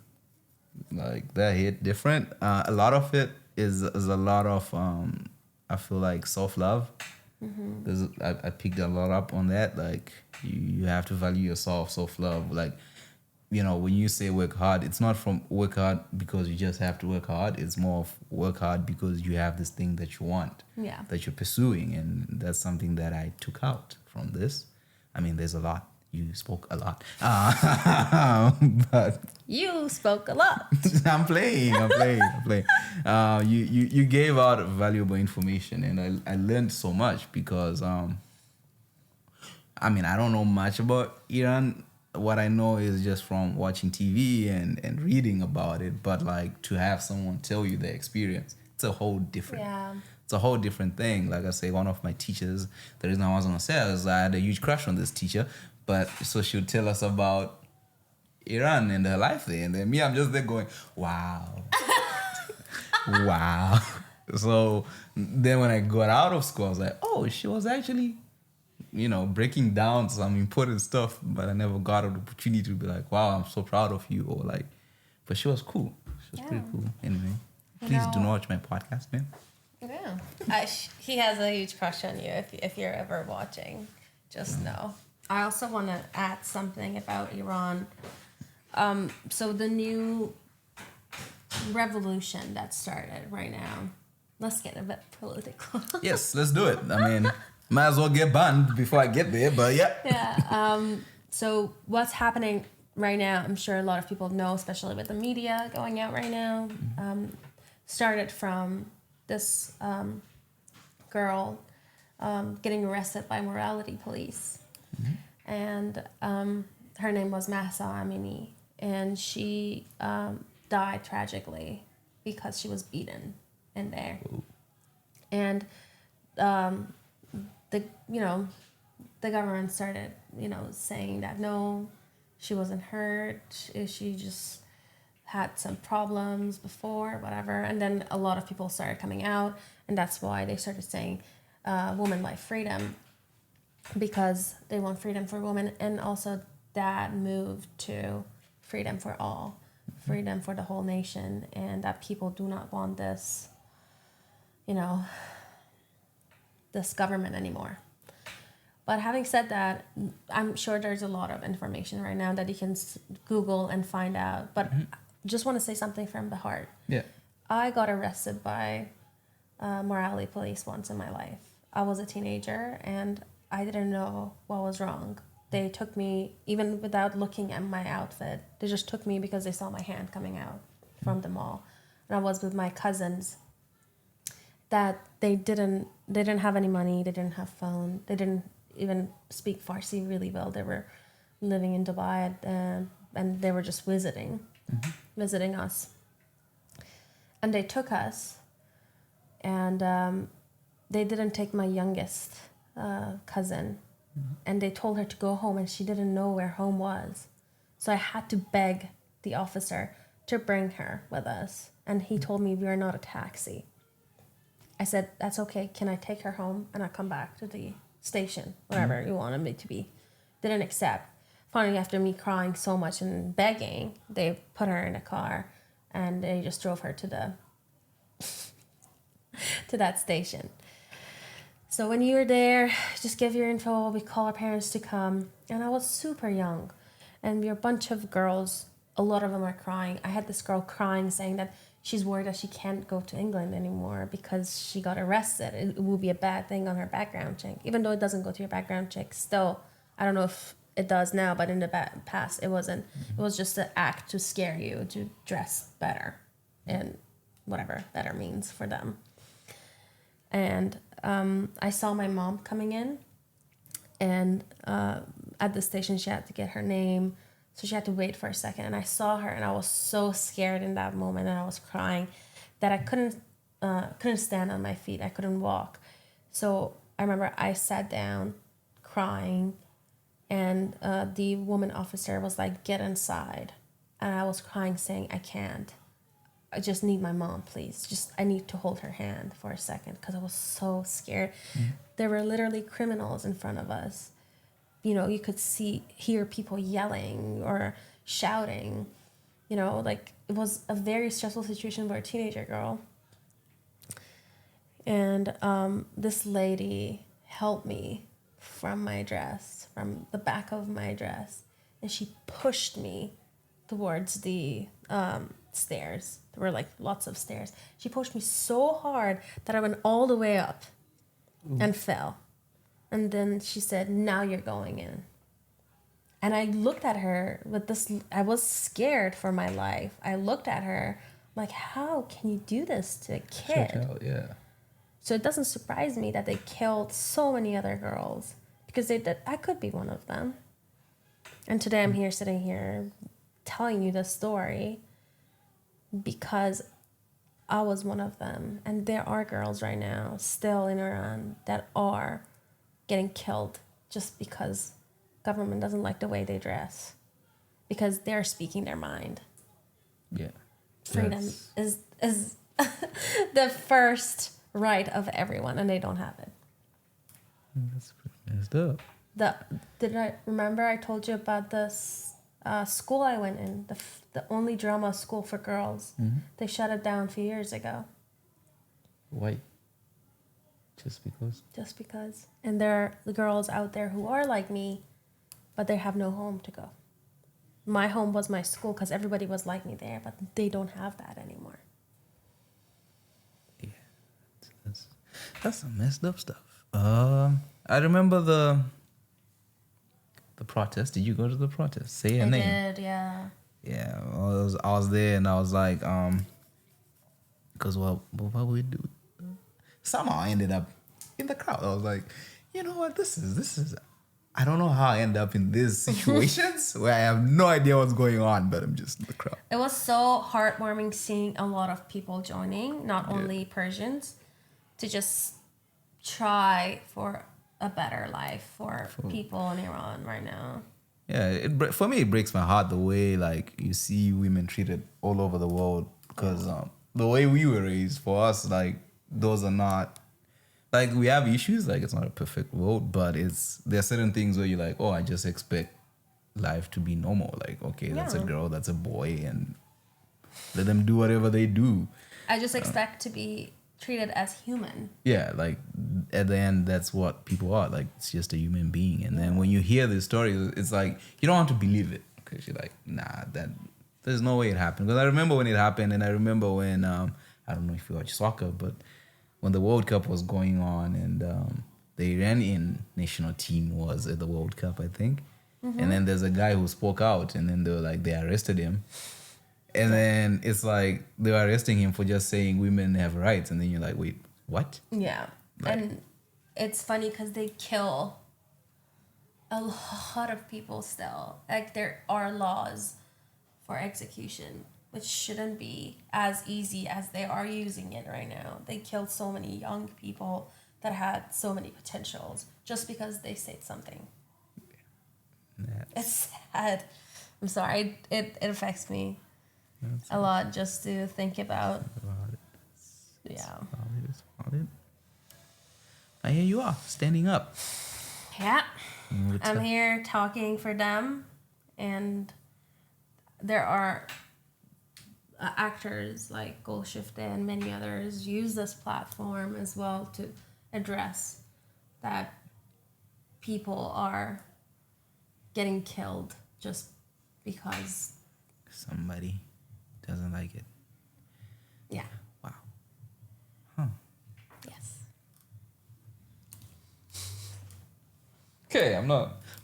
Like, that hit different. A lot of it is a lot of I feel like self-love. I picked a lot up on that. Like, you have to value yourself, self-love. Like, you know, when you say work hard, it's not from work hard because you just have to work hard. It's more of work hard because you have this thing that you want, that you're pursuing. And that's something that I took out from this. I mean, there's a lot. You spoke a lot. But you spoke a lot. I'm playing. You gave out valuable information, and I learned so much because, I mean, I don't know much about Iran. What I know is just from watching TV and reading about it. But, like, to have someone tell you their experience, it's a whole different... It's a whole different thing. Like I say, one of my teachers, the reason I wasn't on set is I had a huge crush on this teacher. But so she would tell us about Iran and her life there. And then me, I'm just there going, wow. Wow. So then when I got out of school, I was like, oh, she was actually, breaking down some important stuff, but I never got an opportunity to be like, wow, I'm so proud of you, or like, but she was cool. She was pretty cool. Anyway, please do not watch my podcast, man. Yeah. He has a huge crush on you if you're ever watching. Just know. I also want to add something about Iran. So the new revolution that started right now. Let's get a bit political. Yes, let's do it. I mean, might as well get banned before I get there, but yeah. Yeah. So what's happening right now, I'm sure a lot of people know, especially with the media going out right now, started from this girl getting arrested by morality police. And her name was Mahsa Amini. And she died tragically because she was beaten in there. Ooh. And the government started, saying that no, she wasn't hurt. She just had some problems before, whatever. And then a lot of people started coming out, and that's why they started saying woman life freedom, because they want freedom for women. And also that moved to freedom for all, freedom for the whole nation, and that people do not want this, this government anymore. But having said that, I'm sure there's a lot of information right now that you can Google and find out. But just want to say something from the heart. Yeah. I got arrested by morality police once in my life. I was a teenager and I didn't know what was wrong. They took me, even without looking at my outfit, they just took me because they saw my hand coming out from the mall. And I was with my cousins that they didn't have any money, they didn't have phone, they didn't even speak Farsi really well. They were living in Dubai and they were just visiting us. And they took us, and they didn't take my youngest cousin, and they told her to go home, and she didn't know where home was. So I had to beg the officer to bring her with us, and he told me we are not a taxi. I said, that's okay, can I take her home and I come back to the station, wherever you wanted me to be. Didn't accept. Finally, after me crying so much and begging, they put her in a car and they just drove her to the to that station. So when you're there, just give your info, we call our parents to come. And I was super young, and we were a bunch of girls, a lot of them are crying. I had this girl crying, saying that she's worried that she can't go to England anymore because she got arrested. It will be a bad thing on her background check. Even though it doesn't go to your background check, still, I don't know if it does now, but in the past, it wasn't. It was just an act to scare you to dress better, and whatever better means for them. And I saw my mom coming in, and at the station, she had to get her name. So she had to wait for a second, and I saw her, and I was so scared in that moment, and I was crying that I couldn't stand on my feet. I couldn't walk. So I remember I sat down crying, and the woman officer was like, get inside. And I was crying, saying, I can't. I just need my mom, please. I need to hold her hand for a second, because I was so scared. There were literally criminals in front of us. You could hear people yelling or shouting, like it was a very stressful situation for a teenager girl. And this lady held me from my dress, from the back of my dress, and she pushed me towards the stairs. There were like lots of stairs. She pushed me so hard that I went all the way up and fell. And then she said, now you're going in. And I looked at her with this, I was scared for my life. I looked at her, I'm like, how can you do this to a kid? Out, yeah. So it doesn't surprise me that they killed so many other girls, because I could be one of them. And today I'm here, sitting here, telling you this story because I was one of them. And there are girls right now still in Iran that are getting killed just because government doesn't like the way they dress, because they're speaking their mind. Yeah. Freedom is the first right of everyone, and they don't have it. That's pretty messed up. Did I remember I told you about this school I went in, the only drama school for girls? They shut it down a few years ago. Why? Just because? Just because. And there are girls out there who are like me, but they have no home to go. My home was my school because everybody was like me there, but they don't have that anymore. Yeah, that's some messed up stuff. I remember the protest. Did you go to the protest? Say your name. I did, yeah. Yeah, I was there, and I was like, because what we do? Somehow I ended up in the crowd. I was like, you know what? This is. I don't know how I end up in these situations where I have no idea what's going on, but I'm just in the crowd. It was so heartwarming seeing a lot of people joining, not only Persians, to just try for a better life for people in Iran right now. Yeah, for me, it breaks my heart the way like you see women treated all over the world, because the way we were raised, for us, like those are not, like we have issues, like it's not a perfect world, but there are certain things where you're like, oh, I just expect life to be normal. Like, okay, that's a girl, that's a boy, and let them do whatever they do. I just expect to be treated as human. Yeah, like at the end, that's what people are. Like, it's just a human being. And then when you hear this story, it's like you don't want to believe it, because you're like, nah, there's no way it happened. Because I remember when it happened, and I remember when I don't know if you watch soccer, but when the World Cup was going on, and the Iranian national team was at the World Cup, I think. And then there's a guy who spoke out, and then they arrested him. And then it's like they were arresting him for just saying women have rights. And then you're like, wait, what? Yeah. Like, and it's funny because they kill a lot of people still. Like, there are laws for execution, which shouldn't be as easy as they are using it right now. They killed so many young people that had so many potentials just because they said something. It's sad. I'm sorry. It affects me a lot just to think about. Yeah. It's valid. And here you are, standing up. Yeah. I'm here talking for them, and there are actors like Golshifte and many others use this platform as well to address that people are getting killed just because somebody doesn't like it. Yeah. Wow. Huh. Yes. Okay,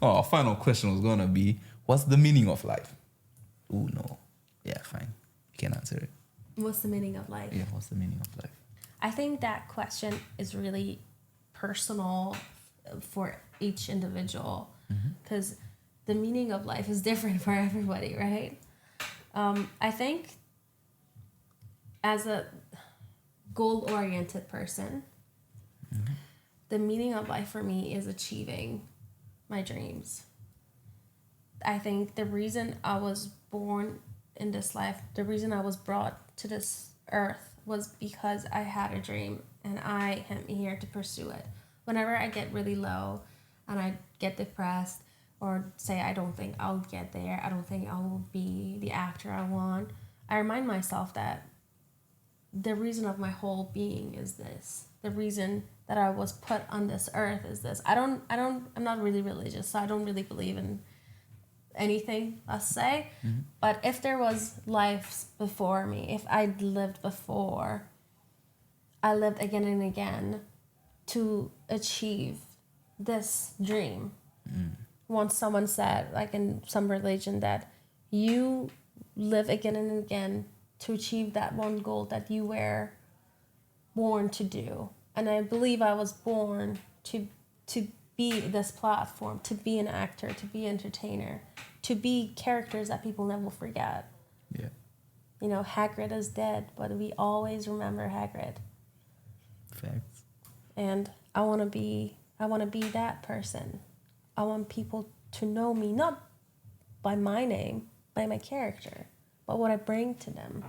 our final question was gonna be, what's the meaning of life? Ooh, no. Yeah, fine. You can answer it. What's the meaning of life? Yeah, what's the meaning of life? I think that question is really personal for each individual, because the meaning of life is different for everybody, right? I think as a goal-oriented person, the meaning of life for me is achieving my dreams. I think the reason I was born in this life, the reason I was brought to this earth was because I had a dream and I am here to pursue it. Whenever I get really low and I get depressed or say I don't think I'll get there, I don't think I will be the actor I want, I remind myself that the reason of my whole being is this. The reason that I was put on this earth is this. I'm not really religious, so I don't really believe in anything, let's say. But if there was lives before me, if I'd lived before, I lived again and again to achieve this dream. Once someone said, like in some religion, that you live again and again to achieve that one goal that you were born to do. And I believe I was born to be this platform, to be an actor, to be an entertainer, to be characters that people never forget. Yeah. You know, Hagrid is dead, but we always remember Hagrid. Facts. And I want to be that person. I want people to know me, not by my name, by my character, but what I bring to them.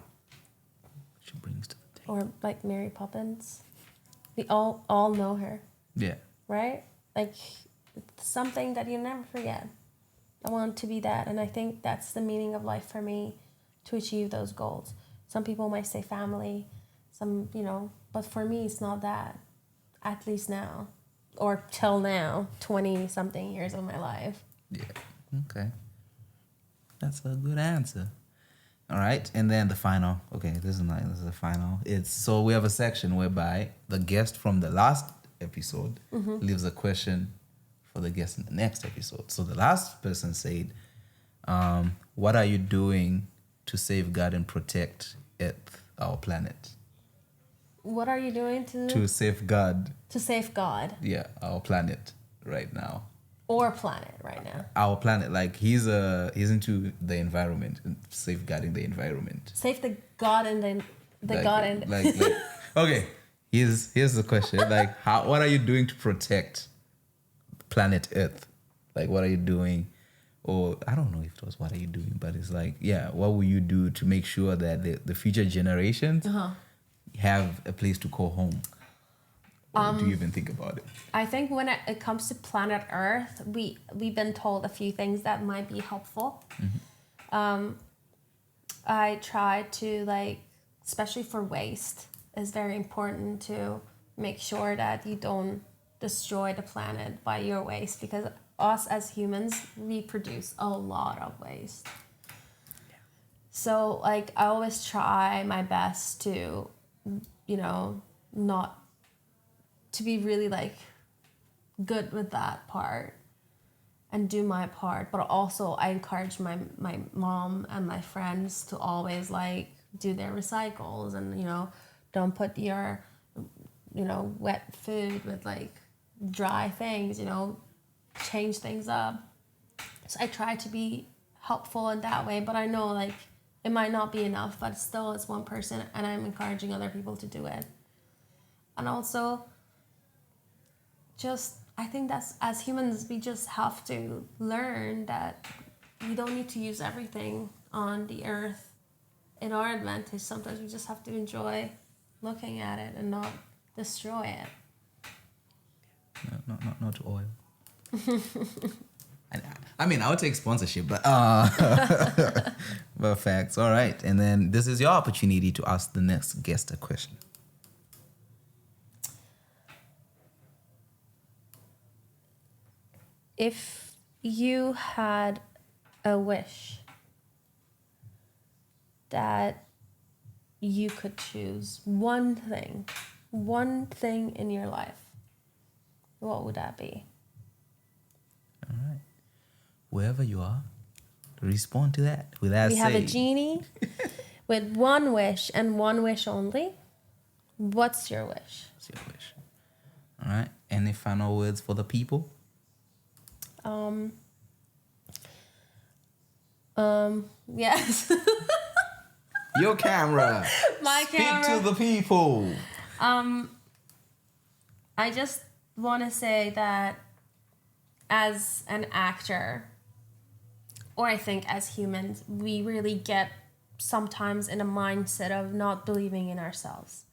What she brings to the or like Mary Poppins. We all know her, Yeah. right? Like it's something that you never forget. I want to be that, and I think that's the meaning of life for me, to achieve those goals. Some people might say family, some, but for me it's not that. At least now, or till now, 20 something years of my life. Yeah. Okay. That's a good answer. All right. And then the final. Okay, this is the final. It's so we have a section whereby the guest from the last episode leaves a question for the guest in the next episode. So the last person said, what are you doing to safeguard and protect Earth, our planet? What are you doing To safeguard, yeah, our planet right now. or planet right now? Our planet, like he's into the environment and safeguarding the environment. Save the God and the Like, God and like okay. Here's the question. Like, what are you doing to protect planet Earth? Like, what are you doing? Or I don't know if it was what are you doing, but it's like, yeah, what will you do to make sure that the future generations have a place to call home? Or do you even think about it? I think when it comes to planet Earth, we've been told a few things that might be helpful. I try to, especially for waste, it's very important to make sure that you don't destroy the planet by your waste, because us as humans, we produce a lot of waste. So I always try my best to, not to be really good with that part and do my part. But also I encourage my mom and my friends to always do their recycles and, don't put your, wet food with dry things, change things up. So I try to be helpful in that way, but I know it might not be enough, but still it's one person and I'm encouraging other people to do it. And also I think that's, as humans, we just have to learn that we don't need to use everything on the earth in our advantage. Sometimes we just have to enjoy looking at it and not destroy it. Not to oil. I mean, I would take sponsorship, but but facts. All right, and then this is your opportunity to ask the next guest a question. If you had a wish that you could choose one thing in your life, what would that be? All right. Wherever you are, respond to that without We saying. have a genie with one wish and one wish only. What's your wish? What's your wish? All right. Any final words for the people? Yes. Your camera. My camera. Speak to the people. I just want to say that as an actor, or I think as humans, we really get sometimes in a mindset of not believing in ourselves.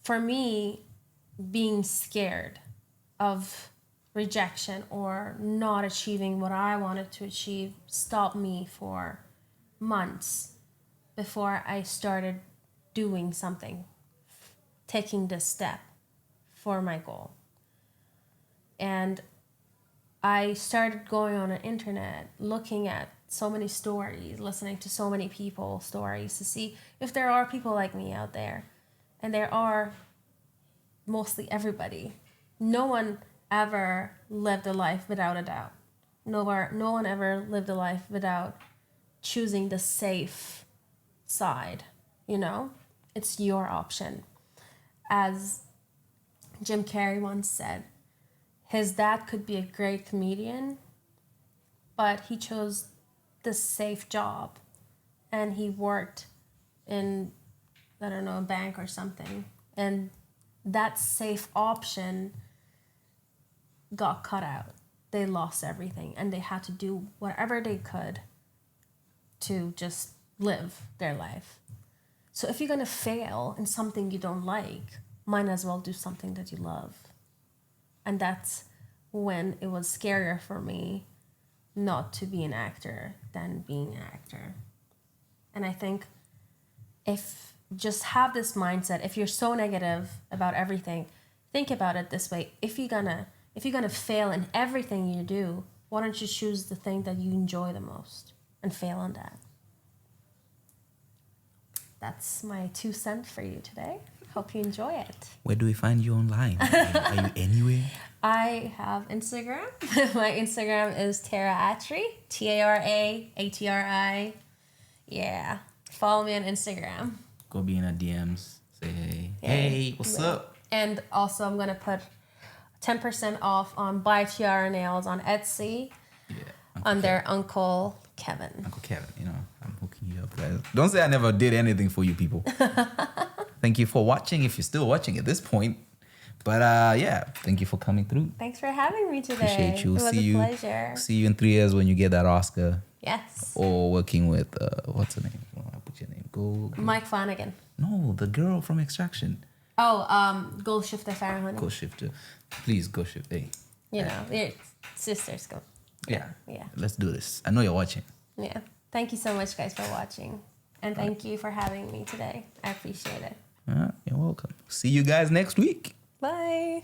For me, being scared of rejection or not achieving what I wanted to achieve stopped me for months before I started doing something, taking this step for my goal. And I started going on the internet, looking at so many stories, listening to so many people's stories to see if there are people like me out there. And there are mostly everybody. No one ever lived a life without a doubt. No one ever lived a life without choosing the safe side, It's your option. As Jim Carrey once said, his dad could be a great comedian, but he chose the safe job and he worked in, a bank or something. And that safe option got cut out. They lost everything and they had to do whatever they could to just live their life. So if you're going to fail in something you don't like, might as well do something that you love. And that's when it was scarier for me not to be an actor than being an actor. And I think if just have this mindset, if you're so negative about everything, think about it this way. If you're gonna fail in everything you do, why don't you choose the thing that you enjoy the most and fail on that? That's my 2 cents for you today. Hope you enjoy it. Where do we find you online? Are you anywhere? I have Instagram. My Instagram is Tara Atri, TaraAtri. Yeah. Follow me on Instagram. Go be in our DMs. Say hey. Yeah. Hey, what's up? And also I'm gonna put 10% off on Buy Tiara Nails on Etsy. Yeah. Under Uncle Kevin. Uncle Kevin, I'm hooking you up, guys. Don't say I never did anything for you people. Thank you for watching, if you're still watching at this point. But yeah, thank you for coming through. Thanks for having me today. Appreciate you. It was a pleasure. See you in 3 years when you get that Oscar. Yes. Or working with what's her name? I'll put your name. Go. Mike Flanagan. No, the girl from Extraction. Oh, Gold Shifter Farahani. Go Shifter. Please go shift. Hey. Your sisters go. Yeah. Yeah. Let's do this. I know you're watching. Yeah. Thank you so much, guys, for watching. And thank you for having me today. I appreciate it. You're welcome. See you guys next week. Bye.